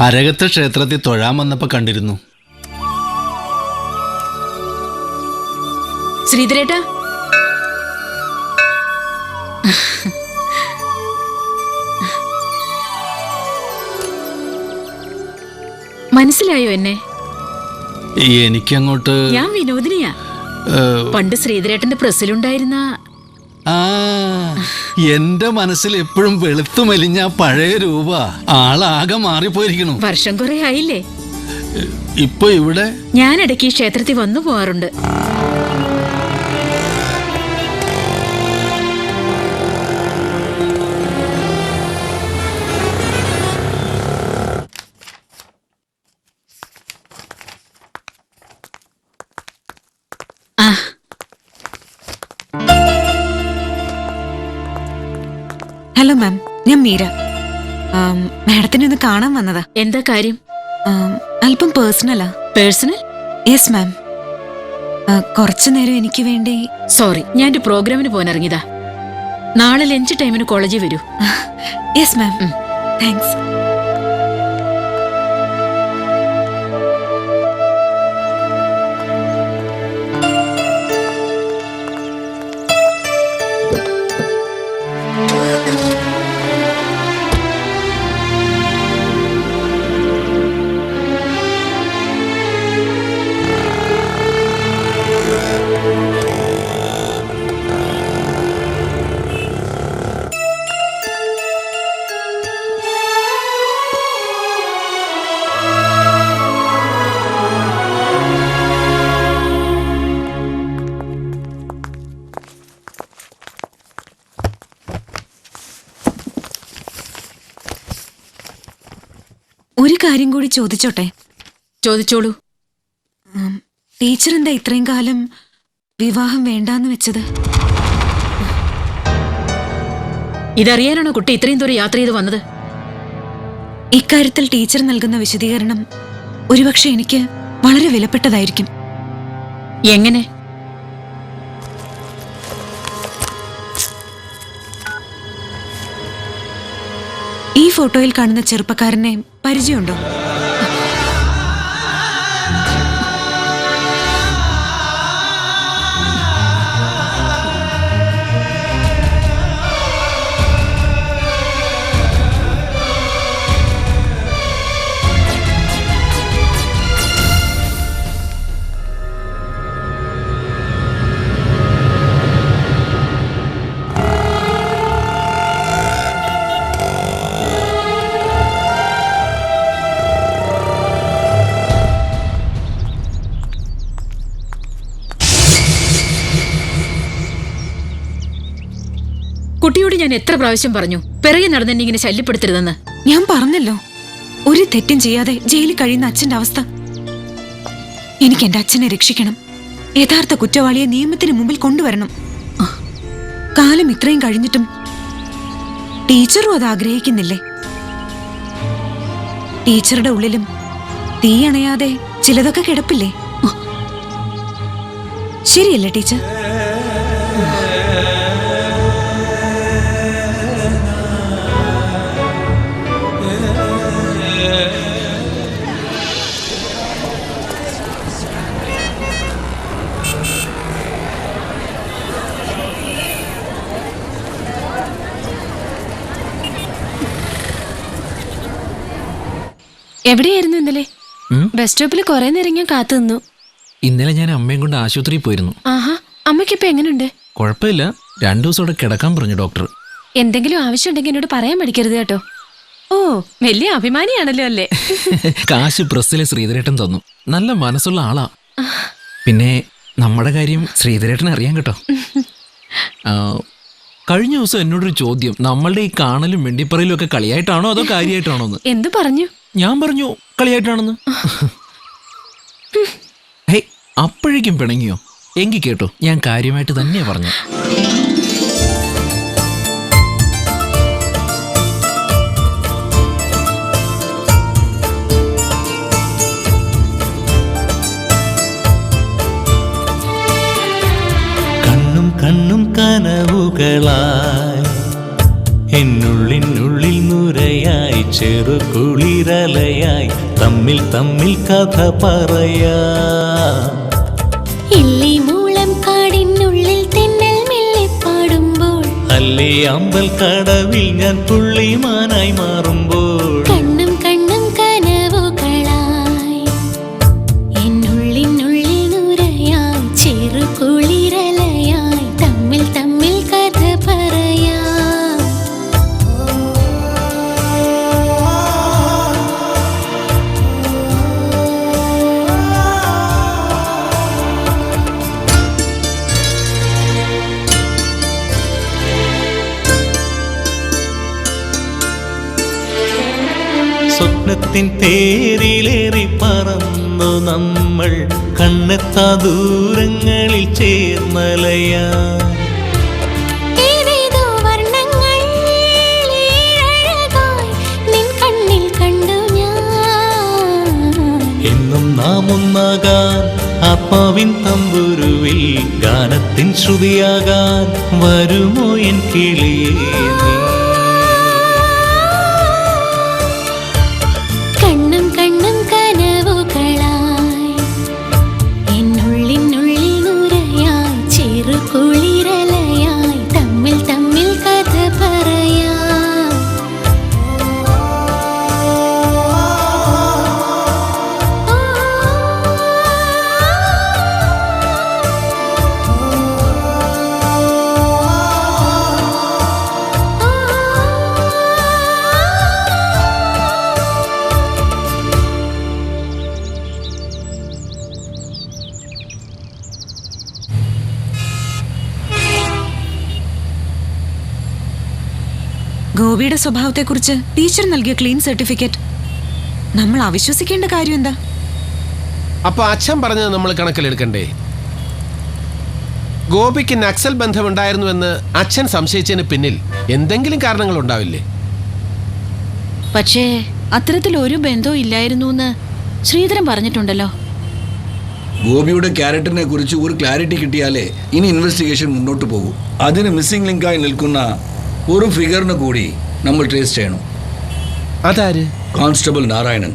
അരകത്തെ ക്ഷേത്രത്തിൽ തൊഴാൻ വന്നപ്പോ കണ്ടിരുന്നു. ശ്രീധരേട്ടാ, മനസ്സിലായോ എന്നെ? എനിക്കങ്ങോട്ട്. ഞാൻ വിനോദിനിയാ. പണ്ട് ശ്രീധരേട്ടന്റെ പ്രസ്സിലുണ്ടായിരുന്ന. എന്റെ മനസ്സിൽ എപ്പോഴും വെളുത്തു മെലിഞ്ഞ പഴയ രൂപ. ആളാകെ മാറിപ്പോയിരിക്കണു. വർഷം കുറെ ആയില്ലേ? ഇപ്പൊ ഇവിടെ ഞാൻ ഇടയ്ക്ക് ഈ ക്ഷേത്രത്തിൽ വന്നു പോവാറുണ്ട്. ഹലോ മാം, ഞാൻ മീര. മാഡത്തിനെ ഒന്ന് കാണാൻ വന്നതാ. എന്താ കാര്യം? അല്പം പേഴ്സണലാ. പേഴ്സണൽ? Yes ma'am. കുറച്ചു നേരം എനിക്ക് വേണ്ടി. സോറി, ഞാൻ ഒരു പ്രോഗ്രാമിന് പോകാൻ ഇറങ്ങിയതാ. നാളെ ലഞ്ച് ടൈമിന് കോളേജിൽ വരൂ. Yes ma'am. താങ്ക്സ്. ഒരു കാര്യം കൂടി ചോദിച്ചോട്ടെ? ചോദിച്ചോളൂ. ടീച്ചർ എന്താ ഇത്രയും കാലം വിവാഹം വേണ്ടാന്ന് വെച്ചത്? ഇതറിയാനാണോ കുട്ടി ഇത്രയും ദൂരം യാത്ര ചെയ്ത് വന്നത്? ഇക്കാര്യത്തിൽ ടീച്ചർ നൽകുന്ന വിശദീകരണം ഒരുപക്ഷെ എനിക്ക് വളരെ വിലപ്പെട്ടതായിരിക്കും. എങ്ങനെ? ഈ ഫോട്ടോയിൽ കാണുന്ന ചെറുപ്പക്കാരനെ പരിചയമുണ്ടോ? കുട്ടിയോട് ഞാൻ എത്ര പ്രാവശ്യം പറഞ്ഞു പിറകെ നടന്നെന്നെ ഇങ്ങനെ ശല്യപ്പെടുത്തരുതെന്ന്? ഞാൻ പറഞ്ഞല്ലോ, ഒരു തെറ്റും ചെയ്യാതെ ജയിലിൽ കഴിയുന്ന അച്ഛന്റെ അവസ്ഥ. എനിക്ക് എന്റെ അച്ഛനെ രക്ഷിക്കണം. യഥാർത്ഥ കുറ്റവാളിയെ നിയമത്തിന് മുമ്പിൽ കൊണ്ടുവരണം. കാലം ഇത്രയും കഴിഞ്ഞിട്ടും ടീച്ചറും അത് ആഗ്രഹിക്കുന്നില്ലേ? ടീച്ചറുടെ ഉള്ളിലും തീയണയാതെ ചിലതൊക്കെ കിടപ്പില്ലേ? ശരിയല്ലേ ടീച്ചർ? എവിടെയായിരുന്നു ഇന്നലെ? ബസ് സ്റ്റോപ്പിൽ കുറെ നേരം ഞാൻ കാത്തു നിന്നു. ഇന്നലെ ഞാൻ അമ്മയും കൊണ്ട് ആശുപത്രിയിൽ പോയിരുന്നു. ആഹാ, അമ്മയ്ക്കിപ്പോ എങ്ങനെയുണ്ട്? കുഴപ്പമില്ല, 2 ദിവസം അവിടെ കിടക്കാൻ പറഞ്ഞു ഡോക്ടർ. എന്തെങ്കിലും ആവശ്യമുണ്ടെങ്കിൽ എന്നോട് പറയാൻ മടിക്കരുത് കേട്ടോ. ഓ, വലിയ അഭിമാനിയാണല്ലോ അല്ലേ? കാശ് പ്രസ്സിലെ ശ്രീധരേട്ടൻ തന്നു. നല്ല മനസ്സുള്ള ആളാ. പിന്നെ നമ്മുടെ കാര്യം ശ്രീധരേട്ടൻ അറിയാൻ കേട്ടോ. കഴിഞ്ഞ ദിവസം എന്നോടൊരു ചോദ്യം, നമ്മളുടെ ഈ കാണലും വെണ്ടിപ്പറയിലും ഒക്കെ കളിയായിട്ടാണോ അതോ കാര്യമായിട്ടാണോ എന്ന്. എന്ത് പറഞ്ഞു? ഞാൻ പറഞ്ഞു കളിയായിട്ടാണെന്ന്. ഹേ, അപ്പോഴേക്കും പിണങ്ങിയോ? എങ്കിൽ കേട്ടോ, ഞാൻ കാര്യമായിട്ട് തന്നെയാ പറഞ്ഞു. കണ്ണും കണ്ണും കനവുകളായി എന്നുള്ളിനുള്ളിൽ നുരയായി ചെറു കുളിരലയായി തമ്മിൽ തമ്മിൽ കഥ പറയാ. ഇല്ലി മൂളം കാടിനുള്ളിൽ തെന്നൽ മെല്ലെ പാടുമ്പോൾ അല്ലേ അമ്പൽ കടവിൽ ഞാൻ പുള്ളിമാനായി മാറുമ്പോൾ കണ്ണും കണ്ണും കനവുകളായി എന്നുള്ളിനുള്ളിൽ നുരയായി ചെറു കുളിരലയായി തമ്മിൽ തമ്മിൽ കഥ പറയാ. സ്വപ്നത്തിൻ പേരിലേറി പറന്നു നമ്മൾ കണ്ണെത്താ ദൂരങ്ങളിൽ ചേർന്നലയാ. ഏതേതോ വർണ്ണങ്ങൾ നാം ഒന്നാകാൻ ആത്മാവിൻ തമ്പുരുവിൽ ഗാനത്തിൻ ശ്രുതിയാകാൻ വരുമോ എൻ കിളിയേ നീ? കണ്ണും കണ്ണും കനവുകളായി എന്നുള്ളിനുള്ളിൽ നുരയായി ചെറുകുളിരലയായി തമ്മിൽ തമ്മിൽ കഥ പറയാം. ഗോപിയുടെ സ്വഭാവത്തെക്കുറിച്ച് ടീച്ചർ നൽകിയ ക്ലീൻ സർട്ടിഫിക്കറ്റ് നമ്മൾ അവിശ്വസിക്കേണ്ട കാര്യം എന്താ? അപ്പൊ അച്ഛൻ പറഞ്ഞത് നമ്മൾ കണക്കിലെടുക്കണ്ടേ? ഗോപിക്ക് നക്സൽ ബന്ധമുണ്ടായിരുന്നുവെന്ന് അച്ഛൻ സംശയിച്ചതിന് പിന്നിൽ എന്തെങ്കിലും കാരണങ്ങൾ ഉണ്ടാവില്ലേ? പക്ഷേ അത്തരത്തിൽ ഒരു ബന്ധവും ഇല്ലായിരുന്നു എന്ന് ശ്രീധരൻ പറഞ്ഞിട്ടുണ്ടല്ലോ. ഗോപിയുടെ ക്യാരക്ടറിനെ കുറിച്ച് ഒരു ക്ലാരിറ്റി കിട്ടിയാലേ ഇനി ഇൻവെസ്റ്റിഗേഷൻ മുന്നോട്ട് പോകും. അതിന് മിസ്സിംഗ് ലിങ്കായി നിൽക്കുന്ന ഒരു ഫിഗറിനെ കൂടി നമ്മൾ ട്രേസ് ചെയ്യണം. അതാര്? കോൺസ്റ്റബിൾ നാരായണൻ.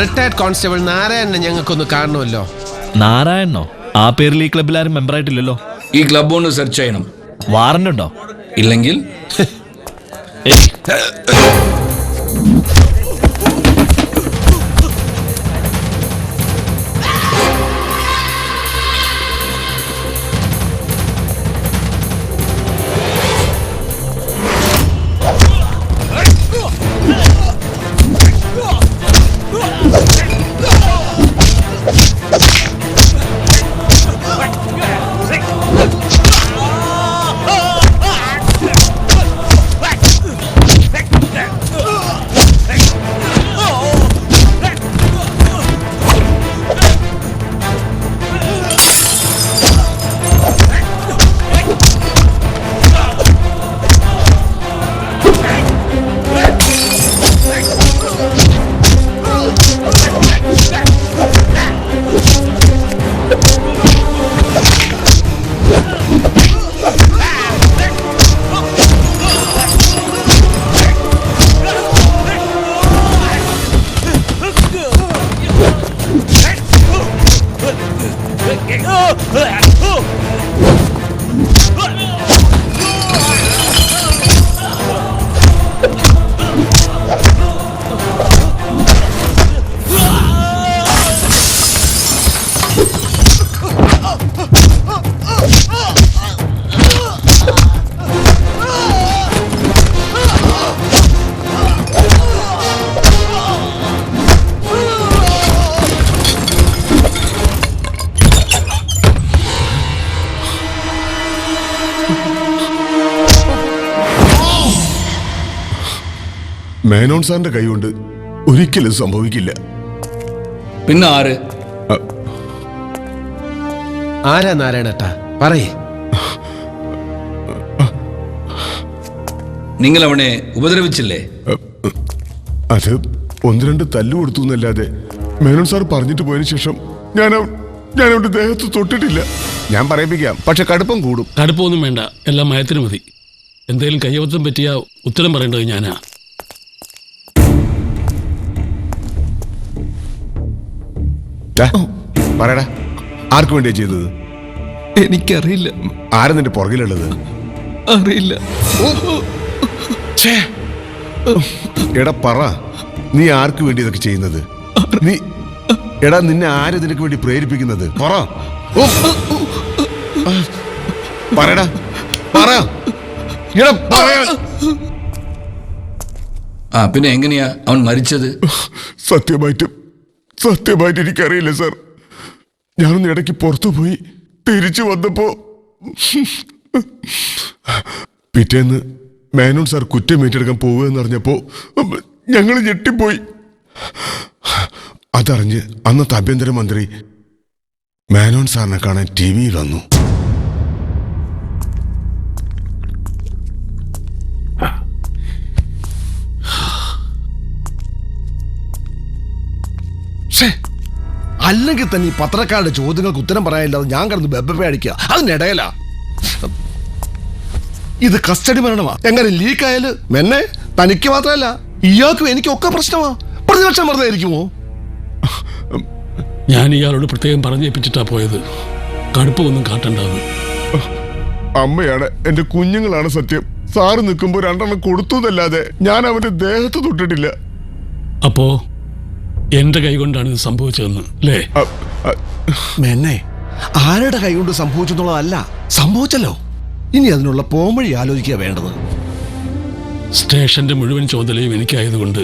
റിട്ടയർഡ് കോൺസ്റ്റബിൾ നാരായണനെ ഞങ്ങൾക്കൊന്ന് കാണണമല്ലോ. നാരായണനോ? ആ പേരിൽ ഈ ക്ലബിൽ ആരും മെമ്പർ ആയിട്ടില്ലല്ലോ. ഈ ക്ലബ് ഒന്ന് സെർച്ച് ചെയ്യണം. വാറന്റ് ഉണ്ടോ? ഇല്ലെങ്കിൽ മേനോൻ സാറിന്റെ കൈകൊണ്ട് ഒരിക്കലും സംഭവിക്കില്ല. പിന്നെ ആര്? ആരാ നാരായണേട്ടാ? പറയേ. നിങ്ങൾ അവനെ ഉപദ്രവിച്ചില്ലേ? അത് ഒന്ന് രണ്ട് തല്ലു കൊടുത്തു എന്നല്ലാതെ മേനോൻ സാർ പറഞ്ഞിട്ട് പോയതിനു ശേഷം ഞാൻ അവന്റെ ദേഹത്ത് തൊട്ടിട്ടില്ല. ഞാൻ പറയിപ്പിക്കാം, പക്ഷെ കടുപ്പം കൂടും. കടുപ്പമൊന്നും വേണ്ട, എല്ലാം മയത്തിന് മതി. എന്തെങ്കിലും കയ്യബദ്ധം പറ്റിയ ഉത്തരം പറയേണ്ടത് ഞാനാ. പറയടാ, ആർക്കു വേണ്ടിയാ ചെയ്തത്? എനിക്കറിയില്ല. ആരാ നിന്റെ പുറകിലുള്ളത്? അറിയില്ല. എടാ പറ, നീ ആർക്കു വേണ്ടി ഇതൊക്കെ ചെയ്യുന്നത്? നീ എടാ, നിന്നെ ആര് നിനക്ക് വേണ്ടി പ്രേരിപ്പിക്കുന്നത്? പറ, പറയടാ, പറ. പിന്നെ എങ്ങനെയാ അവൻ മരിച്ചത്? സത്യമായിട്ട് എനിക്കറിയില്ല സാർ. ഞാനൊന്ന് ഇടയ്ക്ക് പുറത്തു പോയി തിരിച്ചു വന്നപ്പോ പിറ്റേന്ന് മേനോൻ സാർ കുറ്റം ഏറ്റെടുക്കാൻ പോവുകയെന്ന് അറിഞ്ഞപ്പോ ഞങ്ങൾ ഞെട്ടിപ്പോയി. അതറിഞ്ഞ് അന്നത്തെ ആഭ്യന്തരമന്ത്രി മേനോൻ സാറിനെ കാണാൻ ടിവിയിൽ വന്നു. അല്ലെങ്കിൽ തന്നെ ഈ പത്രക്കാരുടെ ചോദ്യങ്ങൾക്ക് ഉത്തരം പറയാനില്ലാതെ ഞാൻ കിടന്ന് ബെബ്ബെ അടിക്കുക. അതിനിടയിലാ ഇത് കസ്റ്റഡി മരണമാ. എങ്ങനെ ലീക്കായാല് മെന്നെ തനിക്ക് മാത്രമല്ല ഇയാൾക്കും എനിക്കൊക്കെ പ്രശ്നമാ. പ്രതിപക്ഷം വെറുതെ ഇരിക്കുമോ? ഞാൻ ഇയാളോട് പ്രത്യേകം പറഞ്ഞേപ്പിച്ചിട്ടാ പോയത്, കടുപ്പമൊന്നും കാട്ടണ്ടാന്ന്. അമ്മയാണ് എന്റെ കുഞ്ഞുങ്ങളാണ് സത്യം. സാറ് നിൽക്കുമ്പോ 2 എണ്ണം കൊടുത്തതല്ലാതെ ഞാൻ അവന്റെ ദേഹത്ത് തൊട്ടിട്ടില്ല. അപ്പോ എന്റെ കൈകൊണ്ടാണ് ഇത് സംഭവിച്ചതെന്ന് അല്ലേ? മെന്നെ ആരുടെ കൈകൊണ്ട് സംഭവിച്ചെന്നുള്ളതല്ല, സംഭവിച്ചല്ലോ. ഇനി അതിനുള്ള പോംവഴി ആലോചിക്കുക വേണ്ടത്. സ്റ്റേഷന്റെ മുഴുവൻ ചുമതലയും എനിക്കായതുകൊണ്ട്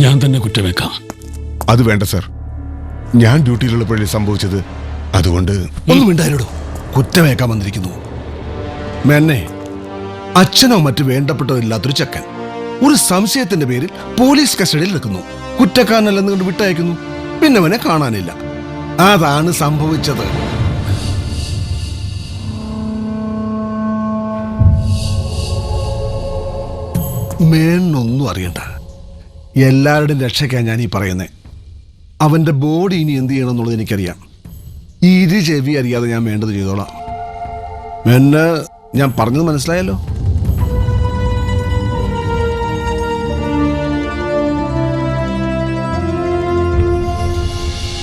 ഞാൻ തന്നെ കുറ്റമേക്കാം. അത് വേണ്ട സാർ, ഞാൻ ഡ്യൂട്ടിയിലുള്ളപ്പോഴേ സംഭവിച്ചത്. അതുകൊണ്ട് ഒന്നും മിണ്ടായിരോ, കുറ്റമേക്കാൻ വന്നിരിക്കുന്നു. മെന്നെ അച്ഛനോ മറ്റു വേണ്ടപ്പെട്ടോ ഇല്ലാത്തൊരു ചെക്കൻ ഒരു സംശയത്തിന്റെ പേരിൽ പോലീസ് കസ്റ്റഡിയിൽ നിൽക്കുന്നു. കുറ്റക്കാരനല്ലെന്ന് കൊണ്ട് വിട്ടയക്കുന്നു. പിന്നെ അവനെ കാണാനില്ല. അതാണ് സംഭവിച്ചത്. മേനൊന്നും അറിയണ്ട. എല്ലാവരുടെയും രക്ഷയ്ക്കാണ് ഞാൻ ഈ പറയുന്നേ. അവന്റെ ബോഡി ഇനി എന്ത് ചെയ്യണം എന്നുള്ളത് എനിക്കറിയാം. ഇരു ചെവി അറിയാതെ ഞാൻ വേണ്ടത് ചെയ്തോളാം. മെന്നെ ഞാൻ പറഞ്ഞത് മനസ്സിലായല്ലോ.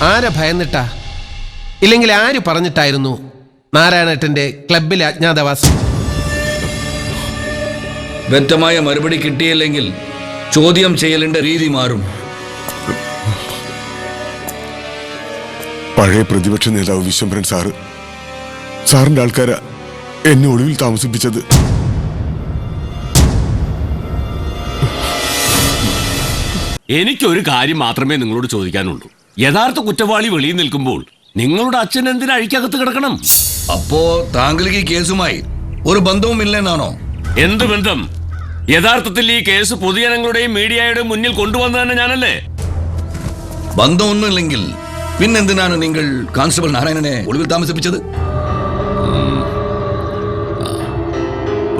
ആരെ ഭയന്നിട്ടാ? ഇല്ലെങ്കിൽ ആര് പറഞ്ഞിട്ടായിരുന്നു നാരായണേട്ടന്റെ ക്ലബിലെ അജ്ഞാതവാസം? വ്യക്തമായ മറുപടി കിട്ടിയില്ലെങ്കിൽ ചോദ്യം ചെയ്യലിന്റെ രീതി മാറും. പഴയ പ്രതിപക്ഷ നേതാവ് വിശ്വംഭരൻ സാറിന്റെ ആൾക്കാരാ എന്നെ ഒളിവിൽ താമസിപ്പിച്ചത്. എനിക്കൊരു കാര്യം മാത്രമേ നിങ്ങളോട് ചോദിക്കാനുള്ളൂ. യഥാർത്ഥ കുറ്റവാളി വെളിയിൽ നിൽക്കുമ്പോൾ നിങ്ങളുടെ അച്ഛൻ എന്തിനാ അഴിക്കകത്ത് കിടക്കണം? അപ്പോ താങ്കൾക്ക് ഈ കേസുമായി ഒരു ബന്ധവും ഇല്ലെന്നാണോ? എന്ത് ബന്ധം? യഥാർത്ഥത്തിൽ ഈ കേസ് പൊതുജനങ്ങളുടെയും മീഡിയയുടെയും മുന്നിൽ കൊണ്ടുവന്നത് തന്നെ ഞാനല്ലേ? ബന്ധമൊന്നുമില്ലെങ്കിൽ പിന്നെന്തിനാണ് നിങ്ങൾ കോൺസ്റ്റബിൾ നാരായണനെ ഒളിവിൽ താമസിപ്പിച്ചത്?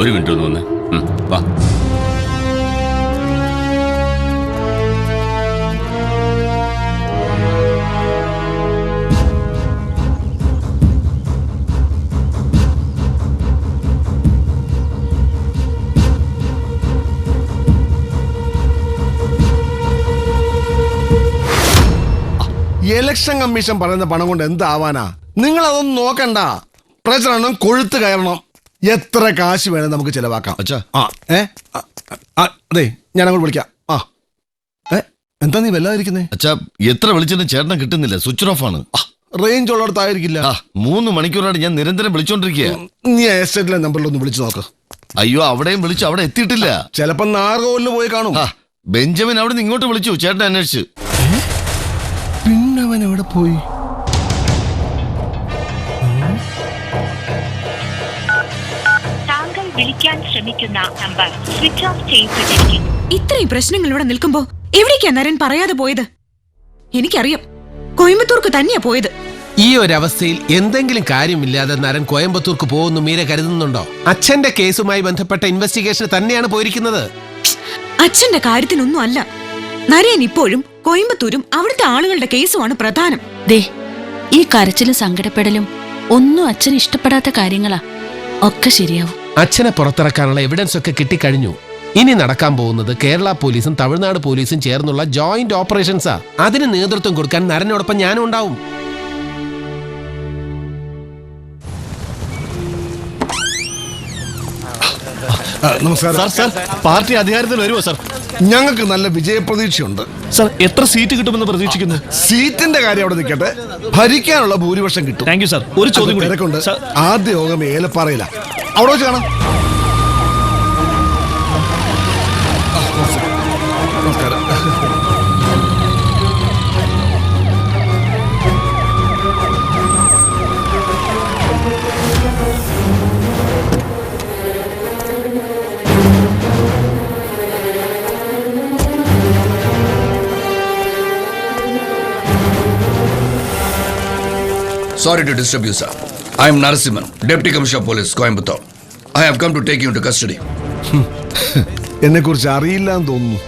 ഒരു മിനിറ്റ് ഒന്ന് വന്നേ. വാ. ഇലക്ഷൻ കമ്മീഷൻ പറയുന്ന പണം കൊണ്ട് എന്താവാനാ? നിങ്ങൾ അതൊന്നും നോക്കണ്ട. പ്രചരണം കൊഴുത്ത് കയറണം. എത്ര കാശ് വേണം നമുക്ക് ചെലവാക്കാം. അതെ, ഞാൻ അങ്ങോട്ട് വിളിക്കാം. എന്താ നീ വല്ലാതിരിക്കുന്നേ? അച്ഛാ, എത്ര വിളിച്ചിട്ടും ചേട്ടനെ കിട്ടുന്നില്ല. സ്വിച്ച് ഓഫ് ആണ്. റേഞ്ച് ഉള്ളിടത്തായിരിക്കില്ല. 3 മണിക്കൂറായിട്ട് ഞാൻ നിരന്തരം വിളിച്ചോണ്ടിരിക്കുക. നീ എസ്റ്റേറ്റിലെ നമ്പറിലൊന്ന് വിളിച്ചു നോക്ക്. അയ്യോ, അവിടെയും വിളിച്ചു, അവിടെ എത്തിയിട്ടില്ല. ചിലപ്പോ നാർഗോലിന് പോയി കാണും. ബെഞ്ചമിൻ അവിടെ നിന്ന് ഇങ്ങോട്ട് വിളിച്ചു, ചേട്ടനെ അന്വേഷിച്ചു. പിന്നെ അവൻ എവിടെ പോയി? താങ്കൾ വിളിക്കാൻ ശ്രമിക്കുന്ന നമ്പർ സ്വിച്ച് ഓഫ് ചെയ്യപ്പെട്ടിരിക്കുന്നു. ഇത്രയും പ്രശ്നങ്ങൾ ഇവിടെ നിൽക്കുമ്പോ എവിടേക്കാ നരൻ പറയാതെ പോയത്? എനിക്കറിയാം, കോയമ്പത്തൂർക്ക് തന്നെയാ പോയത്. ഈ ഒരു അവസ്ഥയിൽ എന്തെങ്കിലും കാര്യമില്ലാതെ നരൻ കോയമ്പത്തൂർക്ക് പോകുന്നു മീര കരുതുന്നുണ്ടോ? അച്ഛന്റെ കേസുമായി ബന്ധപ്പെട്ട ഇൻവെസ്റ്റിഗേഷൻ തന്നെയാണ് പോയിരിക്കുന്നത്. അച്ഛന്റെ കാര്യത്തിനൊന്നും അല്ല. നരൻ ഇപ്പോഴും കോയമ്പത്തൂരും അവിടുത്തെ ആളുകളുടെ കേസുമാണ് പ്രധാനം. ദേ, ഈ കരച്ചിലും സങ്കടപ്പെടലും ഒന്നും അച്ഛന് ഇഷ്ടപ്പെടാത്ത കാര്യങ്ങളാ. ഒക്കെ ശരിയാവും. അച്ഛനെ പുറത്തിറക്കാനുള്ള എവിഡൻസ് ഒക്കെ കിട്ടിക്കഴിഞ്ഞു. ഇനി നടക്കാൻ പോകുന്നത് കേരള പോലീസും തമിഴ്നാട് പോലീസും ചേർന്നുള്ള ജോയിന്റ് ഓപ്പറേഷൻസാ. അതിന് നേതൃത്വം കൊടുക്കാൻ നരനോടൊപ്പം ഞാനും ഉണ്ടാവും. നമസ്കാരം സാർ. പാർട്ടി അധികാരത്തിൽ വരുമോ സാർ? ഞങ്ങൾക്ക് നല്ല വിജയപ്രതീക്ഷയുണ്ട് സാർ. എത്ര സീറ്റ് കിട്ടുമെന്ന് പ്രതീക്ഷിക്കുന്നു? സീറ്റിന്റെ കാര്യം അവിടെ നിൽക്കട്ടെ, ഭരിക്കാനുള്ള ഭൂരിപക്ഷം കിട്ടും. Thank you sir. ഒരു ചോദ്യം കൂടി. തിരക്കുണ്ട്. ആദ്യ യോഗം ഏലപ്പാറയില, അവിടെ വെച്ച് കാണാം. നമസ്കാരം. Sorry to disturb you, sir. I am Narasimhan, Deputy Commissioner of Police, Coimbatore. I have come to take you into custody. എന്നെ കുറിച്ച് അറിയില്ല എന്ന് തോന്നുന്നു.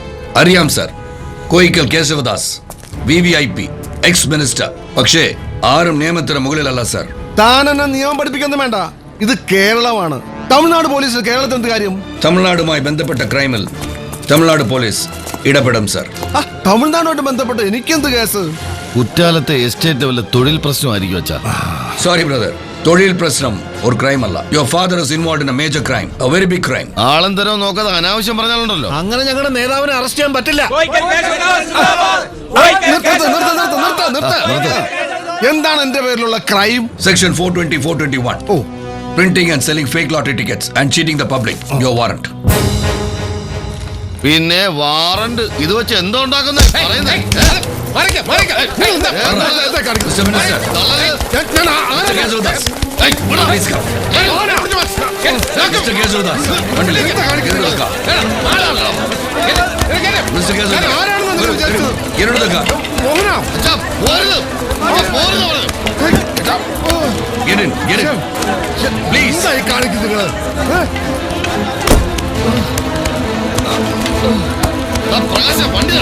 അറിയാം sir. Koyikkal Keshavadas, VVIP, ex minister. പക്ഷേ ആരും നിയമത്തിന് മുകളിലല്ല സർ. താൻ എന്നെ നിയമം പഠിപ്പിക്കൊന്നും വേണ്ട. ഇത് കേരളമാണ്. തമിഴ്നാട് പോലീസ് കേരളത്തിൽ എന്ത് കാര്യം? തമിഴ്നാടുമായി ബന്ധപ്പെട്ട ക്രൈമിൽ തമിഴ്നാട് പോലീസ് ഇടപെടും സർ. തമിഴ്നാടുമായിട്ട് ബന്ധപ്പെട്ട് എനിക്കെന്ത് കേസ്? കുറ്റാലത്തെ എസ്റ്റേറ്റ് വല്ല തൊഴിൽ പ്രശ്നമായിരിക്കും അച്ഛാ. സോറി ബ്രദർ, തൊഴിൽ പ്രശ്നം ഒരു ക്രൈം അല്ല. Your father is involved in a major crime, a very big crime. ആളെന്തരോ നോക്കാതെ അനാവശ്യം പറഞ്ഞാലുണ്ടല്ലോ. അങ്ങനെ ഞങ്ങളുടെ നേതാവിനെ അറസ്റ്റ് ചെയ്യാൻ പറ്റില്ല. എന്താണ് എന്റെ പേരിലുള്ള crime? Section 420, 421. Printing and selling fake lottery tickets and cheating the public. Your warrant. പിന്നെ വാറന്റ് ഇത് വെച്ച് എന്തോ ഉണ്ടാക്കുന്നത്? വണ്ടി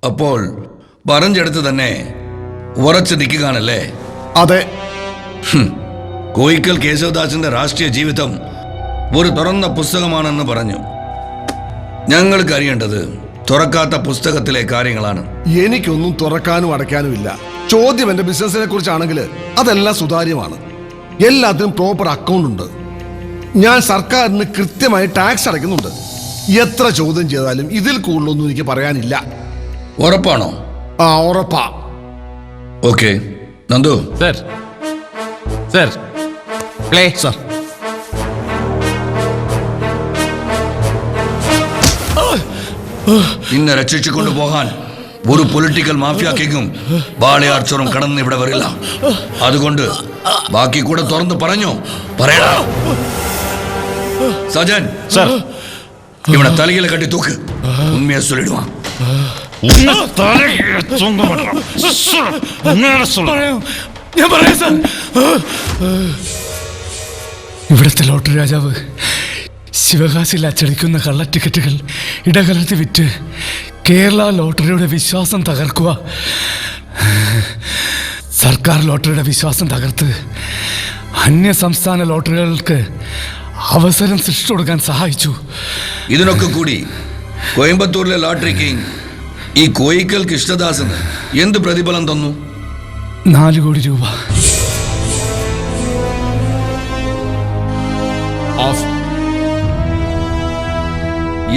അപ്പോൾ പറഞ്ഞെടുത്ത് തന്നെ ഉറച്ചു നിൽക്കുകയാണല്ലേ? അതെ. കോയിക്കൽ കേശവദാസിന്റെ രാഷ്ട്രീയ ജീവിതം ഒരു തുറന്ന പുസ്തകമാണെന്ന് പറഞ്ഞു. ഞങ്ങൾക്ക് അറിയേണ്ടത് തുറക്കാത്ത പുസ്തകത്തിലെ കാര്യങ്ങളാണ്. എനിക്കൊന്നും തുറക്കാനും അടയ്ക്കാനും ഇല്ല. ചോദ്യം എന്റെ ബിസിനസിനെ കുറിച്ചാണെങ്കിൽ അതെല്ലാം സുതാര്യമാണ്. എല്ലാത്തിനും പ്രോപ്പർ അക്കൗണ്ട് ഉണ്ട്. ഞാൻ സർക്കാരിന് കൃത്യമായി ടാക്സ് അടയ്ക്കുന്നുണ്ട്. എത്ര ചോദ്യം ചെയ്താലും ഇതിൽ കൂടുതലൊന്നും എനിക്ക് പറയാനില്ല. ഉറപ്പാണോ? ആ, ഉറപ്പാ. Okay Nandu. Sir sir play sir. നിന്നെ രക്ഷിച്ചുകൊണ്ട് പോകാൻ ഒരു പൊളിറ്റിക്കൽ മാഫിയ കിങ്ങും വാളയാർച്ചോറും കടന്ന് ഇവിടെ വരില്ല. അതുകൊണ്ട് ബാക്കി കൂടെ തുറന്ന് പറഞ്ഞോ? പറയടാ. സജൻ സർ, ഇവനെ തലയിലെ കട്ടി തൂക്ക്. ഉണ്മയെ ചൊല്ലിടുവാ. ഞാൻ പറയാം സാർ. ഇവിടുത്തെ ലോട്ടറി രാജാവ് ശിവകാശിയിൽ അച്ചടിക്കുന്ന കള്ള ടിക്കറ്റുകൾ ഇടകലർത്തി വിറ്റ് കേരള ലോട്ടറിയുടെ വിശ്വാസം തകർക്കുക. സർക്കാർ ലോട്ടറിയുടെ വിശ്വാസം തകർത്ത് അന്യ സംസ്ഥാന ലോട്ടറികൾക്ക് അവസരം സൃഷ്ടിച്ചു കൊടുക്കാൻ സഹായിച്ചു. ഇതിനൊക്കെ കൂടി കോയമ്പത്തൂരിലെ ലോട്ടറി കിങ് ഈ കോയിക്കൽ കൃഷ്ണദാസിന് എന്ത് പ്രതിഫലം തന്നു? 4 കോടി രൂപ.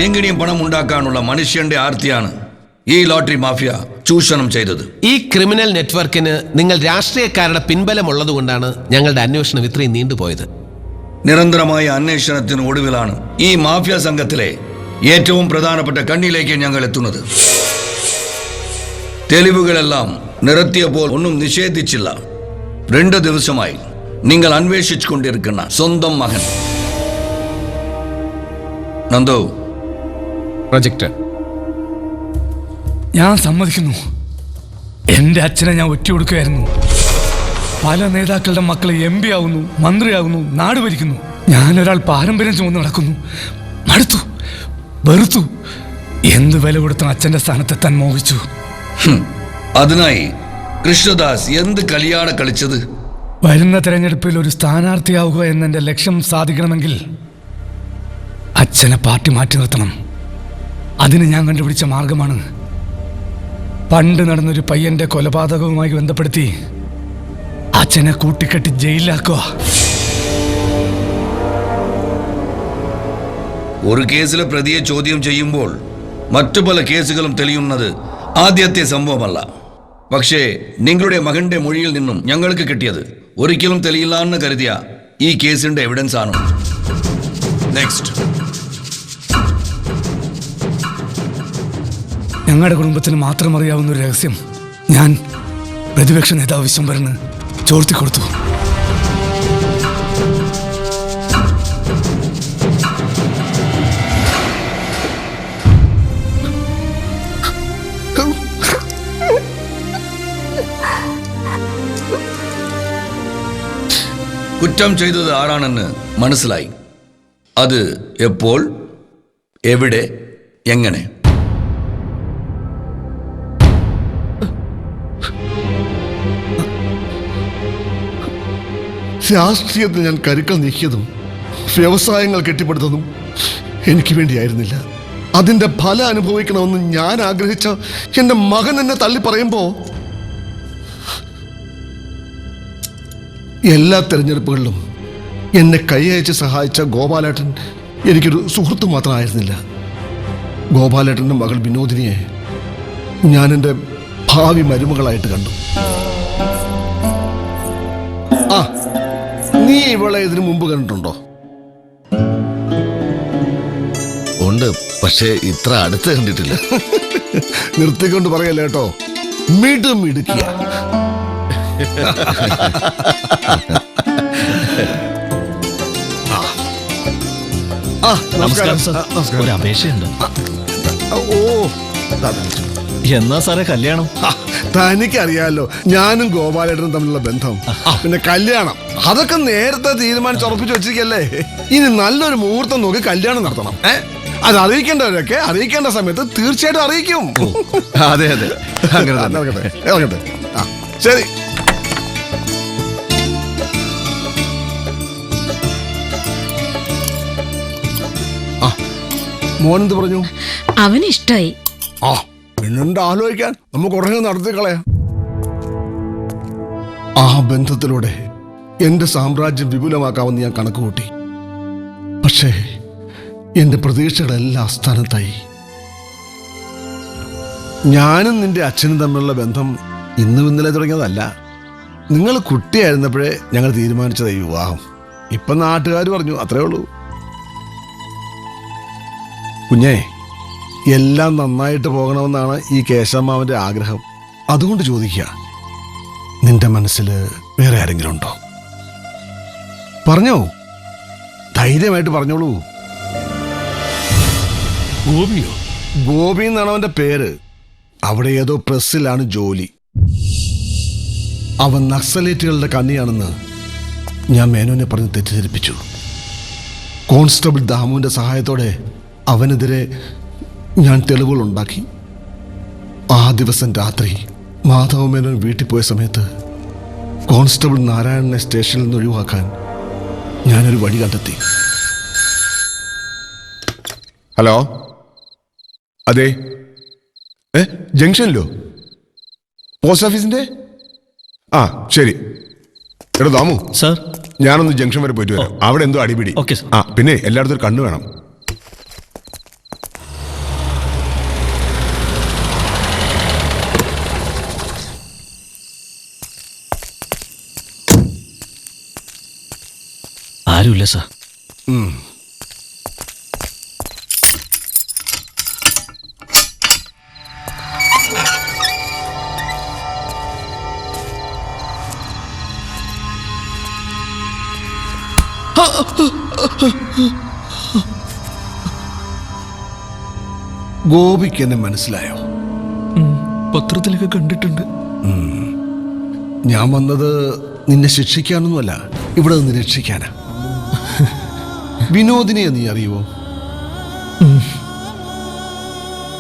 എങ്ങനെയും പണം ഉണ്ടാക്കാനുള്ള മനുഷ്യന്റെ ആർത്തിയാണ് ഈ ലോട്ടറി മാഫിയ ചൂഷണം ചെയ്തത്. ഈ ക്രിമിനൽ നെറ്റ്വർക്കിന് നിങ്ങൾ രാഷ്ട്രീയക്കാരുടെ പിൻബലമുള്ളതുകൊണ്ടാണ് ഞങ്ങളുടെ അന്വേഷണം ഇത്രയും നീണ്ടുപോയത്. നിരന്തരമായ അന്വേഷണത്തിന് ഒടുവിലാണ് ഈ മാഫിയ സംഘത്തിലെ ഏറ്റവും പ്രധാനപ്പെട്ട കണ്ണിയിലേക്ക് ഞങ്ങൾ എത്തുന്നത്. തെളിവുകളെല്ലാം നിരത്തിയപ്പോൾ ഒന്നും നിഷേധിച്ചില്ല. 2 ദിവസമായി നിങ്ങൾ അന്വേഷിച്ചു കൊണ്ടിരിക്കുന്ന സ്വന്തം മകൻ നന്ദു. പ്രൊജക്ടർ. ഞാൻ സമ്മതിക്കുന്നു, എൻ്റെ അച്ഛനെ ഞാൻ ഒറ്റയൊടുക്കുകയായിരുന്നു. പല നേതാക്കളുടെ മക്കളെ MP ആവുന്നു, മന്ത്രിയാവുന്നു, നാട് ഭരിക്കുന്നു. ഞാനൊരാൾ പാരമ്പര്യം ചുമന്ന് നടക്കുന്നു. മടുത്തു, വെറുത്തു. എന്ത് വില കൊടുത്തും അച്ഛൻ്റെ സ്ഥാനത്തെത്താൻ മോഹിച്ചു. അതിനായി കൃഷ്ണദാസ് എന്ത് കളിയാണ് കളിച്ചത്? വരുന്ന തെരഞ്ഞെടുപ്പിൽ ഒരു സ്ഥാനാർത്ഥിയാവുക എന്നെൻ്റെ ലക്ഷ്യം സാധിക്കണമെങ്കിൽ അച്ഛനെ പാർട്ടി മാറ്റി നിർത്തണം. അതിന് ഞാൻ കണ്ടുപിടിച്ച മാർഗമാണ് പണ്ട് നടന്നൊരു പയ്യന്റെ കൊലപാതകവുമായി ബന്ധപ്പെടുത്തി അച്ഛനെ കൂട്ടിക്കെട്ടി ജയിലിലാക്കുക. ഒരു കേസിലെ പ്രതിയെ ചോദ്യം ചെയ്യുമ്പോൾ മറ്റു പല കേസുകളും തെളിയുന്നത് ആദ്യത്തെ സംഭവമല്ല. പക്ഷേ നിങ്ങളുടെ മകന്റെ മൊഴിയിൽ നിന്നും ഞങ്ങൾക്ക് കിട്ടിയത് ഒരിക്കലും തെളിയില്ല എന്ന് കരുതിയ ഈ കേസിന്റെ എവിഡൻസ് ആണ്. നെക്സ്റ്റ്. ഞങ്ങളുടെ കുടുംബത്തിന് മാത്രം അറിയാവുന്ന ഒരു രഹസ്യം ഞാൻ പ്രതിപക്ഷ നേതാവ് വിശ്വംഭരന് ചോർത്തി കൊടുത്തു. കുറ്റം ചെയ്തത് ആരാണെന്ന് മനസ്സിലായി. അത് എപ്പോൾ, എവിടെ, എങ്ങനെ? രാഷ്ട്രീയത്തിൽ ഞാൻ കരുക്കൾ നീക്കിയതും വ്യവസായങ്ങൾ കെട്ടിപ്പടുത്തതും എനിക്ക് വേണ്ടിയായിരുന്നില്ല. അതിന്റെ ഫലം അനുഭവിക്കണമെന്ന് ഞാൻ ആഗ്രഹിച്ച എന്റെ മകൻ എന്നെ തള്ളി പറയുമ്പോ എല്ലാ തെരഞ്ഞെടുപ്പുകളിലും എന്നെ കൈയയച്ച് സഹായിച്ച ഗോപാലേട്ടൻ എനിക്കൊരു സുഹൃത്ത് മാത്രമായിരുന്നില്ല. ഗോപാലേട്ടൻ്റെ മകൾ വിനോദിനിയെ ഞാൻ എൻ്റെ ഭാവി മരുമകളായിട്ട് കണ്ടു. ആ, നീ ഇവളെ ഇതിനു മുമ്പ് കണ്ടിട്ടുണ്ടോ? ഉണ്ട്, പക്ഷേ ഇത്ര അടുത്ത് കണ്ടിട്ടില്ല. നിർത്തിക്കൊണ്ട് പറയല്ലേ കേട്ടോ, മിടുക്കിയ. നമസ്കാരം സാർ. ഒരു അപേക്ഷയുണ്ട്. ഓ, എന്നാ സാറേ കല്യാണം? തനിക്കറിയാലോ ഞാനും ഗോപാലേട്ടനും തമ്മിലുള്ള ബന്ധം. പിന്നെ കല്യാണം അതൊക്കെ നേരത്തെ തീരുമാനിച്ച് ഉറപ്പിച്ച് വെച്ചിരിക്കല്ലേ. ഇനി നല്ലൊരു മുഹൂർത്തം നോക്കി കല്യാണം നടത്തണം. അത് അറിയിക്കേണ്ടവരൊക്കെ അറിയിക്കേണ്ട സമയത്ത് തീർച്ചയായിട്ടും അറിയിക്കും. അതെ അതെ, അങ്ങനെ ഇറങ്ങട്ടെ. ആ ശരി. മോനെന്ത് പറഞ്ഞു? അവന് ഇഷ്ടായി. ആ, പിന്നെന്താ ആലോചിക്കാൻ, നമുക്ക് ഉടനെ നടത്തി കളയാം. ആ ബന്ധത്തിലൂടെ എന്റെ സാമ്രാജ്യം വിപുലമാക്കാമെന്ന് ഞാൻ കണക്ക് കൂട്ടി. പക്ഷേ എന്റെ പ്രതീക്ഷകളെല്ലാം അസ്ഥാനത്തായി. ഞാനും നിന്റെ അച്ഛനും തമ്മിലുള്ള ബന്ധം ഇന്നും ഇന്നലെ തുടങ്ങിയതല്ല. നിങ്ങൾ കുട്ടിയായിരുന്നപ്പോഴേ ഞങ്ങൾ തീരുമാനിച്ചതായി വിവാഹം. ഇപ്പൊ നാട്ടുകാർ പറഞ്ഞു, അത്രേ ഉള്ളൂ. കുഞ്ഞേ, എല്ലാം നന്നായിട്ട് പോകണമെന്നാണ് ഈ കേശവമാവന്റെ ആഗ്രഹം. അതുകൊണ്ട് ചോദിക്കുക, നിന്റെ മനസ്സിൽ വേറെ ആരെങ്കിലും ഉണ്ടോ? പറഞ്ഞോ, ധൈര്യമായിട്ട് പറഞ്ഞോളൂ. ഗോപിയോ? ഗോപി എന്നാണ് അവന്റെ പേര്. അവിടെ ഏതോ പ്രസ്സിലാണ് ജോലി. അവൻ നക്സലേറ്റുകളുടെ കണ്ണിയാണെന്ന് ഞാൻ മേനോനെ പറഞ്ഞ് തെറ്റിദ്ധരിപ്പിച്ചു. കോൺസ്റ്റബിൾ ദാമുവിന്റെ സഹായത്തോടെ അവനെതിരെ ഞാൻ തെളിവുകൾ ഉണ്ടാക്കി. ആ ദിവസം രാത്രി മാധവ മേനോൻ വീട്ടിൽ പോയ സമയത്ത് കോൺസ്റ്റബിൾ നാരായണനെ സ്റ്റേഷനിൽ നിന്ന് ഒഴിവാക്കാൻ ഞാനൊരു വഴി കണ്ടെത്തി. ഹലോ, അതെ, ജംഗ്ഷനിലോ? പോസ്റ്റ് ഓഫീസിന്റെ? ആ ശരി. എടോ ദാമു സാർ, ഞാനൊന്ന് ജംഗ്ഷൻ വരെ പോയിട്ട് വരാം. അവിടെ എന്തോ അടിപിടി. ആ, പിന്നെ എല്ലായിടത്തും ഒരു കണ്ണു വേണം. ആരുമില്ല സാർ. ഗോപിക്ക് എന്നെ മനസ്സിലായോ? പത്രത്തിലൊക്കെ കണ്ടിട്ടുണ്ട്. ഞാൻ വന്നത് നിന്നെ ശിക്ഷിക്കാനൊന്നുമല്ല, ഇവിടെ നിന്ന് രക്ഷിക്കാനാ. വിനോദിനിയെ നീ അറിയുവോ?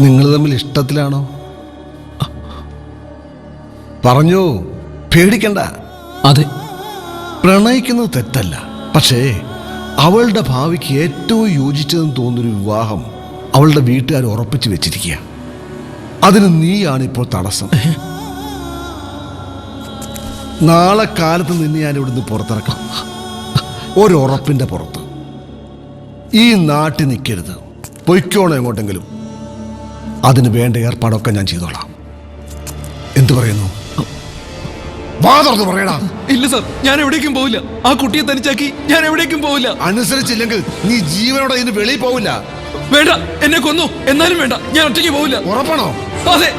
നിങ്ങൾ തമ്മിൽ ഇഷ്ടത്തിലാണോ? പറഞ്ഞോ, പേടിക്കണ്ട. അതെ. പ്രണയിക്കുന്നത് തെറ്റല്ല, പക്ഷേ അവളുടെ ഭാവിക്ക് ഏറ്റവും യോജിച്ചതെന്ന് തോന്നുന്നൊരു വിവാഹം അവളുടെ വീട്ടുകാർ ഉറപ്പിച്ചു വെച്ചിരിക്കുക. അതിന് നീയാണിപ്പോൾ തടസ്സം. നാളെ കാലത്ത് നിന്നെ ഞാൻ ഇവിടുന്ന് പുറത്തിറക്കാം, ഒരുറപ്പിന്റെ പുറത്ത്. ഈ നാട്ടിൽ നിൽക്കരുത്, പൊയ്ക്കോണം എങ്ങോട്ടെങ്കിലും. അതിന് വേണ്ട ഏർപ്പാടൊക്കെ ഞാൻ ചെയ്തോളാം. എന്തു പറയുന്നു? പറയടാ. ഇല്ല സാർ, ഞാൻ എവിടേക്കും പോവില്ല. ആ കുട്ടിയെ തനിച്ചാക്കി ഞാൻ എവിടേക്കും പോവില്ല. അനുസരിച്ചില്ലെങ്കിൽ നീ ജീവനോടെ ഇതിന് വെളിയിൽ പോവില്ല. വേണ്ട, എന്നെ കൊന്നു എന്നാലും വേണ്ട, ഞാൻ ഒറ്റയ്ക്ക് പോവില്ല. ഉറപ്പാണോ? അതെ.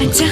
അച്ഛാ